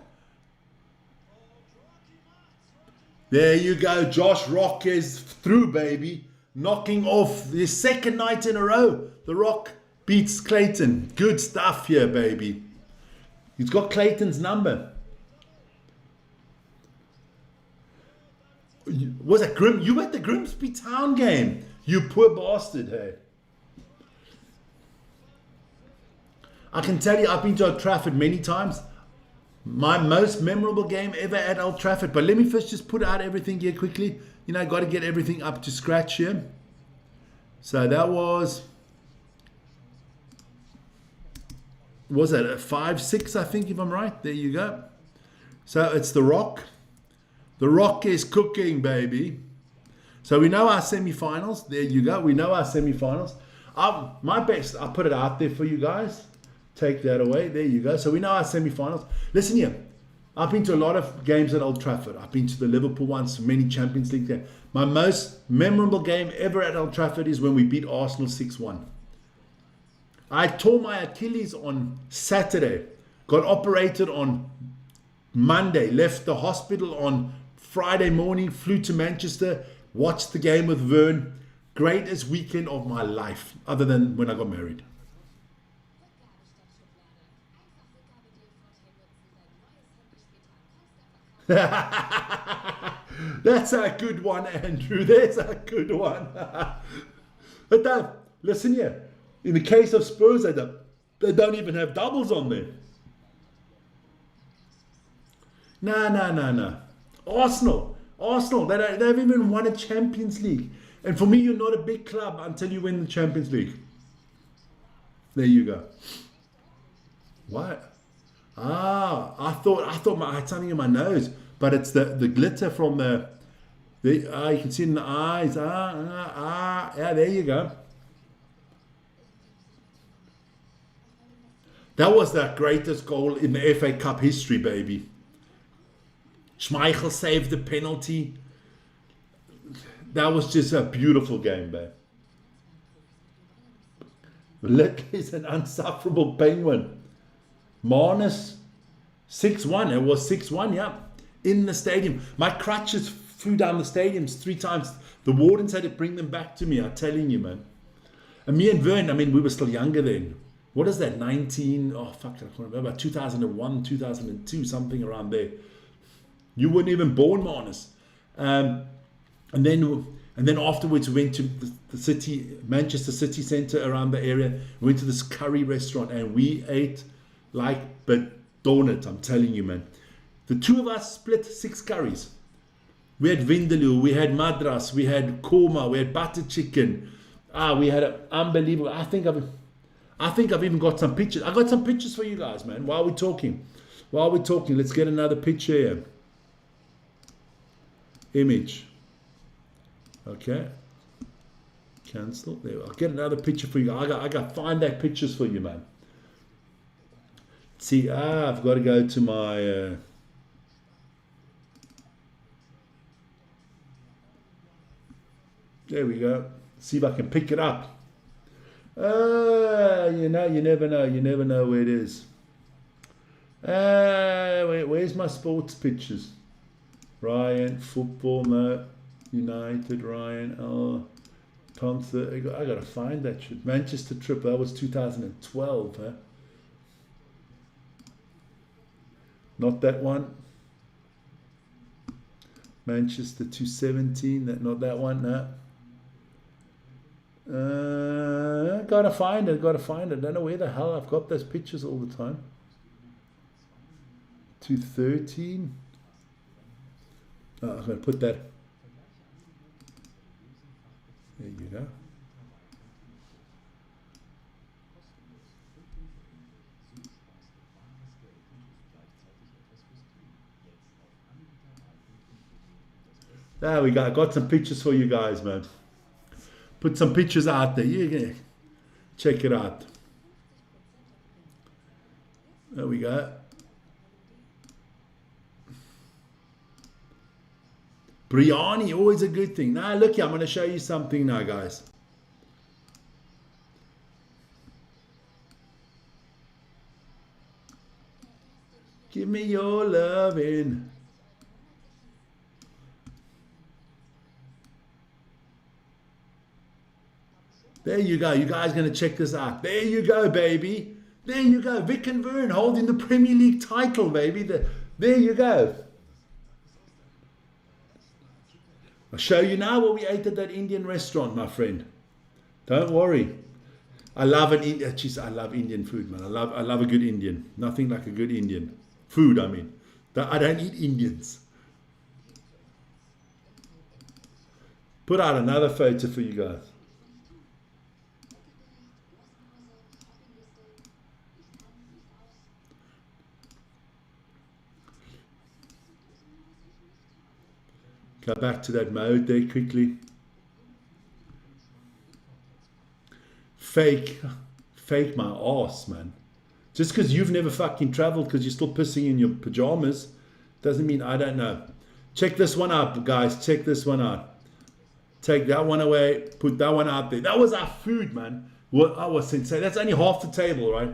There you go, Josh Rock is through, baby. Knocking off the second night in a row. The Rock beats Clayton. Good stuff here, baby. He's got Clayton's number. Was it Grim? You were at the Grimsby Town game. You poor bastard, hey. I can tell you, I've been to Old Trafford many times. My most memorable game ever at Old Trafford. But let me first just put out everything here quickly. You know, got to get everything up to scratch here. So that was that a 5-6, I think, if I'm right? There you go. So it's The Rock. The Rock is cooking, baby. So we know our semi-finals. There you go. We know our semi-finals. My best, I'll put it out there for you guys. Take that away. There you go. So we know our semi-finals. Listen here. I've been to a lot of games at Old Trafford. I've been to the Liverpool ones, many Champions League games. My most memorable game ever at Old Trafford is when we beat Arsenal 6-1. I tore my Achilles on Saturday. got operated on Monday, left the hospital on Friday morning, flew to Manchester, watched the game with Vern. Greatest weekend of my life, other than when I got married. That's a good one, Andrew. That's a good one. But listen here. In the case of Spurs, they don't even have doubles on there. No. Arsenal. They haven't even won a Champions League. And for me, you're not a big club until you win the Champions League. There you go. What? I thought I had something in my nose, but it's the glitter from you can see it in the eyes. Yeah, there you go. That was the greatest goal in the FA Cup history, baby. Schmeichel saved the penalty. That was just a beautiful game, babe. Lick is an unsufferable penguin. Marnus, 6-1. It was 6-1, yeah. In the stadium. My crutches flew down the stadiums 3 times. The wardens had to bring them back to me, I'm telling you, man. And me and Vern, we were still younger then. What is that, I can't remember. 2001, 2002, something around there. You weren't even born, Marnus. And then afterwards we went to the city, Manchester city centre around the area. We went to this curry restaurant and we ate like donut, I'm telling you, man. The two of us split 6 curries. We had vindaloo, we had madras, we had korma, we had butter chicken. We had an unbelievable. I think I've even got some pictures. I got some pictures for you guys, man. While we're talking, let's get another picture here. Image. Okay. Cancel. There. I'll get another picture for you. I got 5 that pictures for you, man. See, I've got to go to my. There we go. See if I can pick it up. You never know. You never know where it is. Where's my sports pictures? Ryan, football, no. United, Ryan, concert. I gotta find that shit. Manchester trip, that was 2012, huh? Not that one. Manchester 217, not that one, no. Gotta find it. Don't know where the hell I've got those pictures all the time. 213. I'm gonna put that. There you go. There we go. I got some pictures for you guys, man. Put some pictures out there. You can check it out. There we go. Biryani, always a good thing. Now, look here, I'm going to show you something now, guys. Give me your lovin'. There you go. You guys going to check this out. There you go, baby. There you go. Vic and Vern holding the Premier League title, baby. There you go. I'll show you now what we ate at that Indian restaurant, my friend. Don't worry. I love I love Indian food, man. I love a good Indian. Nothing like a good Indian. Food, I mean. I don't eat Indians. Put out another photo for you guys. Go back to that mode there quickly. Fake my ass, man. Just because you've never fucking traveled because you're still pissing in your pajamas doesn't mean I don't know. Check this one out, guys. Check this one out. Take that one away. Put that one out there. That was our food, man. What I was saying. That's only half the table, right?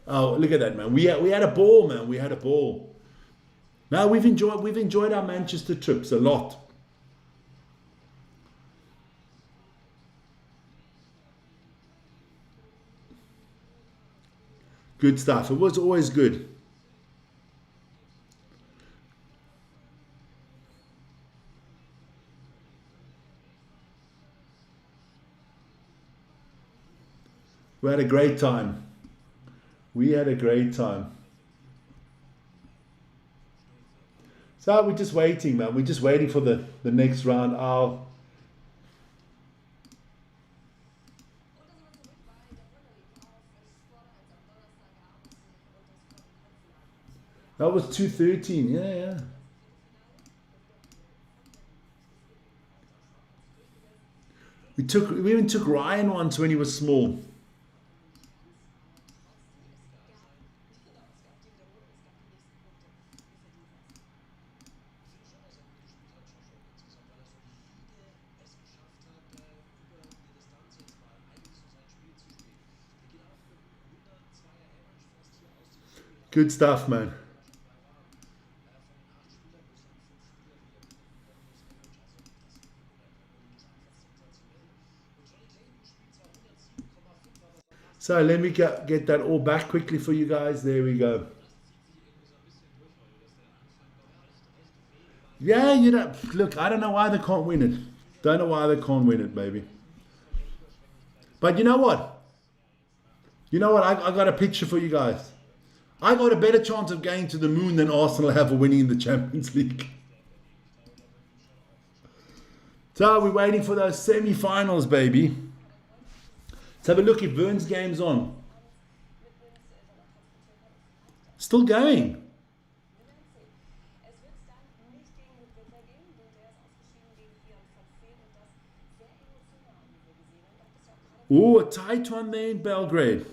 Oh, look at that, man. We had a ball, man. We had a ball. Now we've enjoyed our Manchester trips a lot. Good stuff. It was always good. We had a great time. We had a great time. So we're just waiting, man. We're just waiting for the next round. That was 213. Yeah, yeah. We even took Ryan once when he was small. Good stuff, man. So let me get that all back quickly for you guys. There we go. Yeah, look, I don't know why they can't win it. Don't know why they can't win it, baby. But you know what? You know what? I got a picture for you guys. I got a better chance of going to the moon than Arsenal have of winning the Champions League. So we're waiting for those semi-finals, baby. Let's have a look if Vern's game's on. Still going. Oh, a tight one there in Belgrade.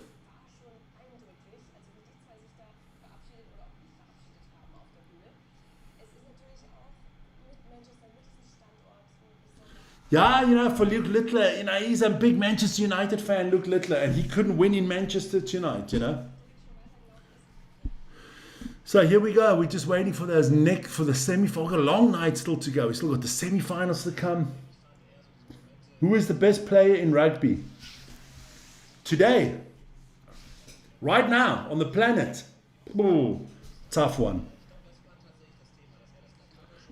Yeah, for Luke Littler, he's a big Manchester United fan, Luke Littler, and he couldn't win in Manchester tonight. So here we go. We're just waiting for the semi-final. We've got a long night still to go. We still got the semi-finals to come. Who is the best player in rugby? Today. Right now, on the planet. Ooh, tough one.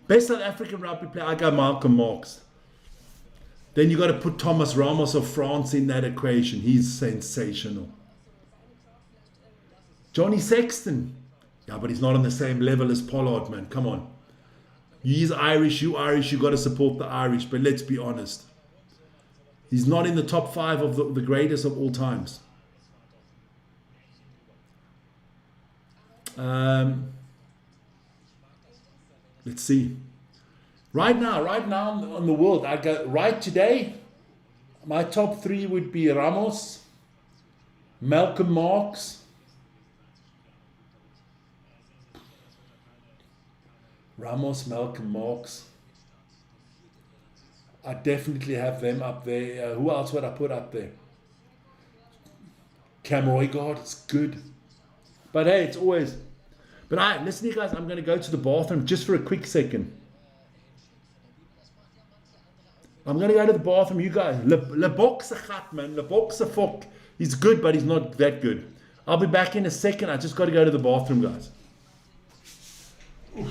Best South African rugby player, I go Malcolm Marx. Then you got to put Thomas Ramos of France in that equation. He's sensational. Johnny Sexton. Yeah, but he's not on the same level as Pollard, man. Come on. He's Irish, you got to support the Irish. But let's be honest. He's not in the top 5 of the greatest of all times. Let's see. Right now on the world, I go right today. My top 3 would be Ramos, Malcolm Marx, Malcolm Marx. I definitely have them up there. Who else would I put up there? Cam Roygard, it's good. But hey, it's always. But listen, you guys, I'm going to go to the bathroom just for a quick second. I'm going to go to the bathroom, you guys. Le Box a gat, man. Le Box a fuck. He's good, but he's not that good. I'll be back in a second. I just got to go to the bathroom, guys. Oof.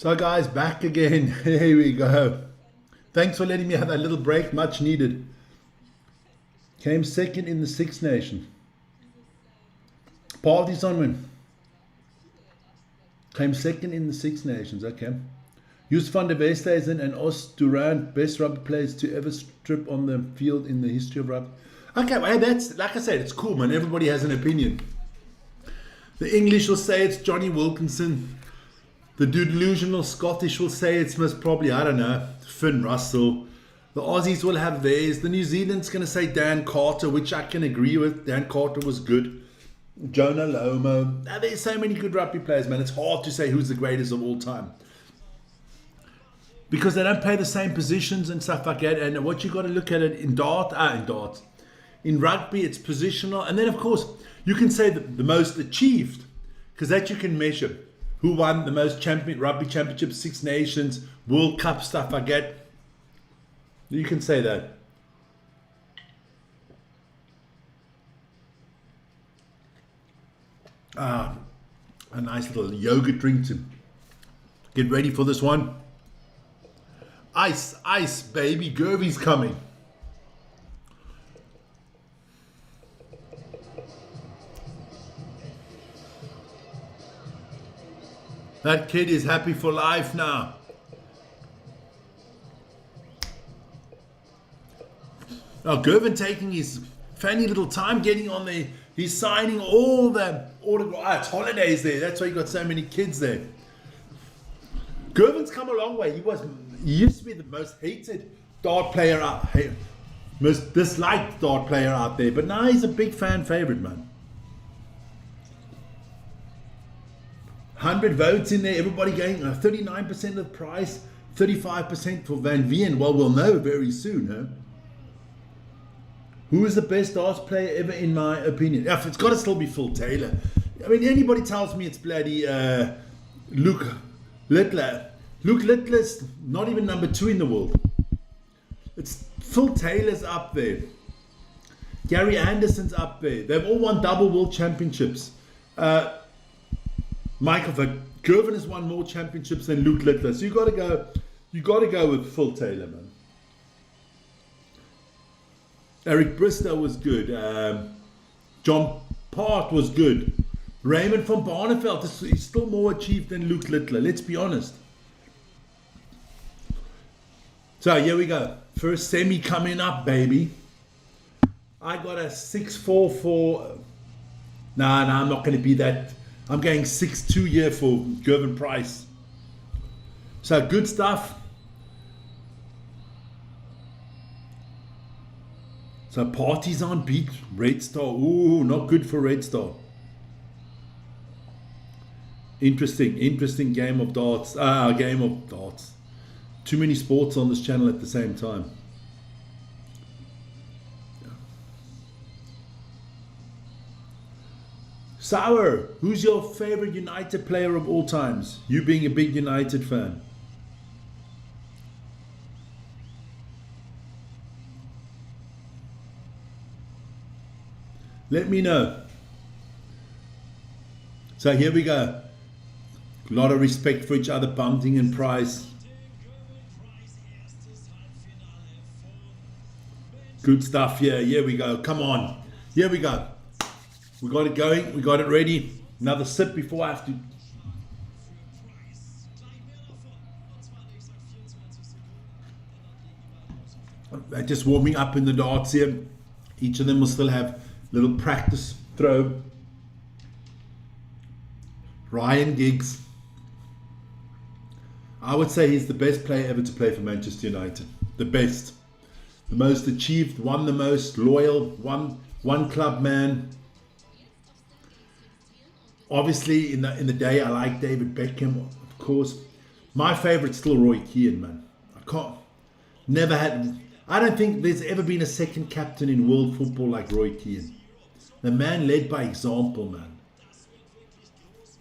So guys, back again. Here we go. Thanks for letting me have that little break, much needed. Came second in the Six Nations. Parties on win. Came second in the Six Nations, okay. Joos van der Westhuizen and Os Durant, best rugby players to ever strip on the field in the history of rugby. Okay, well, that's, like I said, it's cool, man. Everybody has an opinion. The English will say it's Johnny Wilkinson. The delusional Scottish will say it's most probably, I don't know, Finn Russell. The Aussies will have theirs. The New Zealand's going to say Dan Carter, which I can agree with. Dan Carter was good. Jonah Lomo. Now, there's so many good rugby players, man. It's hard to say who's the greatest of all time. Because they don't play the same positions and stuff like that. And what you got to look at it in darts. In rugby, it's positional. And then, of course, you can say the most achieved. Because that you can measure. Who won the most rugby championships, Six Nations, World Cup, stuff like that. You can say that. A nice little yogurt drink to get ready for this one. Ice, ice, baby. Gervie's coming. That kid is happy for life now. Now, Gervin taking his fanny little time getting on there. He's signing all the autographs. It's holidays there. That's why you got so many kids there. Gervin's come a long way. He used to be the most hated dart player out, most disliked dart player out there. But now he's a big fan favorite, man. 100 votes in there. Everybody going 39% of the price, 35% for Van Veen. Well, we'll know very soon, huh? Who is the best darts player ever, in my opinion? It's got to still be Phil Taylor. I mean, anybody tells me it's bloody Luke Littler. Luke Littler's not even number 2 in the world. It's Phil Taylor's up there. Gary Anderson's up there. They've all won double world championships. Michael Gervin has won more championships than Luke Littler. So you got to go with Phil Taylor, man. Eric Bristow was good. John Part was good. Raymond van Barneveld is still more achieved than Luke Littler. Let's be honest. So here we go. First semi coming up, baby. I got a 6-4 for... Nah, I'm not going to be that. I'm going 6-2 here for Gervin Price. So good stuff. So Partizan beat Red Star. Ooh, not good for Red Star. Interesting game of darts. Game of darts. Too many sports on this channel at the same time. Sour, who's your favorite United player of all times? You being a big United fan. Let me know. So here we go. A lot of respect for each other, Bunting and Price. Good stuff here. Here we go. Come on. Here we go. We got it going. We got it ready. Another sip before I have to. They're just warming up in the darts here. Each of them will still have little practice throw. Ryan Giggs. I would say he's the best player ever to play for Manchester United. The best. The most achieved, won the most, loyal, one club man. Obviously, in the day, I like David Beckham, of course. My favorite's still Roy Keane, man. I don't think there's ever been a second captain in world football like Roy Keane. The man led by example, man.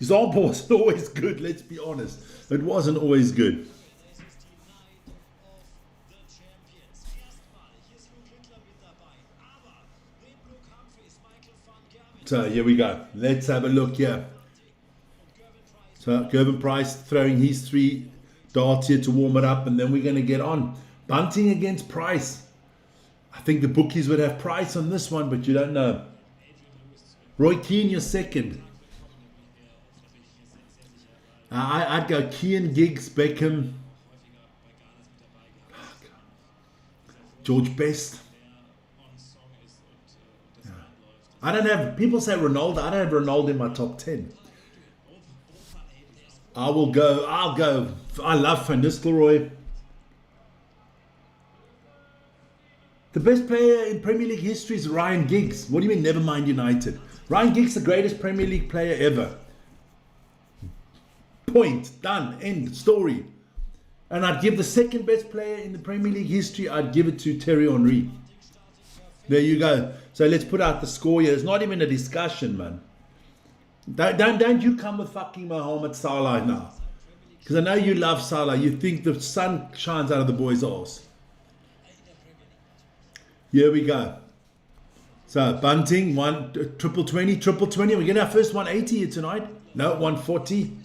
Example wasn't always good, let's be honest. It wasn't always good. So here we go. Let's have a look here. So Gervin Price throwing his 3 darts here to warm it up, and then we're going to get on. Bunting against Price. I think the bookies would have Price on this one, but you don't know. Roy Keane, your second. I'd go Keane, Giggs, Beckham, George Best. I don't have, people say Ronaldo. I don't have Ronaldo in my top 10. I'll go. I love Van Nistelrooy. The best player in Premier League history is Ryan Giggs. What do you mean, never mind United? Ryan Giggs, the greatest Premier League player ever. Point. Done. End. Story. And I'd give the second best player in the Premier League history, I'd give it to Thierry Henry. There you go. So let's put out the score here. It's not even a discussion, man. Don't you come with fucking Mohamed Salah now. Because I know you love Salah. You think the sun shines out of the boy's arse. Here we go. So Bunting, triple 20. We're getting our first 180 here tonight. No, 140.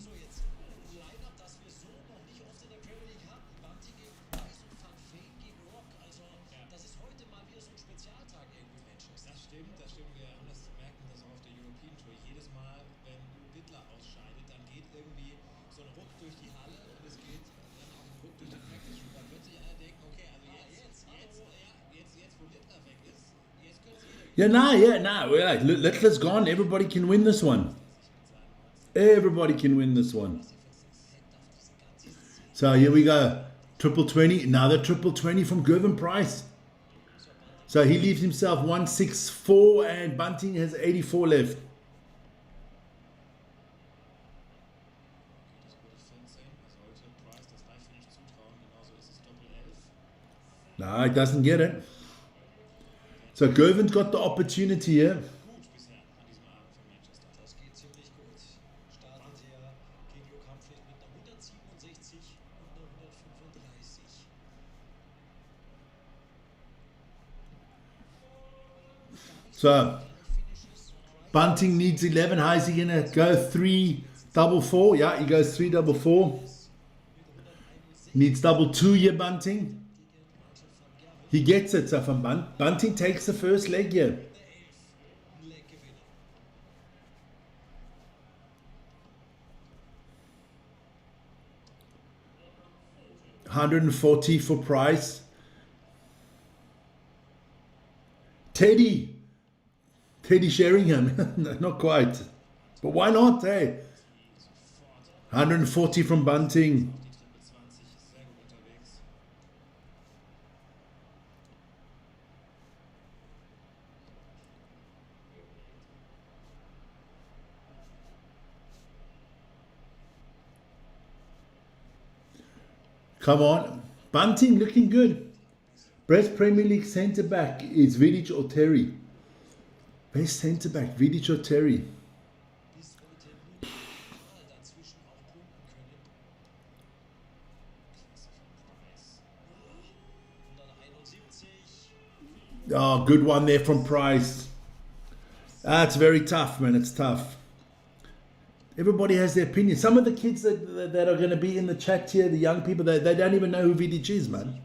Yeah, we're like, Littler's gone. Everybody can win this one. Everybody can win this one. So here we go. Triple 20. Another triple 20 from Gervin Price. So he leaves himself 164 and Bunting has 84 left. No, he doesn't get it. So Gervin's got the opportunity here. So Bunting needs 11. How is he going to go? 3 double 4. Yeah, he goes 3 double 4. Needs double 2 here, Bunting. He gets it. So from Bunting takes the first leg here. $140 for Price. Teddy Sheringham. Not quite. But why not, eh? 140 from Bunting. Come on. Bunting looking good. Best Premier League centre-back is Vidic or Terry. Best centre-back, Vidic or Terry. Oh, good one there from Price. It's very tough, man. It's tough. Everybody has their opinion. Some of the kids that are going to be in the chat here, the young people, they don't even know who Vidic is, man.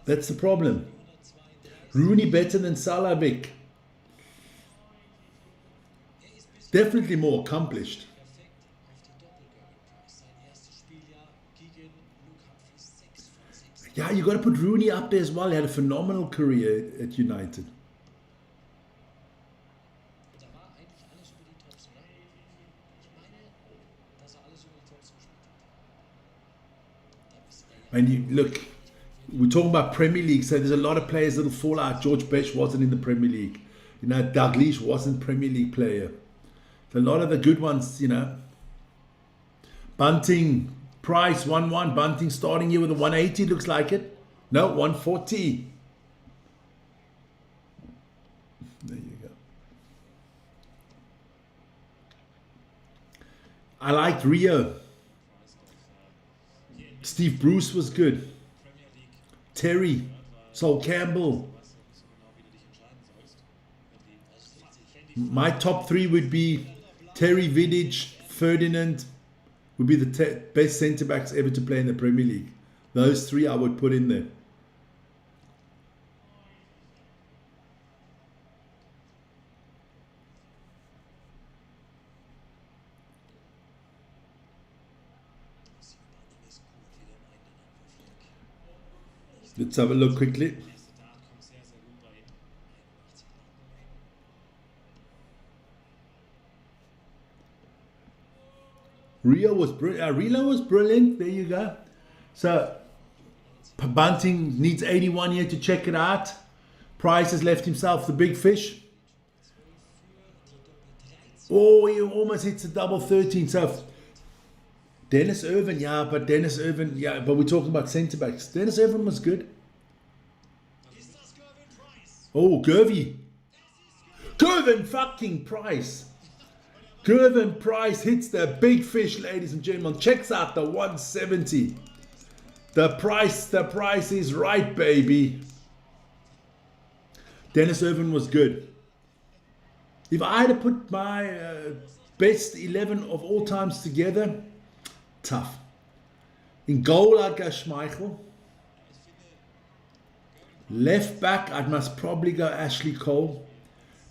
That's the problem. Rooney better than Salavik. Definitely more accomplished. Yeah, you got to put Rooney up there as well. He had a phenomenal career at United. And you look, we're talking about Premier League, so there's a lot of players that'll fall out. George Best wasn't in the Premier League. You know, Dalglish wasn't Premier League player. So a lot of the good ones, you know. Bunting, Price, 1-1. Bunting starting here with a 180, looks like it. No, 140. There you go. I liked Rio. Steve Bruce was good. Terry, Sol Campbell. My top 3 would be Terry, Vidic, Ferdinand would be the best centre-backs ever to play in the Premier League. Those three I would put in there. Let's have a look quickly. Relo was brilliant. There you go. So Bunting needs 81 here to check it out. Price has left himself the big fish. Oh, he almost hits a double 13. So Dennis Irvin, but we're talking about centre backs. Dennis Irvin was good. Oh, Gervin fucking Price. Gervin Price hits the big fish, ladies and gentlemen. Checks out the 170. The price is right, baby. Dennis Irvin was good. If I had to put my best 11 of all times together, tough. In goal, I'd go Schmeichel. Left back, I must probably go Ashley Cole.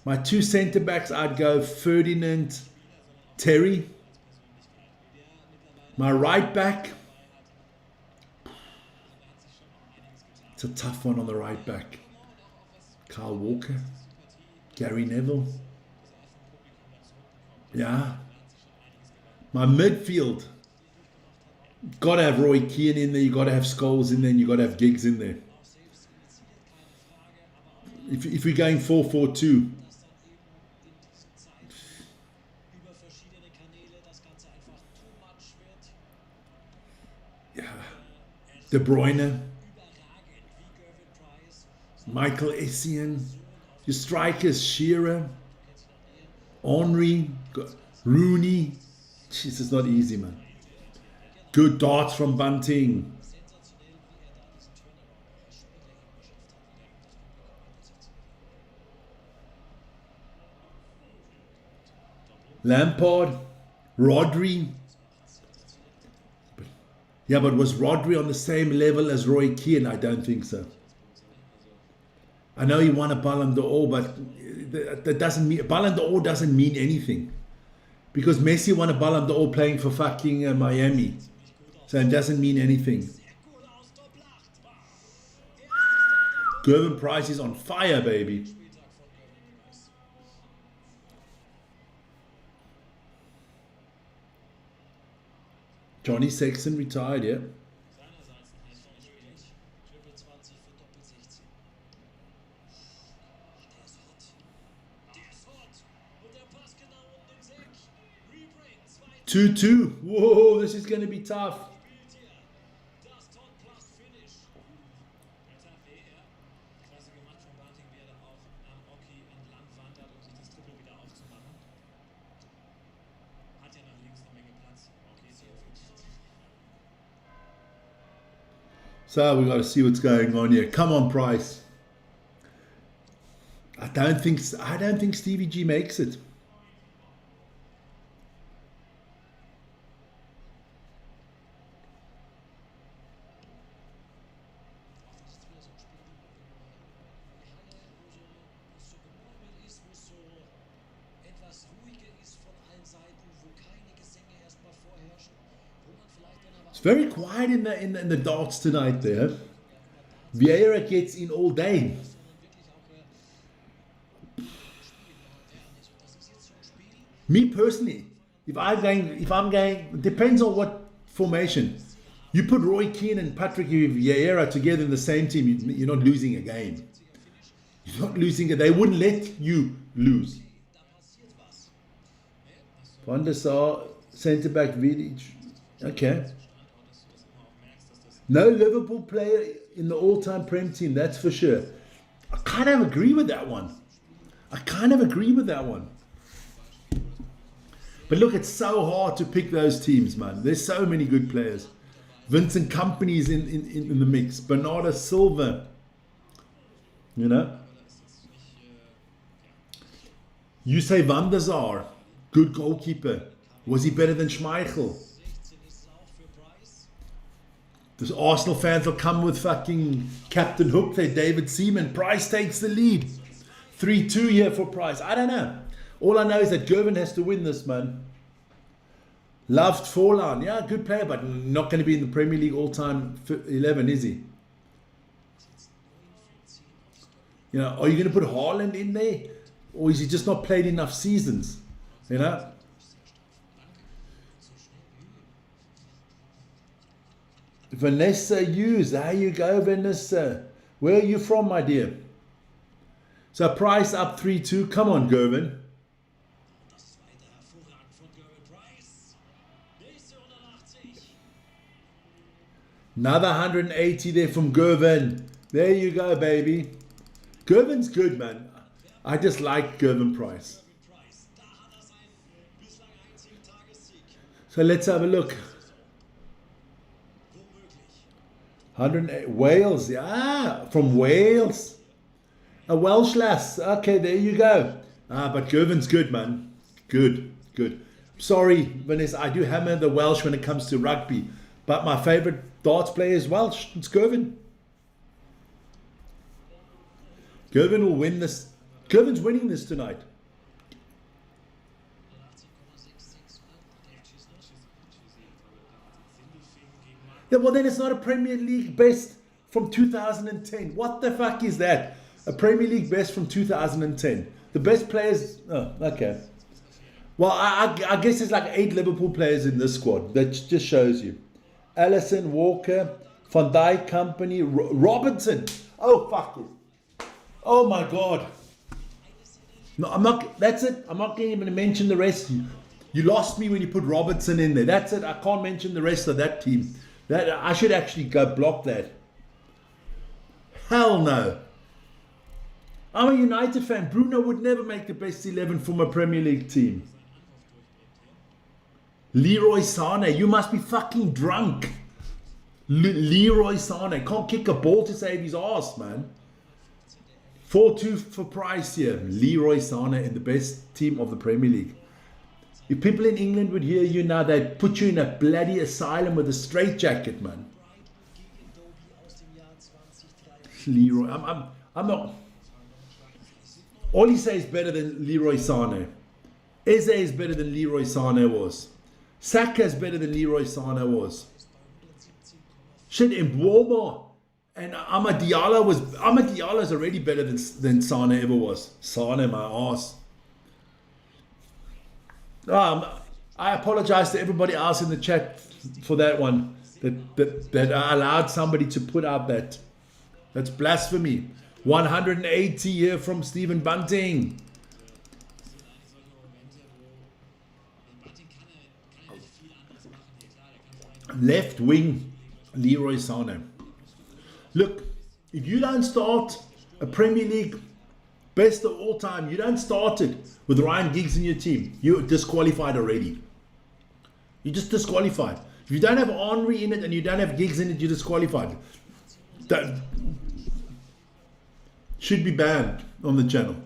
My two centre backs, I'd go Ferdinand, Terry. My right back, it's a tough one on the right back. Kyle Walker, Gary Neville. Yeah. My midfield, got to have Roy Keane in there, you got to have Scholes in there, and you got to have Giggs in there. If we're going 4-4-2, yeah, De Bruyne, Michael Essien, your strikers Shearer, Henry, Rooney. Jeez, it's not easy, man. Good darts from Bunting. Lampard, Rodri. Yeah, but was Rodri on the same level as Roy Keane? I don't think so. I know he won a Ballon d'Or, but that doesn't mean Ballon d'Or doesn't mean anything, because Messi won a Ballon d'Or playing for fucking Miami, so it doesn't mean anything. Gervin Price is on fire, baby. Johnny Sexton retired, yeah. Two. Whoa, this is going to be tough. So we got to see what's going on here. Come on, Price. I don't think Stevie G makes it. It's very quiet in the darts tonight there. Vieira gets in all day. Me personally, if I'm going, depends on what formation. You put Roy Keane and Patrick Vieira together in the same team, you're not losing a game. You're not losing it. They wouldn't let you lose. Van der Sar, centre back Vidic. Okay. No Liverpool player in the all-time Prem team, that's for sure. I kind of agree with that one. But look, it's so hard to pick those teams, man. There's so many good players. Vincent Kompany's in the mix. Bernardo Silva. You know? You say Van der Sar, good goalkeeper. Was he better than Schmeichel? The Arsenal fans will come with fucking Captain Hook there, David Seaman. Price takes the lead. 3-2 here for Price. I don't know. All I know is that Gervin has to win this, man. Loved Forlan. Yeah, good player, but not going to be in the Premier League all-time 11, is he? You know, are you going to put Haaland in there? Or is he just not played enough seasons? You know? Vanessa Hughes. There you go, Vanessa. Where are you from, my dear? So Price up 3-2. Come on, Gervin. Another 180 there from Gervin. There you go, baby. Gervin's good, man. I just like Gervin Price. So let's have a look. 108 Wales, yeah, from Wales. A Welsh lass. Okay, there you go. But Gervin's good, man. Good, good. Sorry, Vanessa, I do hammer the Welsh when it comes to rugby. But my favorite darts player is Welsh. It's Gervin. Gervin will win this. Gervin's winning this tonight. Yeah, well then it's not a Premier League best from 2010. What the fuck is that? A Premier League best from 2010. The best players... Oh, okay. Well, I guess there's like 8 Liverpool players in this squad. That just shows you. Alisson, Walker, Van Dijk, Company, Robertson. Oh, fuck it. Oh, my God. No, I'm not... That's it. I'm not going to even mention the rest. You lost me when you put Robertson in there. That's it. I can't mention the rest of that team. That I should actually go block that. Hell no. I'm a United fan. Bruno would never make the best 11 from a Premier League team. Leroy Sané, you must be fucking drunk. Leroy Sané can't kick a ball to save his ass, man. 4-2 for Price here. Leroy Sané in the best team of the Premier League. If people in England would hear you now, they'd put you in a bloody asylum with a straitjacket, man. Leroy, I'm not. All he says is better than Leroy Sané. Eze is better than Leroy Sané was. Saka is better than Leroy Sané was. Shit, Mboma and Amad Diallo is already better than Sané ever was. Sané, my ass. I apologize to everybody else in the chat for that one. That I allowed somebody to put out that. That's blasphemy. 180 here from Stephen Bunting. Left wing, Leroy Sané. Look, if you don't start a Premier League best of all time, you don't start it with Ryan Giggs in your team, you're disqualified already. You're just disqualified. If you don't have Henry in it and you don't have Giggs in it, you're disqualified. That should be banned on the channel.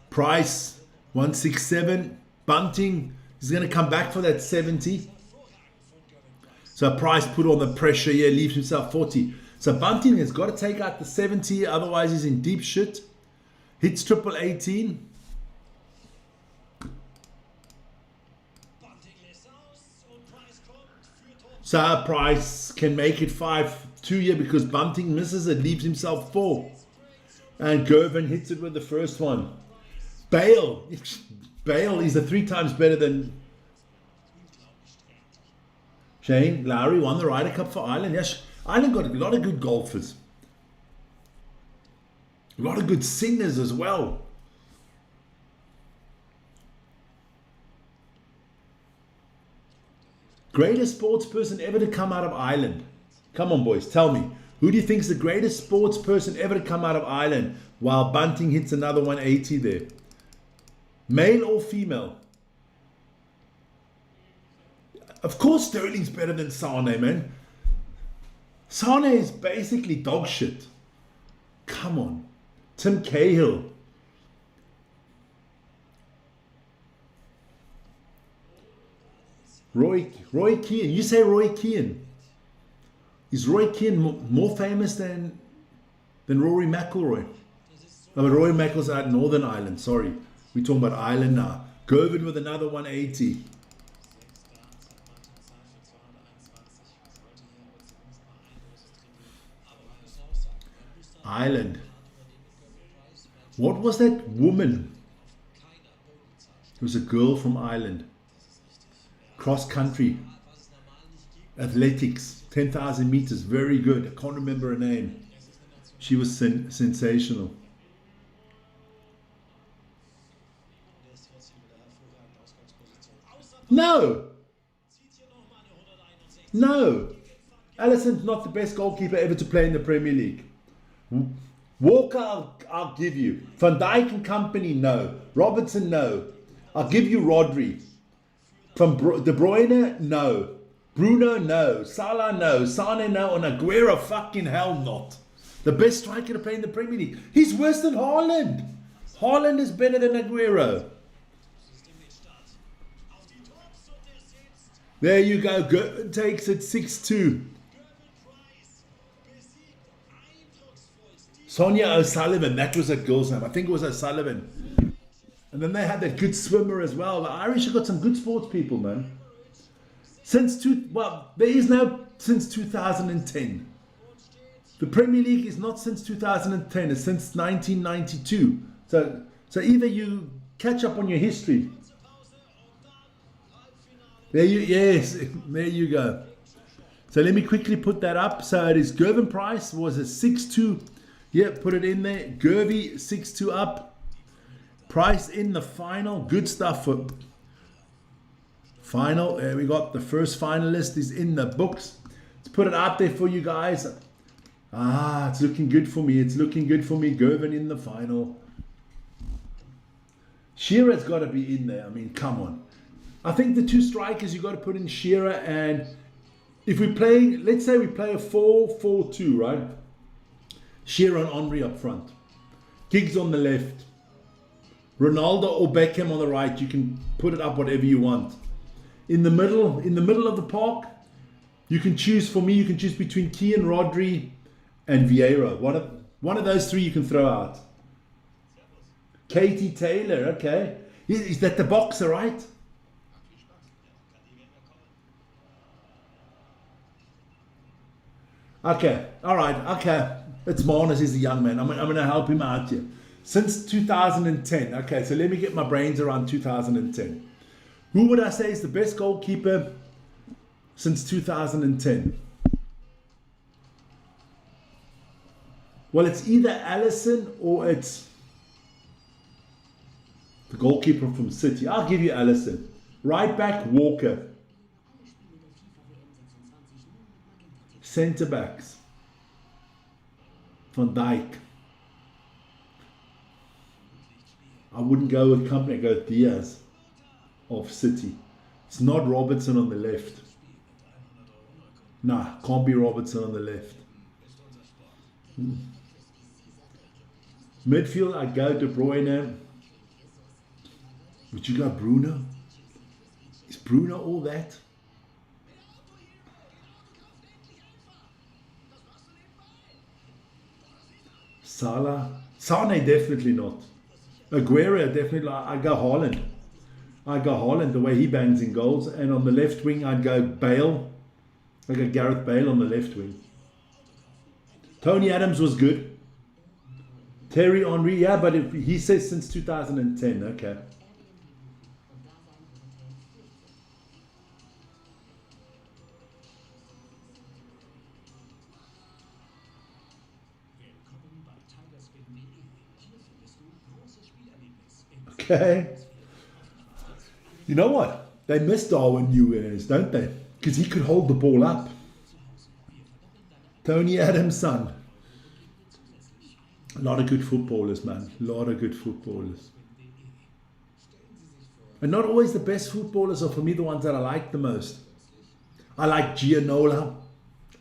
Price, 167. Bunting is going to come back for that 70. So Price put on the pressure here, leaves himself 40. So Bunting has got to take out the 70, otherwise he's in deep shit. Hits triple 18. So Price can make it 5-2 here because Bunting misses it, leaves himself 4. And Gervin hits it with the first one. Bale is 3 times better than Shane. Lowry won the Ryder Cup for Ireland. Yes, Ireland got a lot of good golfers. A lot of good singers as well. Greatest sports person ever to come out of Ireland. Come on, boys, tell me. Who do you think is the greatest sports person ever to come out of Ireland? While Bunting hits another 180 there. Male or female? Of course Sterling's better than Sané, man. Sané is basically dog shit. Come on. Tim Cahill. Roy Keane. You say Roy Keane. Is Roy Keane more famous than Rory McIlroy? No, but Rory McIlroy's out Northern Ireland. Sorry, we're talking about Ireland now. Gervin with another 180. Ireland. What was that woman? It was a girl from Ireland. Cross country. Athletics. 10,000 meters. Very good. I can't remember her name. She was sensational. No. No. Alisson's not the best goalkeeper ever to play in the Premier League. Walker, I'll give you. Van Dijk and company, no. Robertson, no. I'll give you Rodri. From De Bruyne, no. Bruno, no. Salah, no. Sane, no. And Aguero, fucking hell not. The best striker to play in the Premier League. He's worse than Haaland. Haaland is better than Aguero. There you go. Takes it 6-2. Sonia O'Sullivan, that was a girl's name. I think it was O'Sullivan. And then they had that good swimmer as well. The Irish have got some good sports people, man. There is no since 2010. The Premier League is not since 2010. It's since 1992. So either you catch up on your history. There you go. So let me quickly put that up. So it is Gervin Price was a 6-2. Yeah, put it in there. Gervy 6-2 up. Price in the final. Good stuff for final. There we got the first finalist is in the books. Let's put it out there for you guys. It's looking good for me. It's looking good for me. Gervin in the final. Shearer's got to be in there. I mean, come on. I think the two strikers you got to put in Shearer, and if we're playing, let's say we play a 4-4-2, right? Shearer and Henry up front. Giggs on the left. Ronaldo or Beckham on the right. You can put it up whatever you want. In the middle of the park, you can choose, for me, you can choose between Keane, Rodri, and Vieira. One of those three you can throw out. Katie Taylor, okay. Is that the boxer, right? Okay, all right, okay. It's Marnus, he's a young man. I'm going to help him out here. Since 2010. Okay, so let me get my brains around 2010. Who would I say is the best goalkeeper since 2010? Well, it's either Alisson or it's the goalkeeper from City. I'll give you Alisson. Right back, Walker. Centre backs. Van Dijk. I wouldn't go with company, I'd go with Diaz of City. It's not Robertson on the left. Nah, can't be Robertson on the left. Midfield, I'd go De Bruyne. Would you go Bruno? Is Bruno all that? Salah. Sane, definitely not. Aguero, definitely. I go Haaland. The way he bangs in goals. And on the left wing, I'd go Bale. I go Gareth Bale on the left wing. Tony Adams was good. Terry Henry, yeah, but he says since 2010. Okay. Okay. You know what? They miss Darwin Núñez, don't they? Because he could hold the ball up. Tony Adams' son. A lot of good footballers, man. A lot of good footballers. And not always the best footballers are, for me, the ones that I like the most. I like Gianola.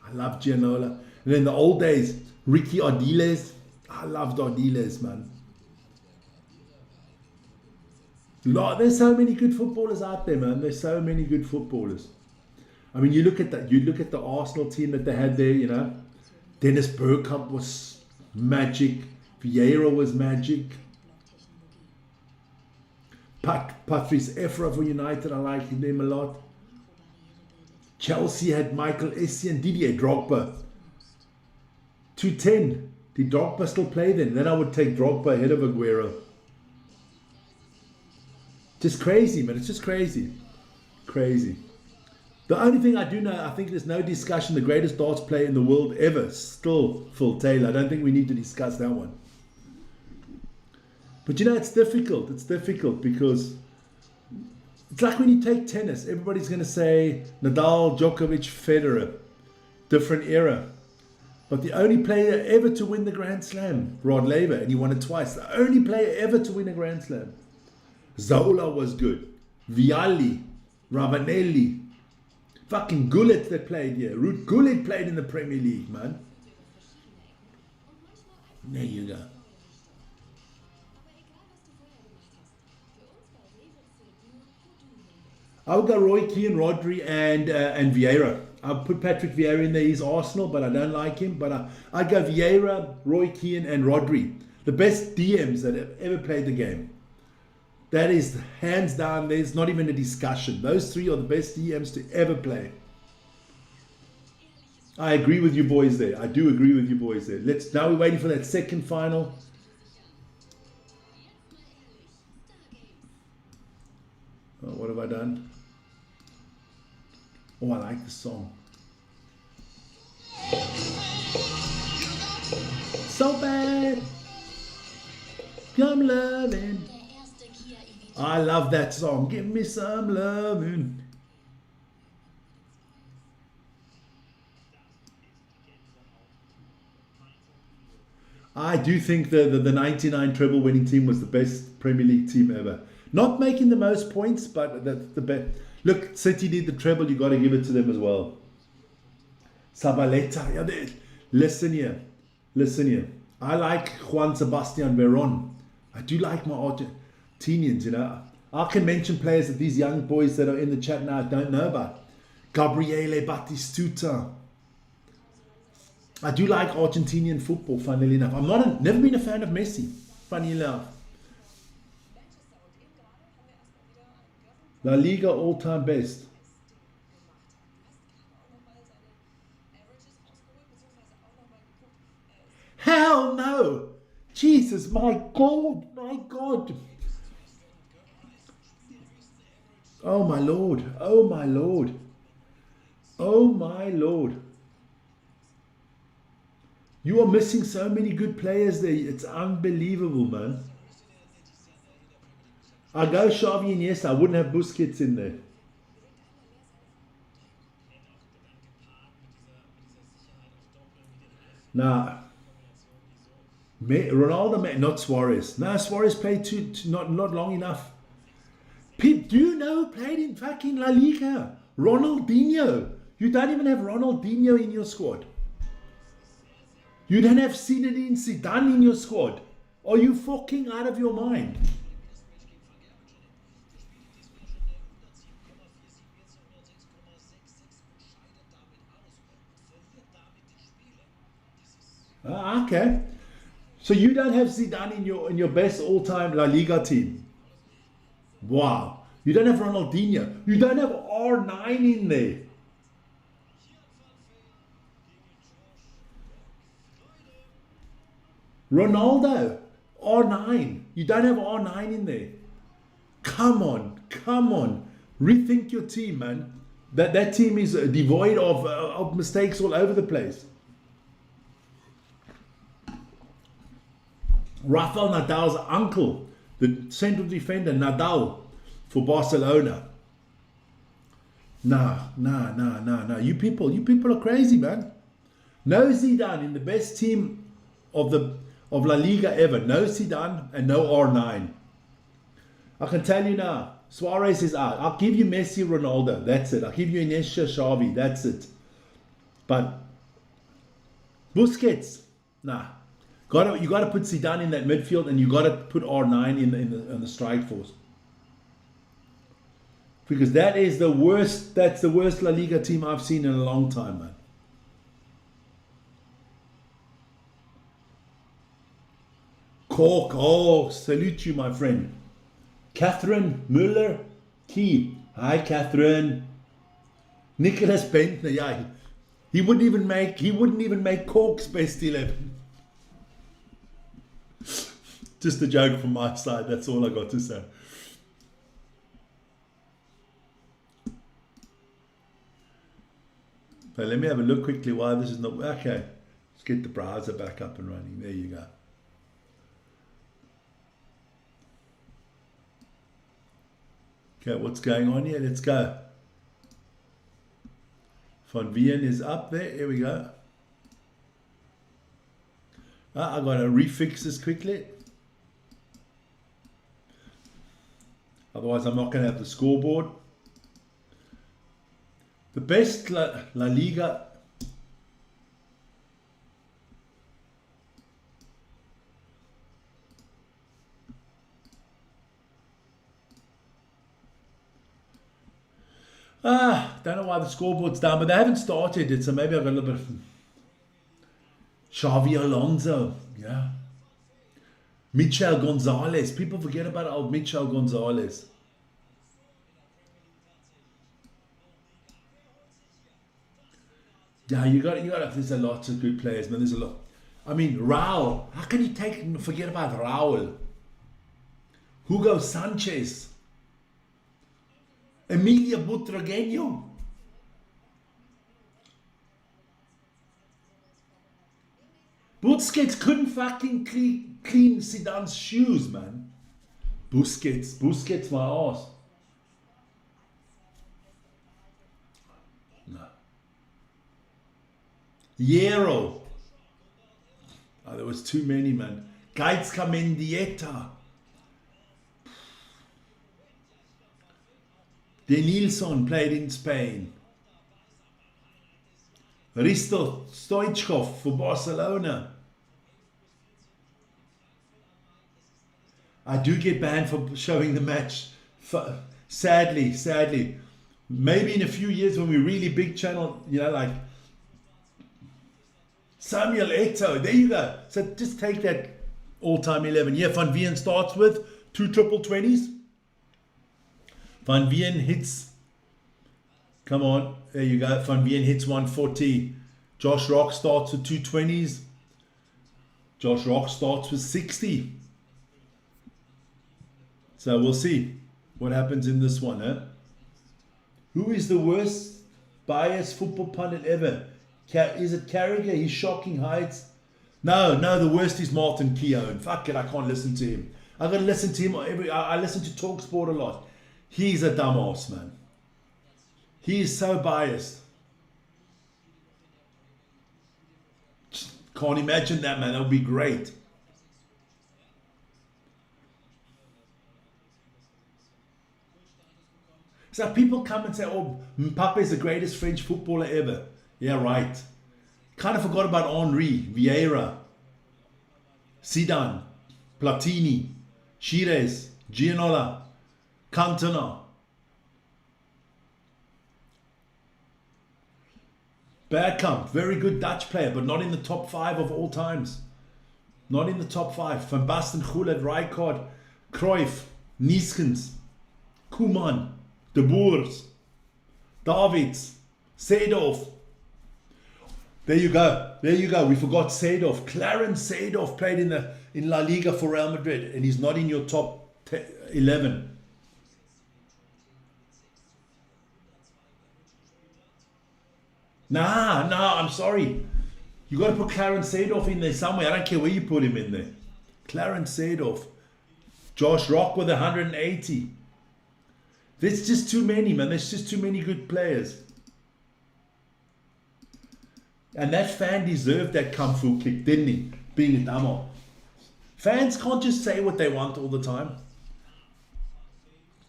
I love Gianola. And in the old days, Ricky Ardiles. I loved Ardiles, man. There's so many good footballers out there, man. There's so many good footballers. I mean, you look at that. You look at the Arsenal team that they had there. You know, Dennis Bergkamp was magic. Vieira was magic. Patrice Evra for United, I like him a lot. Chelsea had Michael Essien and Didier Drogba. 210. Did Drogba still play then? Then I would take Drogba ahead of Aguero. Just crazy, man. It's just crazy. Crazy. The only thing I do know, I think there's no discussion, the greatest darts player in the world ever, still Phil Taylor. I don't think we need to discuss that one. But you know, it's difficult. It's difficult because it's like when you take tennis, everybody's going to say Nadal, Djokovic, Federer, different era. But the only player ever to win the Grand Slam, Rod Laver, and he won it twice. The only player ever to win a Grand Slam. Zola was good. Vialli, Ravanelli, fucking Gullit that played here. Ruud Gullit played in the Premier League, man. There you go. I would go Roy Keane, Rodri, and Vieira. I'll put Patrick Vieira in there. He's Arsenal, but I don't like him. But I'd go Vieira, Roy Keane, and Rodri. The best DMs that have ever played the game. That is hands down. There's not even a discussion. Those three are the best DMs to ever play. I agree with you boys there. I do agree with you boys there. Now we're waiting for that second final. Oh, what have I done? Oh, I like the song. So bad. Come loving. I love that song. Give me some loving. I do think the 99 treble winning team was the best Premier League team ever. Not making the most points, but the best. Look, City did the treble. You got to give it to them as well. Zabaleta. Yeah, listen here. I like Juan Sebastian Veron. I do like my Argentinians, you know. I can mention players that these young boys that are in the chat now don't know about. Gabriele Batistuta. I do like Argentinian football, funnily enough. Never been a fan of Messi, funny enough. La Liga all-time best. Hell no! Jesus, my God, my God. Oh my Lord, oh my Lord. Oh my Lord. You are missing so many good players there. It's unbelievable, man. I go Xavi and Iniesta. I wouldn't have Busquets in there. Nah. Ronaldo, not Suarez. No, Suarez played not long enough. Pete, do you know who played in fucking La Liga? Ronaldinho. You don't even have Ronaldinho in your squad. You don't have Zinedine Zidane in your squad. Are you fucking out of your mind? Okay. So you don't have Zidane in your best all-time La Liga team. Wow. You don't have Ronaldinho. You don't have R9 in there. Ronaldo, R9. You don't have R9 in there. Come on. Rethink your team, man. That team is devoid of mistakes all over the place. Rafael Nadal's uncle, the central defender Nadal for Barcelona. No. You people are crazy, man. No Zidane in the best team of La Liga ever. No Zidane and no R9. I can tell you now, Suarez is out. I'll give you Messi, Ronaldo. That's it. I'll give you Iniesta, Xavi. That's it. But Busquets, nah. You got to put Zidane in that midfield, and you got to put R9 in the strike force. Because that is the worst, that's the worst La Liga team I've seen in a long time, man. Cork, oh, salute you, my friend. Catherine Müller, Key. Hi, Catherine. Nicholas Bentner, yeah. He wouldn't even make Cork's best 11. Just a joke from my side, that's all I got to say. But let me have a look quickly why this is not, okay. Let's get the browser back up and running. There you go. Okay, what's going on here? Let's go. Van Veen is up there. Here we go. I got to refix this quickly. Otherwise, I'm not going to have the scoreboard. The best La Liga. Don't know why the scoreboard's down, but they haven't started it, so maybe I've got a little bit of Xavi Alonso, yeah. Michel Gonzalez. People forget about old Michel Gonzalez. Yeah, you got. There's a lot of good players, man. There's a lot. I mean, Raul. How can you forget about Raul? Hugo Sanchez. Emilia Butragueño. Busquets couldn't fucking clean Zidane's shoes, man. Busquets, my ass. No. Hierro. Oh, there was too many, man. Gaizka Mendieta. Denilson played in Spain. Risto Stoichkov for Barcelona. I do get banned for showing the match. Sadly. Maybe in a few years when we're really big channel, you know, like Samuel Eto'o. There you go. So just take that all-time 11. Yeah, Van Veen starts with 2 triple 20s. Van Veen hits, come on, there you go. Van Veen hits 140. Josh Rock starts with 2 20s. Josh Rock starts with 60. So we'll see what happens in this one. Who is the worst biased football pundit ever? Is it Carragher? He's shocking heights. No, the worst is Martin Keown. Fuck it, I can't listen to him. I gotta listen to him I listen to TalkSport a lot. He's a dumbass, man. He is so biased. Can't imagine that, man. That would be great. So people come and say, oh, Mbappe is the greatest French footballer ever. Yeah, right. Kind of forgot about Henry, Vieira, Zidane, Platini, Chires, Ginola, Cantona. Bergkamp, very good Dutch player, but not in the top 5 of all times. Not in the top 5. Van Basten, Gullit, Rijkaard, Cruyff, Nieskens, Koeman, De Boers, Davids, Seedorf. There you go. We forgot Seedorf. Clarence Seedorf played in La Liga for Real Madrid, and he's not in your top 11. Nah, I'm sorry. You got to put Clarence Seedorf in there somewhere. I don't care where you put him in there. Clarence Seedorf. Josh Rock with 180. There's just too many, man. There's just too many good players. And that fan deserved that kung fu kick, didn't he? Being a dumbo. Fans can't just say what they want all the time.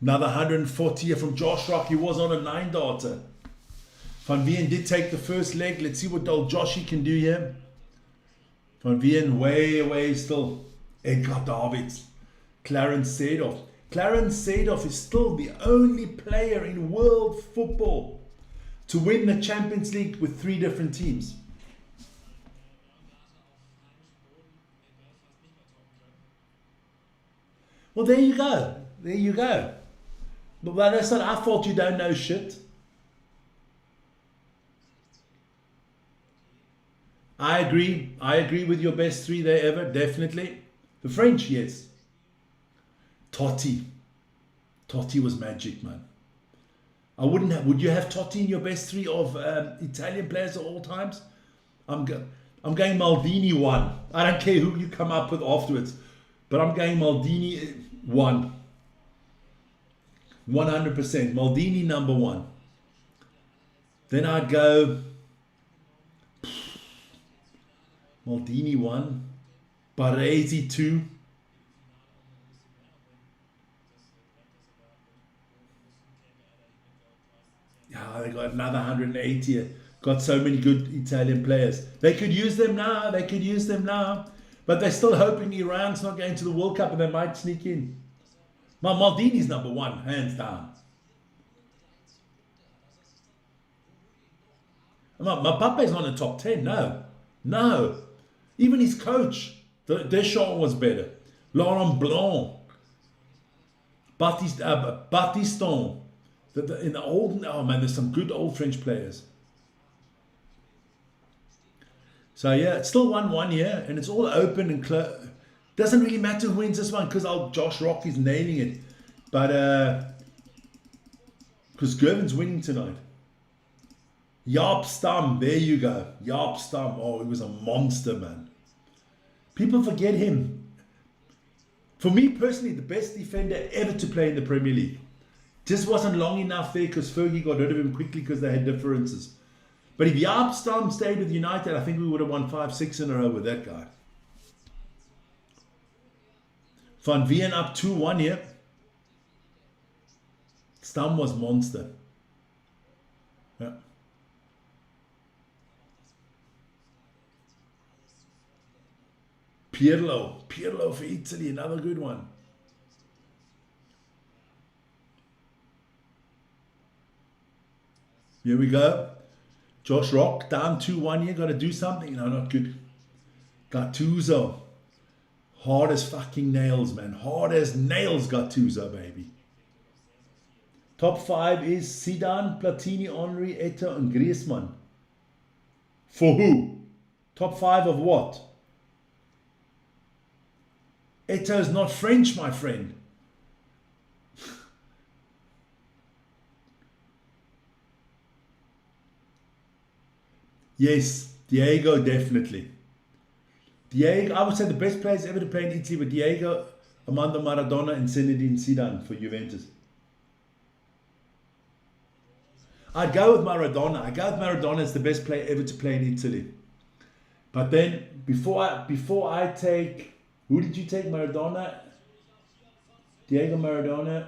Another 140 from Josh Rock. He was on a 9-darter. Van Veen did take the first leg. Let's see what old Joshy can do here. Van Veen way away still. Edgar Davids. Clarence Seedorf. Clarence Seedorf is still the only player in world football to win the Champions League with 3 different teams. Well, there you go. There you go. But that's not our fault you don't know shit. I agree. I agree with your best 3 there ever, definitely. The French, yes. Totti. Totti was magic, man. I wouldn't have. Would you have Totti in your best 3 of Italian players of all times? I'm going Maldini 1. I don't care who you come up with afterwards, but I'm going Maldini 1. 100%. Maldini number 1. Then I'd go Maldini 1, Baresi 2. Yeah, they got another 180. Got so many good Italian players. They could use them now. They could use them now. But they're still hoping Iran's not going to the World Cup and they might sneak in. Maldini's number 1, hands down. Mbappé's not in the top 10, no. No. Even his coach, Deschamps, was better. Laurent Blanc, Battiston. In the old, oh man, there's some good old French players. So yeah, it's still 1-1 here, and it's all open and close. Doesn't really matter who wins this one because Josh Rock is nailing it. But because Gervin's winning tonight. Jaap Stam, there you go. Jaap Stam, oh, he was a monster, man. People forget him. For me personally, the best defender ever to play in the Premier League. Just wasn't long enough there because Fergie got rid of him quickly because they had differences. But if Jaap Stam stayed with United, I think we would have won 5-6 in a row with that guy. Van Veen up 2-1 here. Stam was monster. Yeah. Pirlo for Italy, another good one. Here we go. Josh Rock down 2-1 here. Got to do something. No, not good. Gattuso. Hard as fucking nails, man. Hard as nails, Gattuso, baby. Top 5 is Zidane, Platini, Henry, Eto'o, and Griezmann. For who? Top 5 of what? Eto'o's not French, my friend. Yes, Diego, definitely. Diego, I would say the best players ever to play in Italy were Diego, Armando Maradona, and Zinedine Zidane for Juventus. I'd go with Maradona. I go with Maradona as the best player ever to play in Italy. But then, before I take, who did you take? Maradona? Diego Maradona?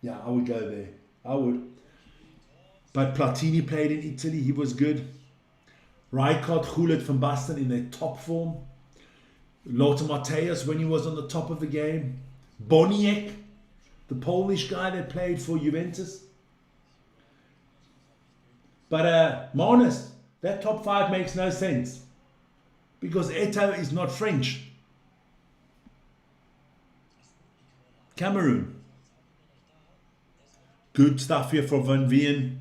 Yeah, I would go there. I would. But Platini played in Italy. He was good. Rijkaard, Gullit, Van Basten in their top form. Lothar Matthäus when he was on the top of the game. Boniek, the Polish guy that played for Juventus. But Manus, that top 5 makes no sense. Because Eto'o is not French. Cameroon. Good stuff here for Van Veen.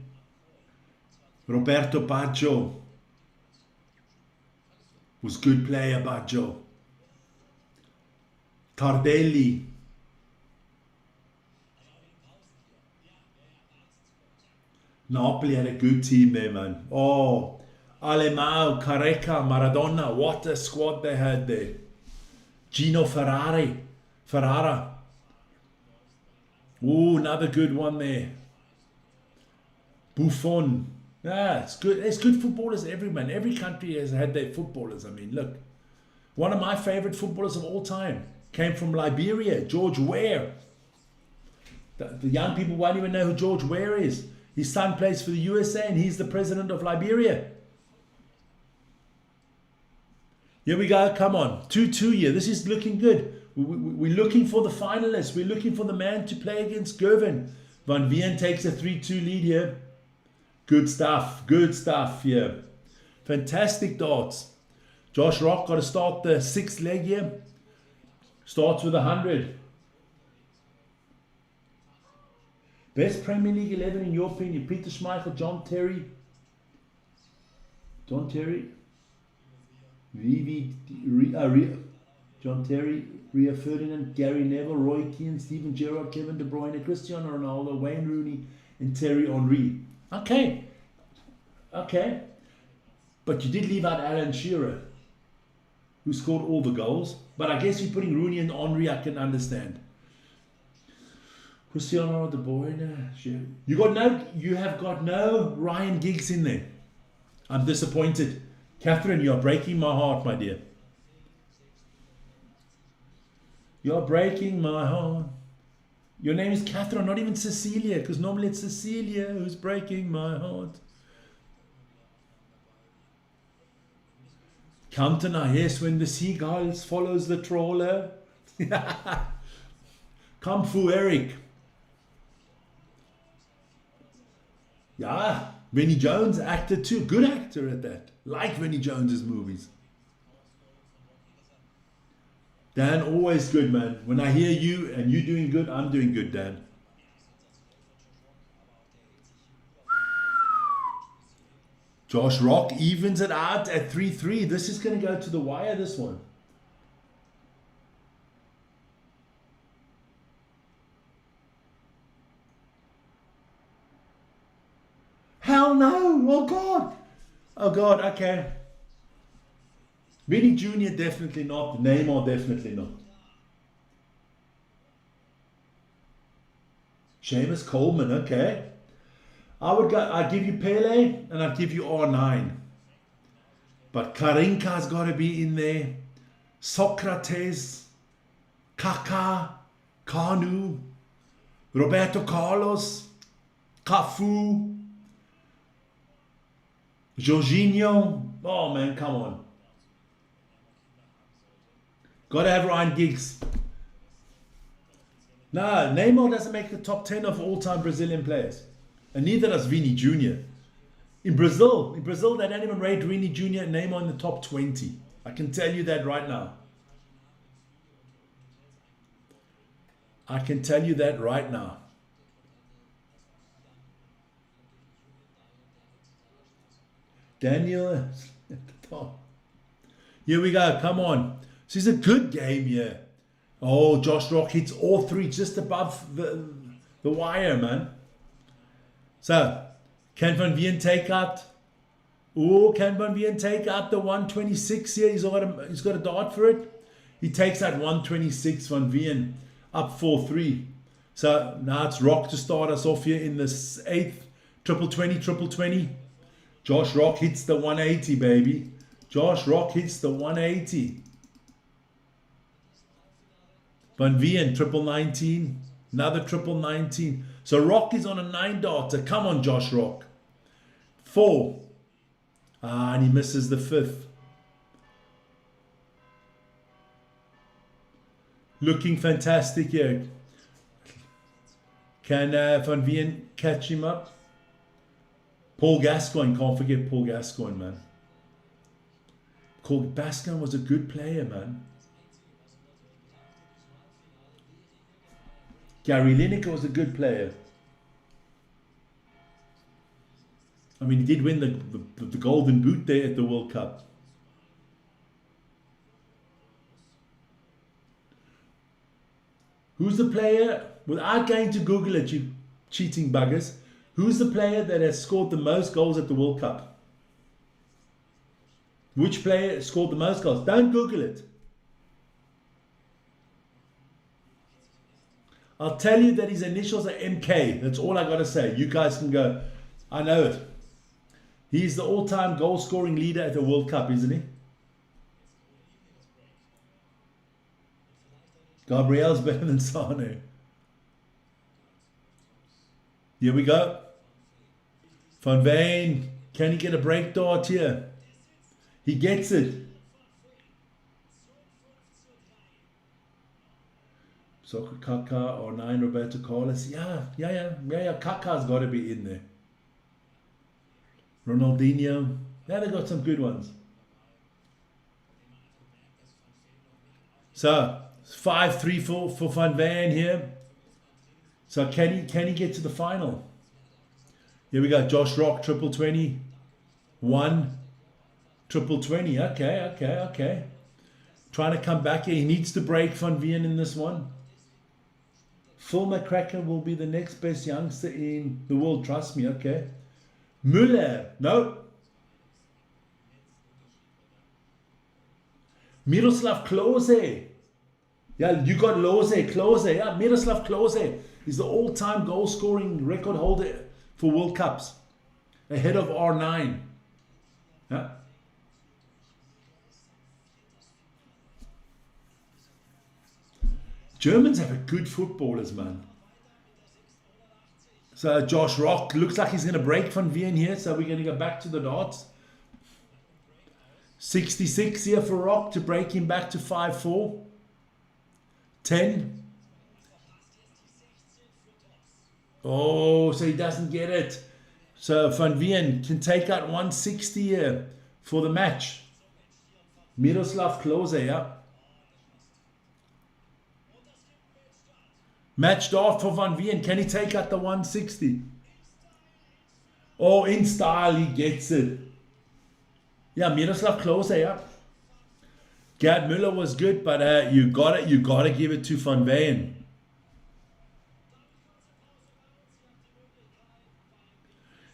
Roberto Baggio. Was good player, Baggio. Tardelli. Napoli had a good team there, man. Oh, Alemão, Careca, Maradona. What a squad they had there. Gino Ferrara. Oh, another good one there. Buffon. Yeah, it's good. There's good footballers everywhere. Every country has had their footballers. I mean, look. One of my favorite footballers of all time came from Liberia, George Weah. The young people won't even know who George Weah is. His son plays for the USA and he's the president of Liberia. Here we go. Come on. 2-2 here. This is looking good. We're looking for the finalists. We're looking for the man to play against Gervin. Van Veen takes a 3-2 lead here. Good stuff. Good stuff here. Fantastic darts. Josh Rock got to start the 6th leg here. Starts with 100. Best Premier League 11 in your opinion? Peter Schmeichel, John Terry, John Terry, Rio Ferdinand, Gary Neville, Roy Keane, Steven Gerrard, Kevin De Bruyne, Cristiano Ronaldo, Wayne Rooney, and Terry Henry. Okay. But you did leave out Alan Shearer, who scored all the goals. But I guess you're putting Rooney and Henry, I can understand. Cristiano De Bruyne. You have got no Ryan Giggs in there. I'm disappointed. Catherine, you're breaking my heart, my dear. You're breaking my heart. Your name is Catherine, not even Cecilia, because normally it's Cecilia who's breaking my heart. Kantona, yes, when the seagulls follows the trawler. Kung Fu Eric. Yeah, Vinnie Jones, actor too. Good actor at that. Like Vinnie Jones's movies. Dan, always good, man. When I hear you and you doing good, I'm doing good, Dan. Josh Rock evens it out at 3-3. This is going to go to the wire, this one. Hell no! Oh God! Oh God, okay. Vinny Jr. definitely not. Neymar definitely not. Seamus Coleman, okay. I'd give you Pele and I'd give you R9. But Karinka's got to be in there. Socrates, Kaká, Kanu, Roberto Carlos, Cafu, Jorginho. Oh man, come on. Got to have Ryan Giggs. No, Neymar doesn't make the top 10 of all-time Brazilian players. And neither does Vini Jr. In Brazil, they don't even rate Vini Jr. and Neymar in the top 20. I can tell you that right now. I can tell you that right now. Daniel at the top. Here we go, come on. This is a good game here. Oh, Josh Rock hits all three just above the wire, man. So, can Van Veen take out? Oh, can Van Veen take out the 126 here? He's got a dart for it. He takes out 126, Van Veen up 4-3. So now it's Rock to start us off here in this 8th. Triple 20. Josh Rock hits the 180, baby. Josh Rock hits the 180. Van Veen, triple 19. Another triple 19. So Rock is on a 9 darter. Come on, Josh Rock. 4. And he misses the 5th. Looking fantastic here. Can Van Veen catch him up? Paul Gascoigne, can't forget Paul Gascoigne, man. Paul Gascoigne was a good player, man. Gary Lineker was a good player. I mean, he did win the golden boot there at the World Cup. Who's the player, without going to Google it, you cheating buggers, who's the player that has scored the most goals at the World Cup? Which player scored the most goals? Don't Google it. I'll tell you that his initials are MK. That's all I got to say. You guys can go, I know it. He's the all-time goal-scoring leader at the World Cup, isn't he? Gabriel's better than Sane. Here we go. Van Veen, can he get a break dart here? He gets it. Soccer Kaka or 9 Roberto Carlos. Yeah. Kaka's got to be in there. Ronaldinho. Yeah, they got some good ones. So 5-3 for Van Van here. So can he get to the final? Here we go. Josh Rock, triple 20. 1, triple 20. Okay. Trying to come back here. He needs to break Van Veen in this one. Phil McCracken will be the next best youngster in the world. Trust me. Okay. Müller. No. Miroslav Klose. Yeah, you got Klose. Yeah, Miroslav Klose. He's the all-time goal-scoring record holder for World Cups. Ahead of R9. Yeah. Germans have a good footballers, man. So Josh Rock looks like he's going to break Van Veen here. So we're going to go back to the darts. 66 here for Rock to break him back to 5-4. 10. Oh, so he doesn't get it. So Van Veen can take out 160 here for the match. Miroslav Klose, yeah. Match dart for Van Veen. Can he take out the 160? Oh, in style, he gets it. Yeah, Miroslav Klose, yeah. Gerd Müller was good, but you gotta give it to Van Veen.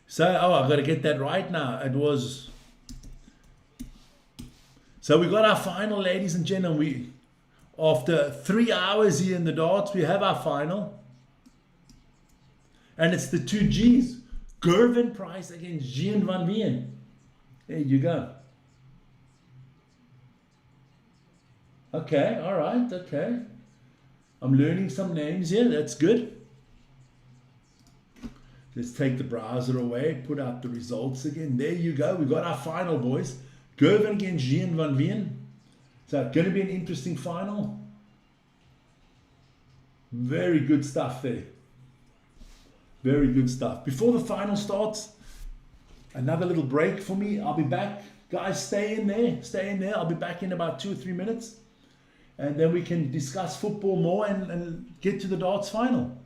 So, I got to get that right now. It was... So we got our final, ladies and gentlemen. After 3 hours here in the darts, we have our final. And it's the 2 Gs. Gervin Price against Gian Van Veen. There you go. Okay, all right, okay. I'm learning some names here. That's good. Let's take the browser away, put out the results again. There you go. We got our final, boys. Gervin against Gian Van Veen. So it's going to be an interesting final. Very good stuff there. Very good stuff. Before the final starts, another little break for me. I'll be back. Guys, stay in there. Stay in there. I'll be back in about 2 or 3 minutes. And then we can discuss football more and get to the darts final.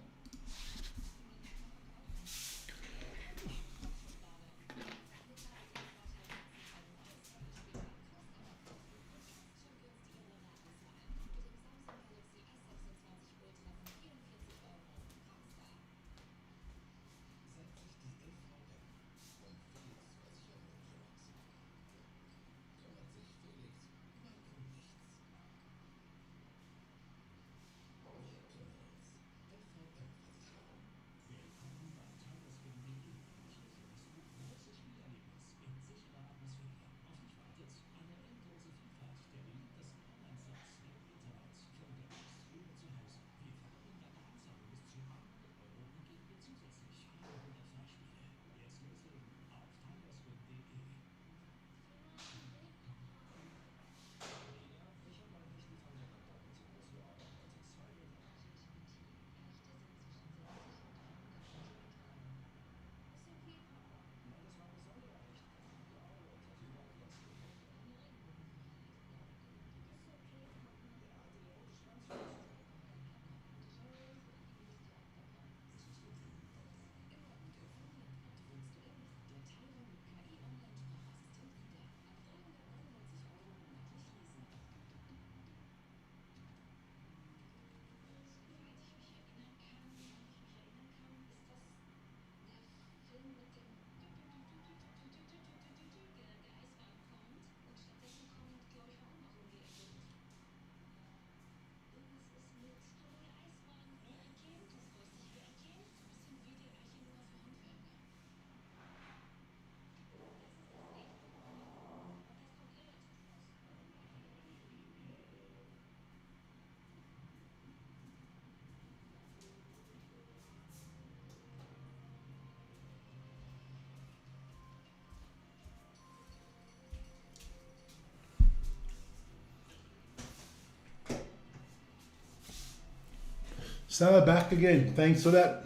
So back again. Thanks for that.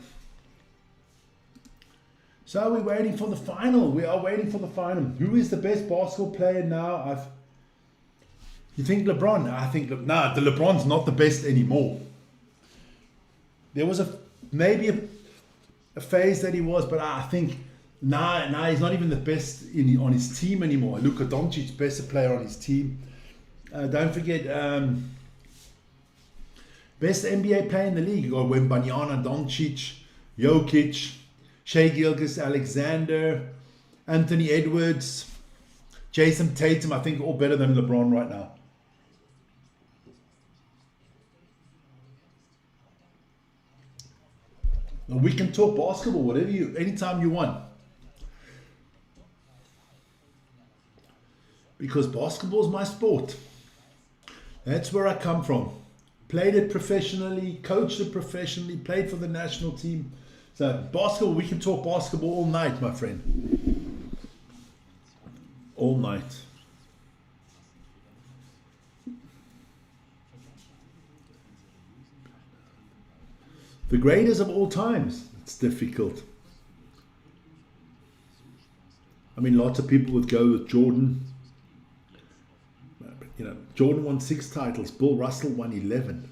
So we're waiting for the final. We are waiting for the final. Who is the best basketball player now? You think LeBron? I think the LeBron's not the best anymore. There was maybe a phase that he was, but I think now he's not even the best on his team anymore. Luka Doncic, best player on his team. Don't forget, best NBA player in the league. You got Wembanyama, Doncic, Jokic, Shai Gilgeous-Alexander, Anthony Edwards, Jason Tatum. I think all better than LeBron right now. We can talk basketball, anytime you want. Because basketball is my sport. That's where I come from. Played it professionally, coached it professionally, played for the national team. So basketball, we can talk basketball all night, my friend. All night. The greatest of all times. It's difficult. I mean, lots of people would go with Jordan. Jordan won 6 titles. Bill Russell won 11.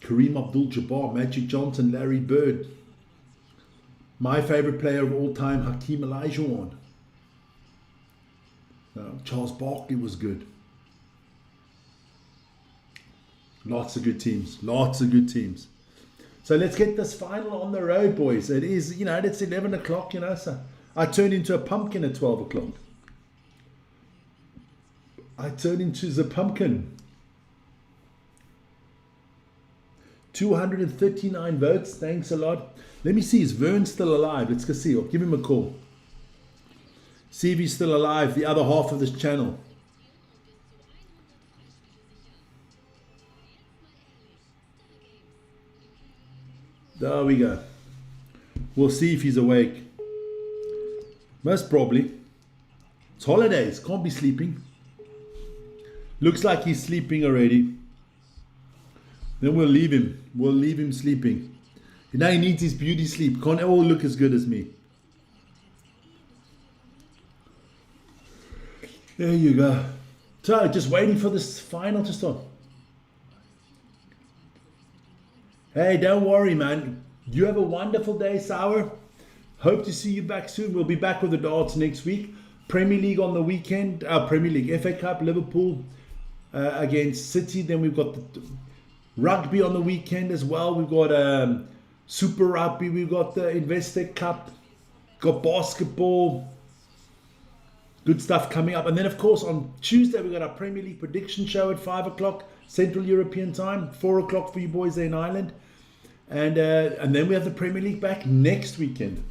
Kareem Abdul-Jabbar, Magic Johnson, Larry Bird. My favorite player of all time, Hakeem Olajuwon. Charles Barkley was good. Lots of good teams. Lots of good teams. So let's get this final on the road, boys. It is, it's 11 o'clock, so I turned into a pumpkin at 12 o'clock. I turned into the pumpkin. 239 votes. Thanks a lot. Let me see. Is Vern still alive? Let's go see. I'll give him a call. See if he's still alive. The other half of this channel. There we go. We'll see if he's awake. Most probably. It's holidays. Can't be sleeping. Looks like he's sleeping already. Then we'll leave him. We'll leave him sleeping. Now he needs his beauty sleep. Can't all look as good as me. There you go. So just waiting for this final to start. Hey, don't worry, man. You have a wonderful day, Sour. Hope to see you back soon. We'll be back with the darts next week. Premier League on the weekend. Premier League, FA Cup, Liverpool against City. Then we've got the rugby on the weekend as well. We've got Super Rugby. We've got the Investec Cup. Got basketball. Good stuff coming up. And then, of course, on Tuesday, we've got our Premier League prediction show at 5 o'clock Central European time. 4 o'clock for you boys there in Ireland. And then we have the Premier League back next weekend.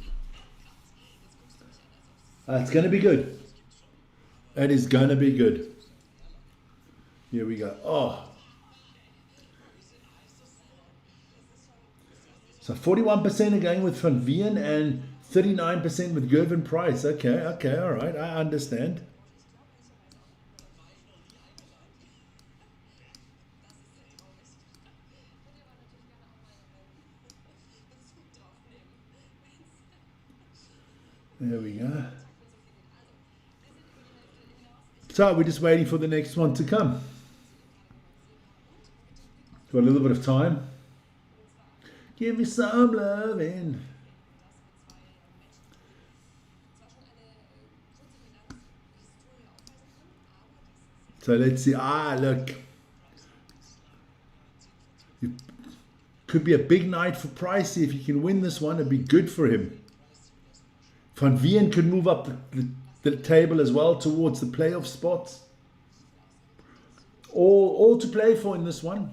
It's going to be good. It is going to be good. Here we go. Oh. So 41% are going with Van Veen and 39% with Gervin Price. Okay, all right. I understand. There we go. So we're just waiting for the next one to come. Got a little bit of time. Give me some loving. So let's see. Look. It could be a big night for Pricey. If he can win this one, it'd be good for him. Van Veen could move up the table as well towards the playoff spots. All to play for in this one.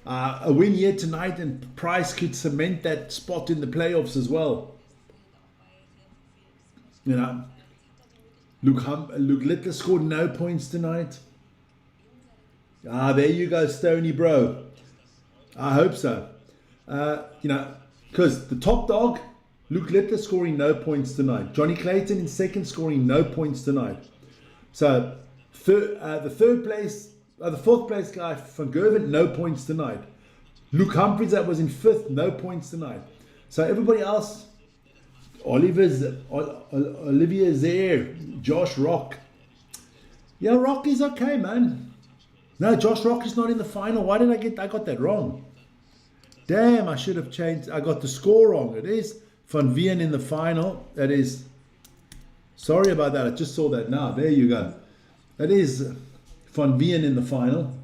A win here tonight and Price could cement that spot in the playoffs as well. Luke Littler scored no points tonight. There you go, Stoney bro. I hope so. Because the top dog, Luke Littler scoring no points tonight. Johnny Clayton in second scoring no points tonight. So the fourth place guy, Van Gerwen, no points tonight. Luke Humphries, that was in 5th, no points tonight. So everybody else, Olivier Zaire, Josh Rock. Yeah, Rock is okay, man. No, Josh Rock is not in the final. Why did I got that wrong? Damn, I should have changed. I got the score wrong. It is Van Veen in the final. That is, sorry about that. I just saw that now. There you go. That is Van Veen in the final.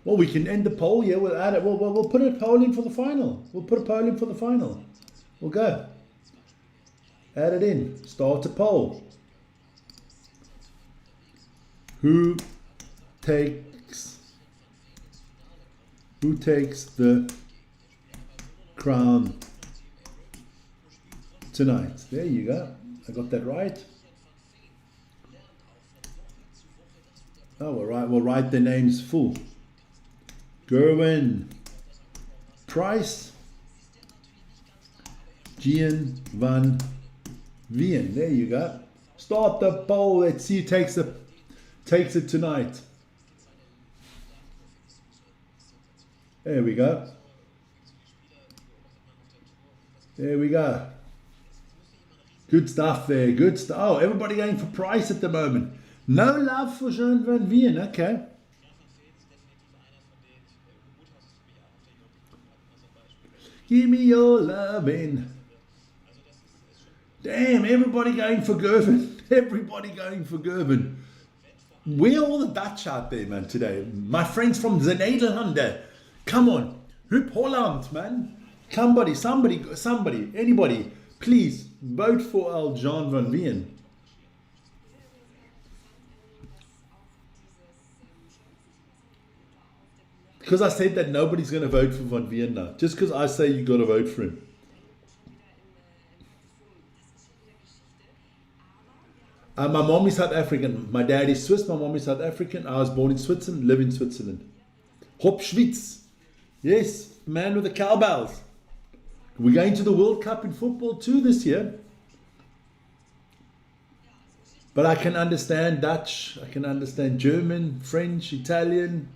Well, we can end the poll. Yeah, we'll add it. We'll put a poll in for the final. We'll put a poll in for the final. We'll go. Add it in. Start a poll. Who takes the crown tonight? There you go. I got that right. Oh, we'll write their names full. Gerwin Price, Gian Van Veen. There you go. Start the poll. Let's see who takes it tonight. There we go. There we go. Good stuff there. Good stuff. Oh, everybody going for Price at the moment. No love for Jean Van Veen. Okay. Give me your loving. Damn, everybody going for Gervin. Everybody going for Gervin. Where are all the Dutch out there, man, today? My friends from the Nederlanden. Come on. Hup Holland, man. Somebody, anybody, please vote for Jean Van Veen. Because I said that nobody's going to vote for Van Veen now. Just because I say you got to vote for him. My mom is South African. My dad is Swiss. My mom is South African. I was born in Switzerland, live in Switzerland. Hop Schwitz. Yes, man with the cowbells. We're going to the World Cup in football too this year. But I can understand Dutch. I can understand German, French, Italian.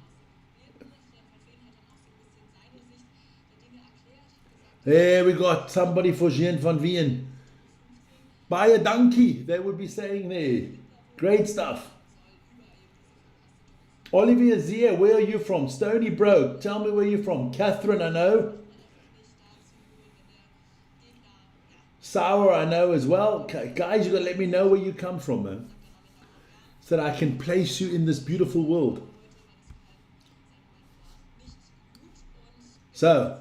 There we got somebody for Jean Van Veen. Buy a donkey, they would be saying there. Great stuff. Olivier Zier, where are you from? Stony Brook, tell me where you're from. Catherine, I know. Sour, I know as well. Guys, you got to let me know where you come from, man. So that I can place you in this beautiful world. So,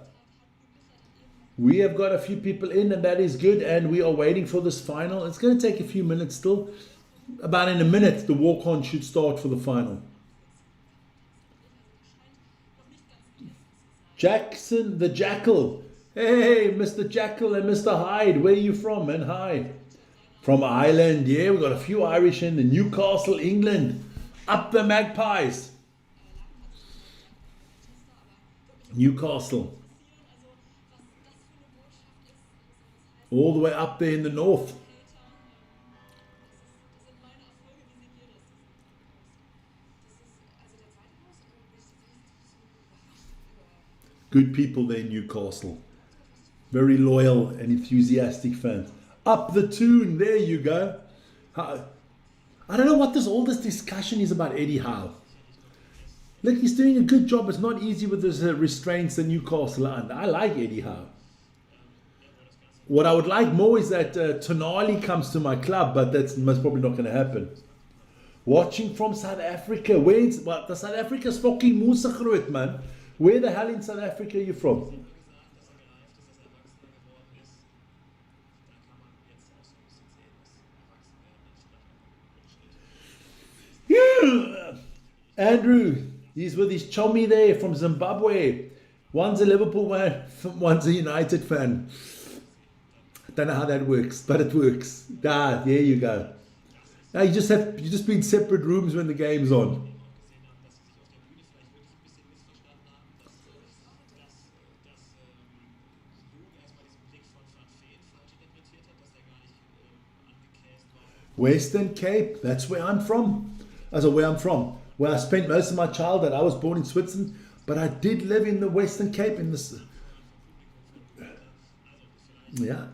we have got a few people in, and that is good, and we are waiting for this final. It's going to take a few minutes still. About in a minute, the walk-on should start for the final. Jackson the Jackal. Hey, Mr. Jackal and Mr. Hyde, where are you from, man? Hi. From Ireland, yeah, we've got a few Irish in the Newcastle, England. Up the Magpies. Newcastle. All the way up there in the north. Good people there in Newcastle. Very loyal and enthusiastic fans. Up the tune, there you go. I don't know what all this discussion is about Eddie Howe. Look, he's doing a good job. It's not easy with his restraints in Newcastle. I like Eddie Howe. What I would like more is that Tonali comes to my club, but that's most probably not going to happen. Watching from South Africa. The South Africa's fucking Musa groot, man. Where the hell in South Africa are you from? Andrew, he's with his chummy there from Zimbabwe. One's a Liverpool fan, one's a United fan. I don't know how that works, but it works. There you go. Now you just be in separate rooms when the game's on. Western Cape, that's where I'm from. That's where I'm from. where I spent most of my childhood. I was born in Switzerland, but I did live in the Western Cape in this. Yeah.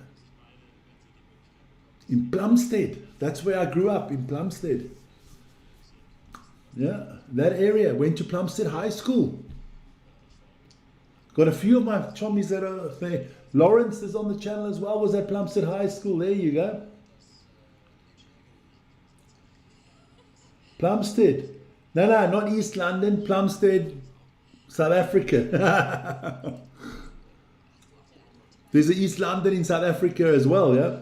In Plumstead. That's where I grew up, in Plumstead. Yeah, that area. Went to Plumstead High School. Got a few of my chommies that are there. Lawrence is on the channel as well. Was at Plumstead High School. There you go. Plumstead. No, not East London. Plumstead, South Africa. There's an East London in South Africa as well, yeah?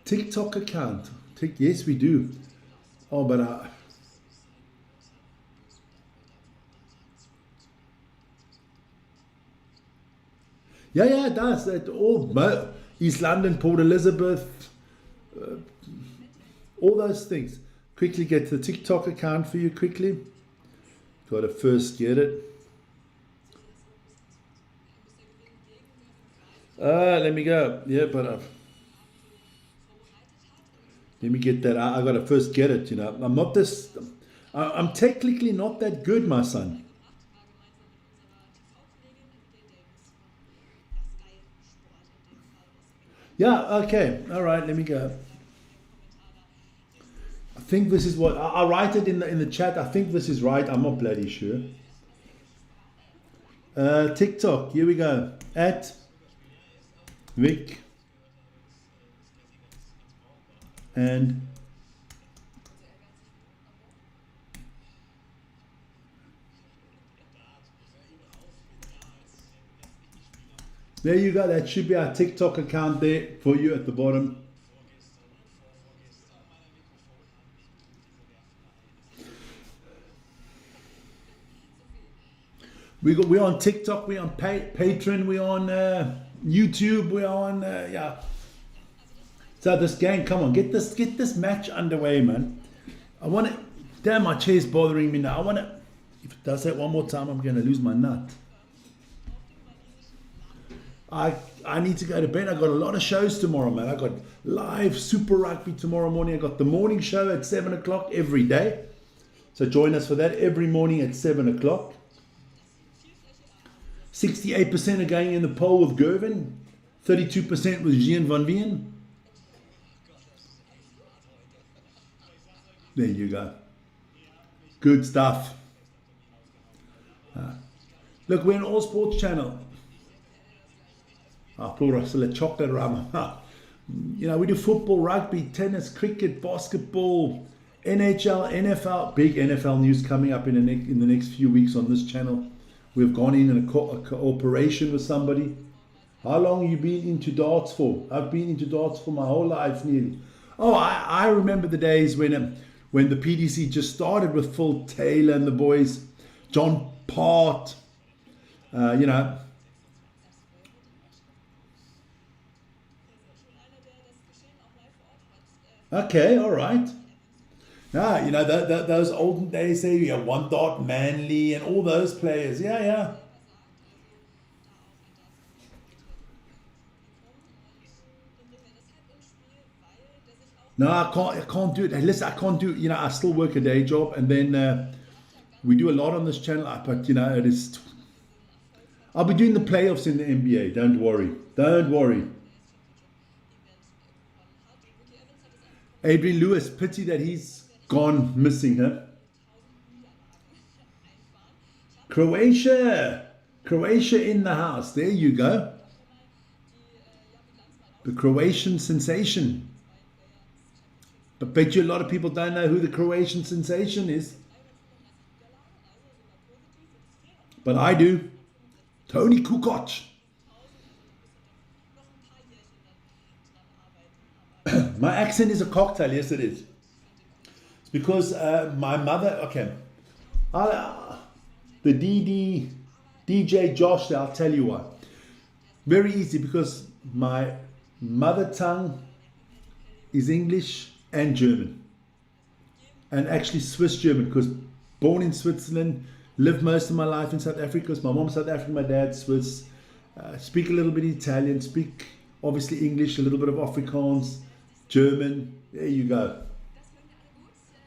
TikTok account. Yes, we do. Oh, but yeah, it does. East London, Port Elizabeth, all those things. Quickly get the TikTok account for you quickly. Got to first get it. Let me go. Yeah, but let me get that. I got to first get it, you know. I'm technically not that good, my son. Yeah, okay. All right, let me go. I think this is what I'll write it in the chat. I think this is right. I'm not bloody sure. TikTok, here we go. At Vic and there you go. That should be our TikTok account there for you at the bottom. We're on TikTok, we're on Patreon, we're on YouTube, we're on yeah. So this game, come on, get this match underway, man. I want it. Damn, my chair's bothering me now. I want it. If it does that one more time, I'm gonna lose my nut. I need to go to bed. I got a lot of shows tomorrow, man. I got live Super Rugby tomorrow morning. I got the morning show at 7 o'clock every day. So join us for that every morning at 7 o'clock. 68% are going in the poll with Gervin. 32% with Jean Van Veen. There you go. Good stuff. Look, we're an all sports channel. Plura chocolate rum. You know, we do football, rugby, tennis, cricket, basketball, NHL, NFL. Big NFL news coming up in the next few weeks on this channel. We've gone in a cooperation with somebody. How long have you been into darts for? I've been into darts for my whole life nearly. Oh, I remember the days when the PDC just started with Phil Taylor and the boys, John Part, you know. Okay, all right. Yeah, you know, those olden days, you know, One Dot Manley and all those players. Yeah. No, I can't do it. Listen, I can't do it. You know, I still work a day job, and then we do a lot on this channel. But you know, I'll be doing the playoffs in the NBA. Don't worry. Adrian Lewis, pity that he's gone missing, huh? Croatia in the house. There you go. The Croatian sensation. But bet you a lot of people don't know who the Croatian sensation is. But I do. Tony Kukoc. My accent is a cocktail, yes it is. It's because my mother, okay, the DJ Josh, I'll tell you why. Very easy, because my mother tongue is English and German. And actually Swiss German, because born in Switzerland, lived most of my life in South Africa, because my mom's South African, my dad's Swiss. Speak a little bit Italian, speak obviously English, a little bit of Afrikaans, German. There you go.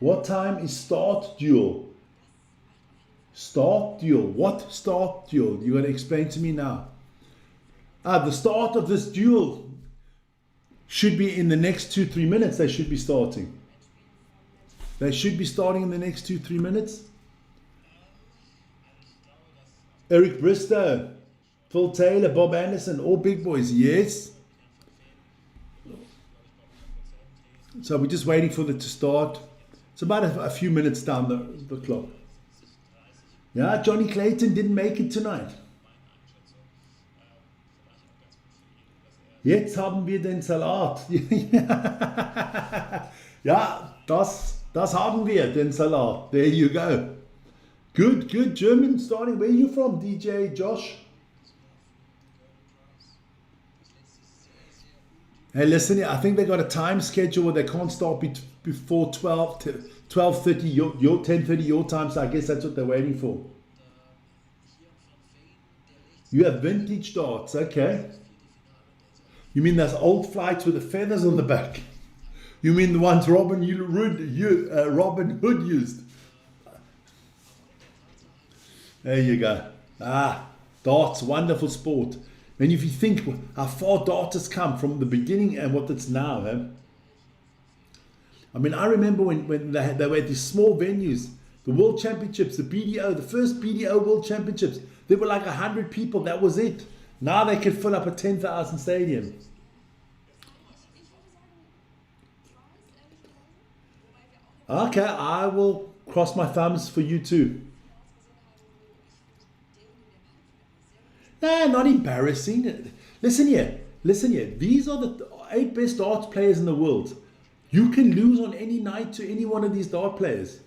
What time is start duel? Start duel. What start duel? You're going to explain to me now. The start of this duel should be in the next 2-3 minutes. They should be starting. They should be starting in the next 2-3 minutes. Eric Bristow, Phil Taylor, Bob Anderson, all big boys. Yes. So we're just waiting for it to start. It's about a few minutes down the clock. Yeah, Johnny Clayton didn't make it tonight. Jetzt haben wir den Salat. Ja, das haben wir, den Salat. There you go. Good German starting. Where are you from, DJ Josh? Hey, listen, I think they got a time schedule where they can't start before 12:30 your 10:30 your time, so I guess that's what they're waiting for. You have vintage darts, okay. You mean those old flights with the feathers on the back? You mean the ones Robin Hood used? There you go. Darts, wonderful sport. And if you think how far darts has come from the beginning and what it's now, I mean, I remember when they were at these small venues, the World Championships, the BDO, the first BDO World Championships, there were like 100 people, that was it. Now they can fill up a 10,000 stadium. Okay, I will cross my thumbs for you too. Nah, not embarrassing. Listen here. These are the 8 best darts players in the world. You can lose on any night to any one of these dart players.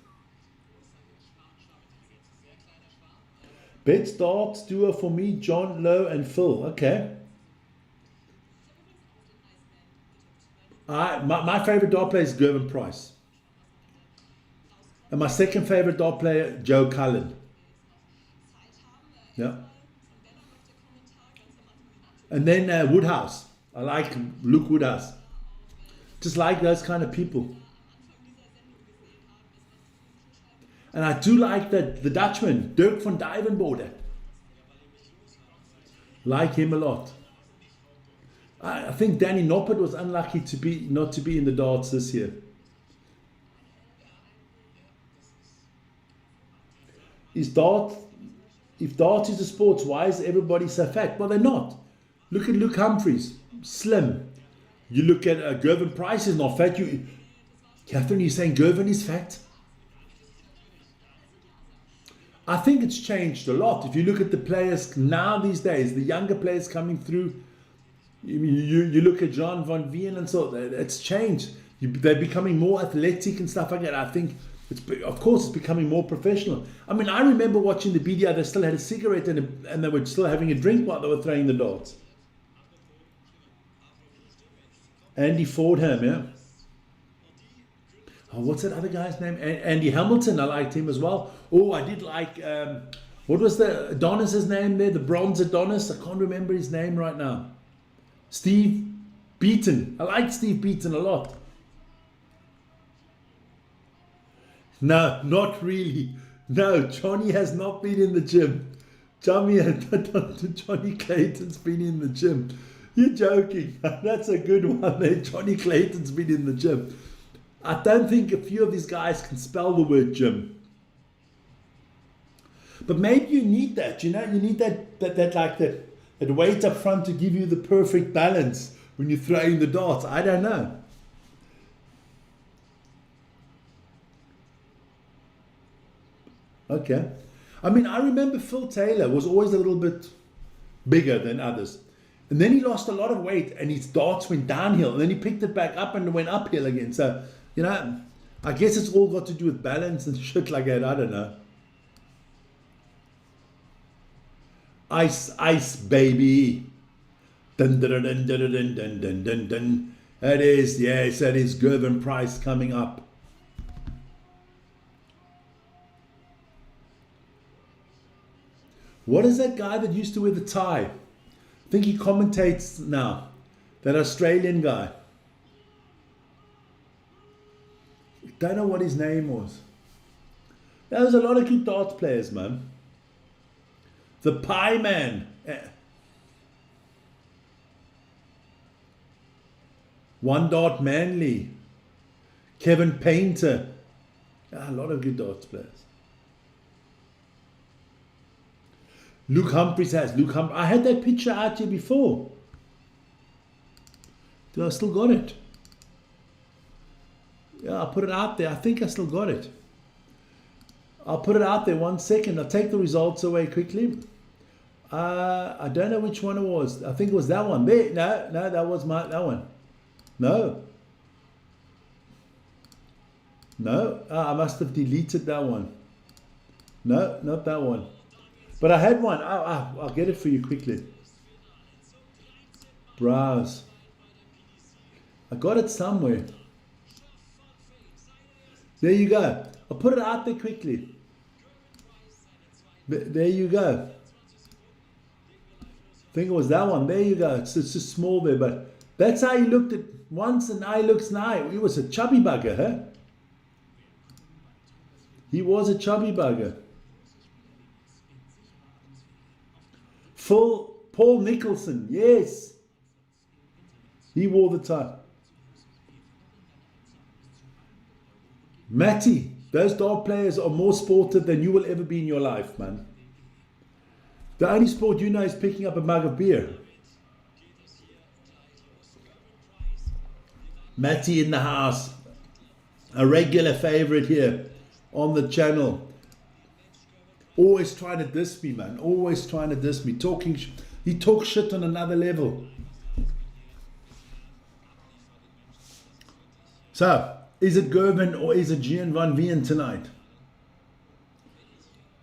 Best darts duo for me, John Lowe and Phil. Okay. My favorite dart player is Gervin Price. And my second favorite dart player, Joe Cullen. Yeah. And then Woodhouse. I like Luke Woodhouse. Just like those kind of people. And I do like the Dutchman, Dirk van Duivenbode. Like him a lot. I think Danny Noppert was unlucky not to be in the darts this year. If darts is a sport, why is everybody so fat? Well, they're not. Look at Luke Humphries, slim. You look at Gervin Price is not fat. Catherine, you're saying Gervin is fat? I think it's changed a lot. If you look at the players now these days, the younger players coming through, you look at John Van Veen and so, it's changed. They're becoming more athletic and stuff like that. I think, of course, it's becoming more professional. I mean, I remember watching the BDR, they still had a cigarette and they were still having a drink while they were throwing the darts. Andy Fordham, yeah. Oh, what's that other guy's name? Andy Hamilton, I liked him as well. Oh, I did like, what was the Adonis's name there? The bronze Adonis? I can't remember his name right now. Steve Beaton. I liked Steve Beaton a lot. No, not really. No, Johnny has not been in the gym. Johnny Clayton's been in the gym. You're joking. That's a good one there. Johnny Clayton's been in the gym. I don't think a few of these guys can spell the word gym. But maybe you need that, you need that weight up front to give you the perfect balance when you're throwing the darts. I don't know. Okay. I mean, I remember Phil Taylor was always a little bit bigger than others. And then he lost a lot of weight and his darts went downhill. And then he picked it back up and went uphill again. So, I guess it's all got to do with balance and shit like that. I don't know. Ice, ice, baby. Dun, dun, dun, dun, dun, dun, dun, dun, dun. That is Gervin Price coming up. What is that guy that used to wear the tie? I think he commentates now. That Australian guy. Don't know what his name was. There's a lot of good darts players, man. The Pie Man. One Dart Manley. Kevin Painter. A lot of good darts players. Luke Humphreys has. I had that picture out here before. Do I still got it? Yeah, I'll put it out there. I think I still got it. I'll put it out there 1 second. I'll take the results away quickly. I don't know which one it was. I think it was that one. There. No, that was that one. No. I must have deleted that one. No, not that one. But I had one. I'll get it for you quickly. Browse. I got it somewhere. There you go. I'll put it out there quickly. There you go. I think it was that one. There you go. It's just small there, but that's how he looked at once, and now he looks now. He was a chubby bugger, huh? He was a chubby bugger. Full Paul Nicholson, yes. He wore the tie. Matty, those dart players are more sportive than you will ever be in your life, man. The only sport you know is picking up a mug of beer. Matty in the house. A regular favorite here on the channel. Always trying to diss me, man. Always trying to diss me. He talks shit on another level. So, is it Gervin or is it Gian van Veen tonight?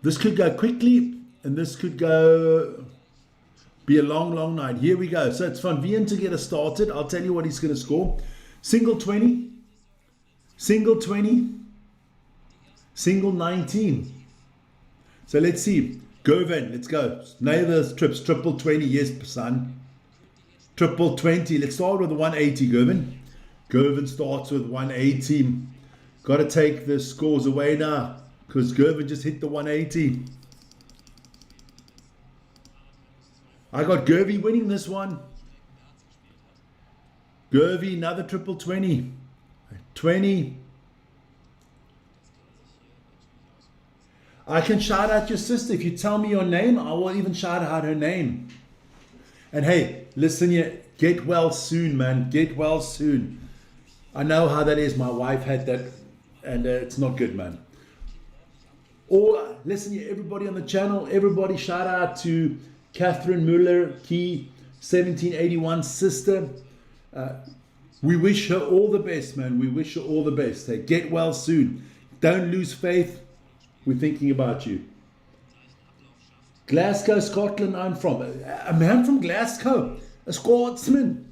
This could go quickly and this could be a long, long night. Here we go. So it's Van Veen to get us started. I'll tell you what he's going to score. Single 20. Single 20. Single 19. So let's see. Gervin, let's go. Neither trips. Triple 20. Yes, son. Triple 20. Let's start with the 180, Gervin. Gervin starts with 180. Got to take the scores away now because Gervin just hit the 180. I got Gervy winning this one. Gervy, another triple 20. 20. I can shout out your sister. If you tell me your name, I will even shout out her name. And hey, listen here. Get well soon, man. Get well soon. I know how that is. My wife had that, and it's not good, man. Or listen here, everybody on the channel, everybody shout out to Catherine Muller, Key 1781 sister. We wish her all the best, man. We wish her all the best. Hey, get well soon. Don't lose faith. We're thinking about you. Glasgow, Scotland, I'm from. A man from Glasgow, a Scotsman.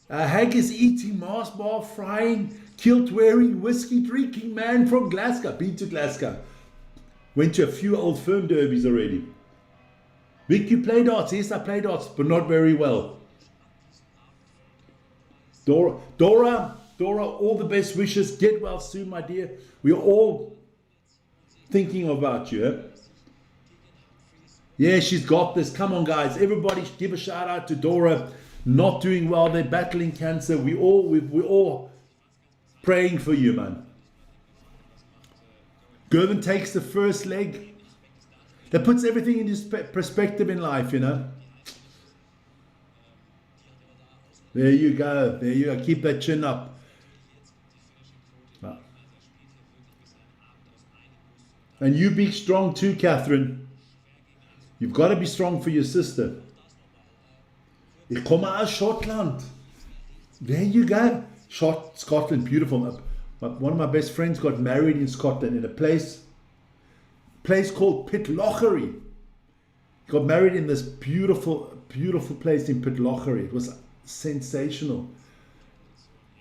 Haggis eating, Mars bar frying, kilt wearing, whiskey drinking man from Glasgow. Been to Glasgow. Went to a few old firm derbies already. Vic, you play darts? Yes, I play darts, but not very well. Dora, all the best wishes. Get well soon, my dear. We are all thinking about you. Eh? Yeah, she's got this. Come on, guys. Everybody give a shout out to Dora. Not doing well. They're battling cancer. We're all praying for you, man. Gervin takes the first leg. That puts everything into perspective in life, you know. There you go. There you go. Keep that chin up. And you be strong too, Catherine. You've got to be strong for your sister. Ik kom uit Scotland. There you go. Scotland, beautiful. One of my best friends got married in Scotland in a place called Pitlochry. He got married in this beautiful, beautiful place in Pitlochry. It was sensational.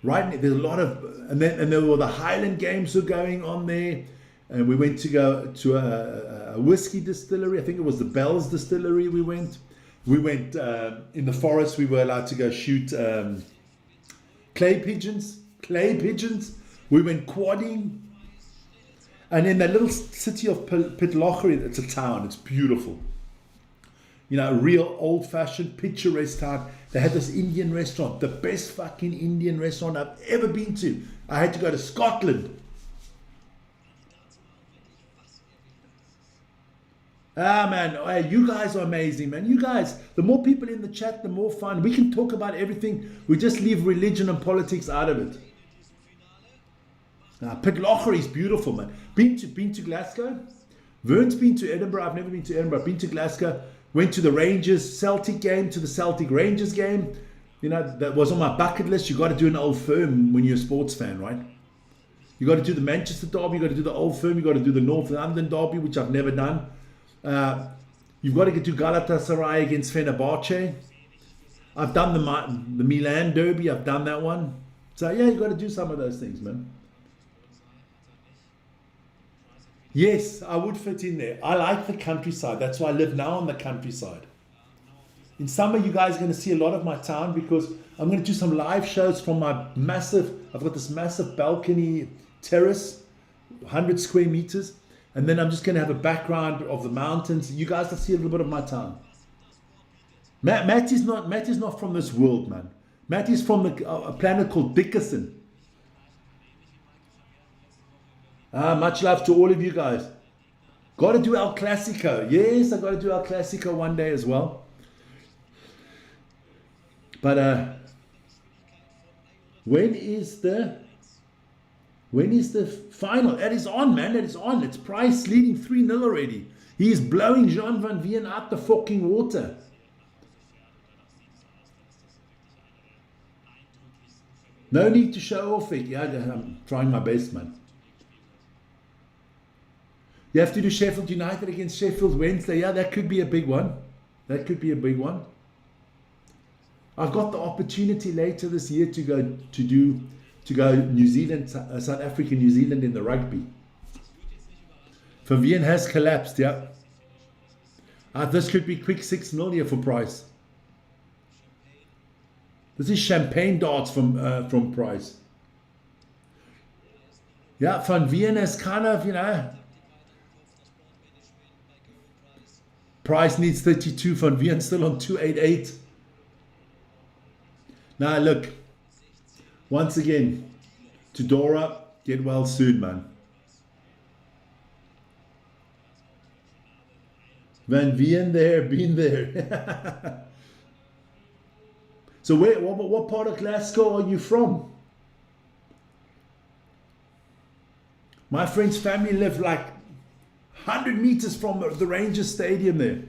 Right, there's a lot of, and there were the Highland Games were going on there. And we went to go to a whiskey distillery. I think it was the Bell's Distillery we went. We went in the forest. We were allowed to go shoot clay pigeons. We went quadding. And in that little city of Pitlochry, it's a town. It's beautiful. You know, a real old-fashioned, picturesque town. They had this Indian restaurant, the best fucking Indian restaurant I've ever been to. I had to go to Scotland. Ah, man, hey, you guys are amazing, man. You guys, the more people in the chat, the more fun. We can talk about everything. We just leave religion and politics out of it. Pitlochry is beautiful, man. Been to Glasgow? Vern's been to Edinburgh. I've never been to Edinburgh. Been to Glasgow. Went to the Rangers Celtic game, to the Celtic Rangers game. You know, that was on my bucket list. You got to do an Old Firm when you're a sports fan, right? You got to do the Manchester Derby. You got to do the Old Firm. You got to do the North London Derby, which I've never done. You've got to get to Galatasaray against Fenerbahce. I've done the Milan Derby. I've done that one. So yeah, you got to do some of those things, man. Yes, I would fit in there. I like the countryside. That's why I live now on the countryside. In summer, you guys are going to see a lot of my town because I'm going to do some live shows from my massive, I've got this massive balcony terrace, 100 square meters. And then I'm just going to have a background of the mountains. You guys will see a little bit of my town. Matt is not from this world, man. Matt is from a planet called Dickerson. Much love to all of you guys. Got to do El Clasico. Yes, I got to do El Clasico one day as well. But when is the final? That is on, man. That is on. It's Price leading 3-0 already. He is blowing Jean van Veen out the fucking water. No need to show off it. Yeah, I'm trying my best, man. You have to do Sheffield United against Sheffield Wednesday. Yeah, that could be a big one. That could be a big one. I've got the opportunity later this year to go New Zealand, South Africa, New Zealand in the rugby. Van Veen has collapsed, yeah. This could be quick 6-0 here for Price. This is champagne darts from Price. Yeah, Van Veen has kind of, you know, Price needs 32, Van Veen still on 288. Now look, once again, to Dora, get well soon, man. Van Veen there, been there. So what part of Glasgow are you from? My friend's family live like 100 meters from the Rangers Stadium there.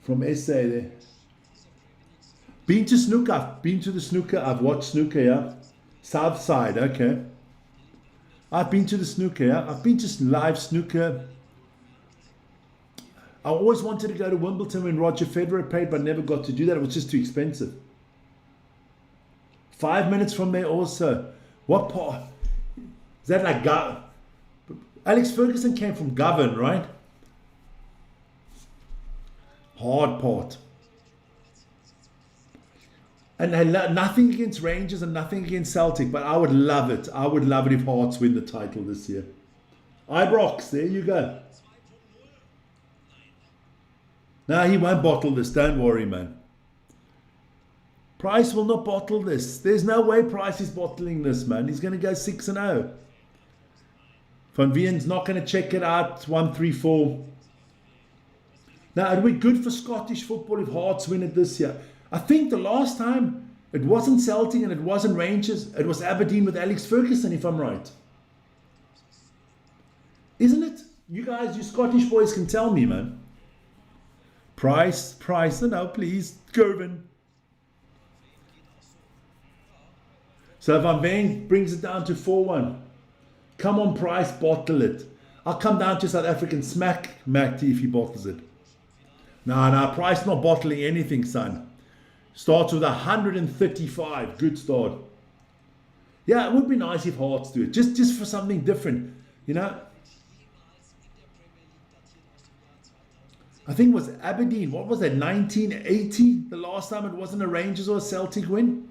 From SA there. Been to snooker. I've been to the snooker. I've watched snooker, yeah. South side, okay. I've been to the snooker, yeah. I've been to live snooker. I always wanted to go to Wimbledon when Roger Federer played, but never got to do that. It was just too expensive. 5 minutes from there also. What part? Is that like Alex Ferguson came from Govan, right? Hard part. And nothing against Rangers and nothing against Celtic, but I would love it. I would love it if Hearts win the title this year. Ibrox, there you go. No, he won't bottle this. Don't worry, man. Price will not bottle this. There's no way Price is bottling this, man. He's going to go 6-0. Van Veen's not going to check it out. 1-3-4. Now, it'd be good for Scottish football if Hearts win it this year. I think the last time it wasn't Celtic and it wasn't Rangers. It was Aberdeen with Alex Ferguson, if I'm right. Isn't it? You guys, you Scottish boys can tell me, man. Price, no, please, Gervin. So Van Veen brings it down to 4-1. Come on, Price, bottle it. I'll come down to South African smack Macty if he bottles it. No, Price not bottling anything, son. Starts with 135. Good start. Yeah, it would be nice if Hearts do it. Just for something different, you know. I think it was Aberdeen. What was that, 1980? The last time it wasn't a Rangers or a Celtic win?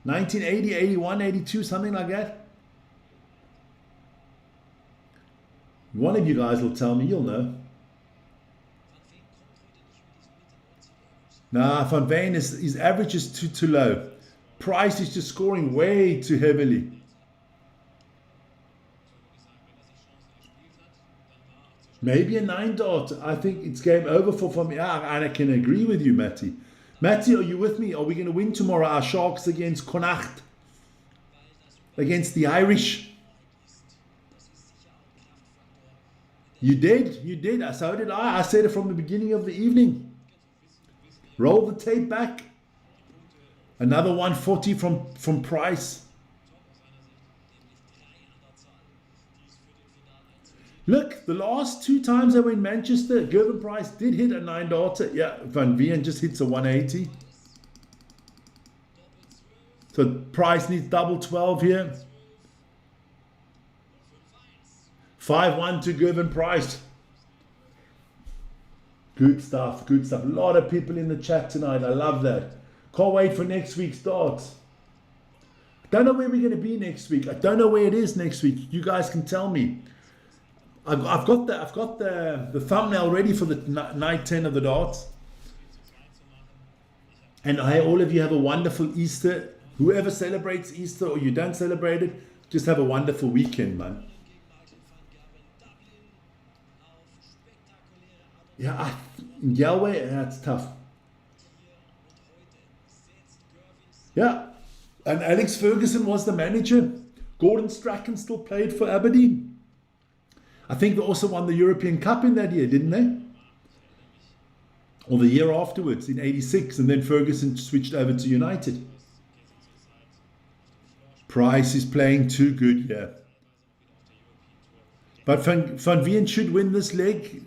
1980, 81, 82, something like that. One of you guys will tell me, you'll know. Nah, Van Veen, his average is too low. Price is just scoring way too heavily. Maybe a 9 dot. I think it's game over for me. And I can agree with you, Matty. Matty, are you with me? Are we going to win tomorrow? Our Sharks against Connacht. Against the Irish. You did. So did I. I said it from the beginning of the evening. Roll the tape back. Another 140 from Price. Look, the last 2 times they were in Manchester, Gervin Price did hit a 9 darter. Yeah, Van Veen just hits a 180. So Price needs double 12 here. 5-1 to Gervin Price. Good stuff, good stuff. A lot of people in the chat tonight. I love that. Can't wait for next week's darts. Don't know where we're going to be next week. I don't know where it is next week. You guys can tell me. I've got the thumbnail ready for the night 10 of the darts. And I all of you have a wonderful Easter. Whoever celebrates Easter or you don't celebrate it, just have a wonderful weekend, man. Yeah, in Galway, that's tough. Yeah, and Alex Ferguson was the manager. Gordon Strachan still played for Aberdeen. I think they also won the European Cup in that year, didn't they? Or the year afterwards, in 86, and then Ferguson switched over to United. Price is playing too good here. But Van Veen should win this leg.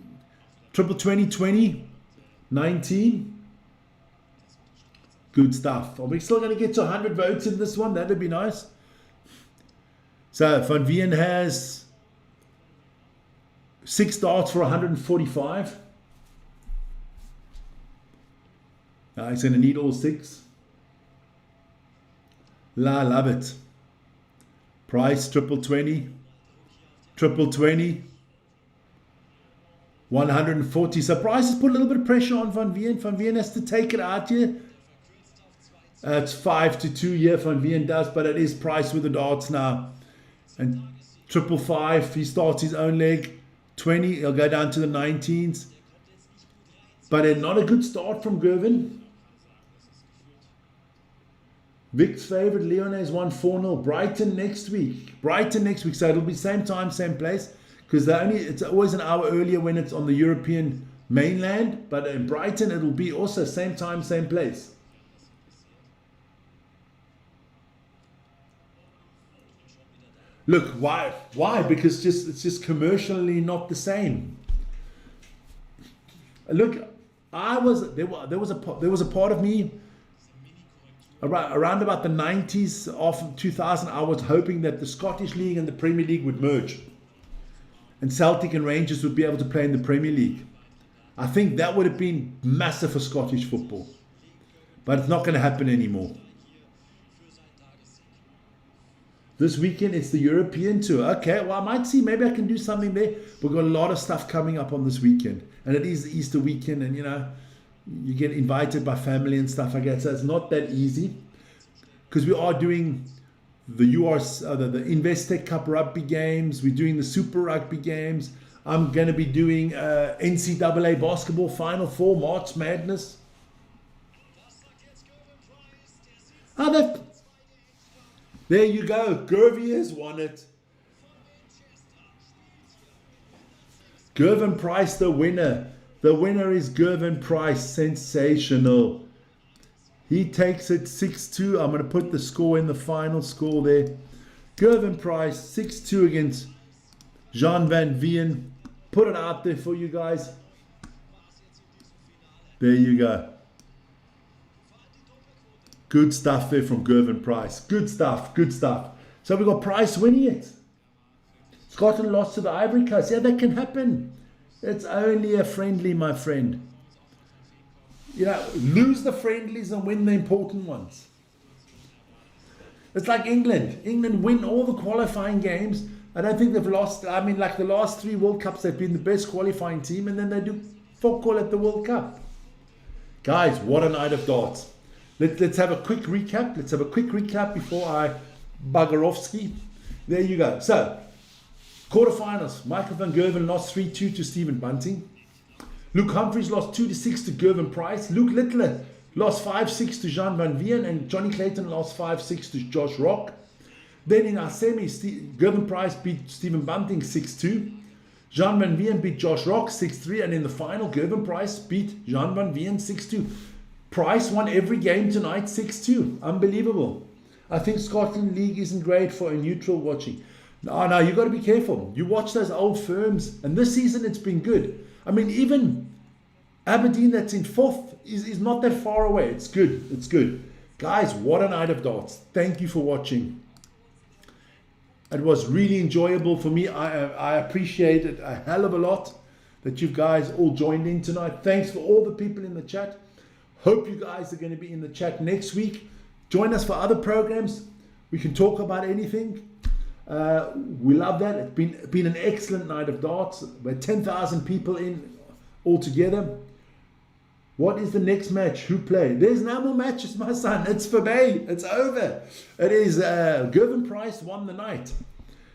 Triple 20, 19. Good stuff. Are we still going to get to 100 votes in this one? That would be nice. So Van Veen has 6 darts for 145. Now he's going to need all 6. Love it. Price, triple 20. Triple 20. 140. So Price has put a little bit of pressure on Van Veen. Van Veen has to take it out here. It's 5-2 here. Van Veen does, but it is Price with the darts now. And triple 5. He starts his own leg. 20. He'll go down to the 19s. But not a good start from Gervin. Vic's favourite, Leone's won 4-0. Brighton next week. So it'll be same time, same place. Because it's always an hour earlier when it's on the European mainland. But in Brighton, it'll be also same time, same place. Look, why? Because it's just commercially not the same. Look, there was a part of me around about the 90s, of 2000. I was hoping that the Scottish League and the Premier League would merge, and Celtic and Rangers would be able to play in the Premier League. I think that would have been massive for Scottish football, but it's not going to happen anymore. This weekend, it's the European Tour. Okay, well, I might see, maybe I can do something there. We've got a lot of stuff coming up on this weekend. And it is the Easter weekend, and, you get invited by family and stuff like that. So it's not that easy. Because we are doing the the Investec Cup rugby games. We're doing the Super Rugby games. I'm going to be doing NCAA Basketball Final Four, March Madness. There you go. Gervie has won it. Gervin Price, the winner. The winner is Gervin Price. Sensational. He takes it 6-2. I'm going to put the score in the final score there. Gervin Price, 6-2 against Jean Van Veen. Put it out there for you guys. There you go. Good stuff there from Gervin Price. Good stuff. So we've got Price winning it. Scotland lost to the Ivory Coast. Yeah, that can happen. It's only a friendly, my friend. You know, lose the friendlies and win the important ones. It's like England. England win all the qualifying games. I don't think they've lost. I mean, like the last 3 World Cups, they've been the best qualifying team, and then they do fuck all at the World Cup. Guys, what a night of darts. Let's have a quick recap. Let's have a quick recap before I bugger off ski. There you go. So, quarterfinals. Michael van Gerwen lost 3-2 to Stephen Bunting. Luke Humphries lost 2-6 to Gervin Price. Luke Littler lost 5-6 to Jean Van Veen, and Johnny Clayton lost 5-6 to Josh Rock. Then in our semis, Gervin Price beat Stephen Bunting 6-2. Jean Van Veen beat Josh Rock 6-3, and in the final, Gervin Price beat Jean Van Veen 6-2. Price won every game tonight 6-2. Unbelievable. I think Scotland League isn't great for a neutral watching. No, you got to be careful. You watch those old firms, and this season it's been good. I mean, even Aberdeen, that's in 4th, is not that far away. It's good. It's good. Guys, what a night of darts. Thank you for watching. It was really enjoyable for me. I appreciate it a hell of a lot that you guys all joined in tonight. Thanks for all the people in the chat. Hope you guys are going to be in the chat next week. Join us for other programs. We can talk about anything. We love that. It's been an excellent night of darts. We're 10,000 people in altogether. What is the next match? Who played? There's no more matches, my son. It's for May. It's over. It is Gervin Price won the night.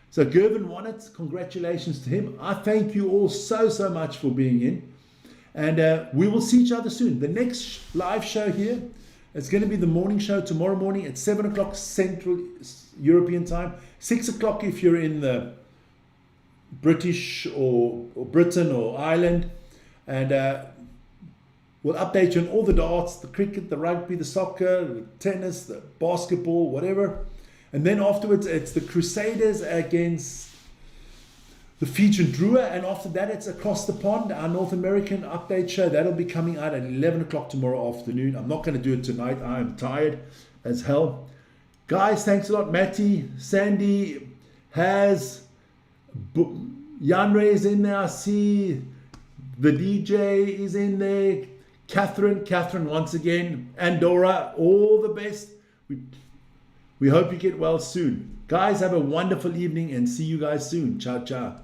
So Gervin won it. Congratulations to him. I thank you all so much for being in. And we will see each other soon. The next live show here, it's going to be the morning show tomorrow morning at 7 o'clock Central European time. 6 o'clock if you're in the British or Britain or Ireland. And we'll update you on all the darts, the cricket, the rugby, the soccer, the tennis, the basketball, whatever. And then afterwards, it's the Crusaders against the Fiji and Drua. And after that, it's Across the Pond, our North American update show. That'll be coming out at 11 o'clock tomorrow afternoon. I'm not going to do it tonight. I am tired as hell. Guys, thanks a lot. Matty, Sandy, Haz, Yanre is in there. I see the DJ is in there. Catherine once again. Andorra, all the best. We hope you get well soon. Guys, have a wonderful evening and see you guys soon. Ciao, ciao.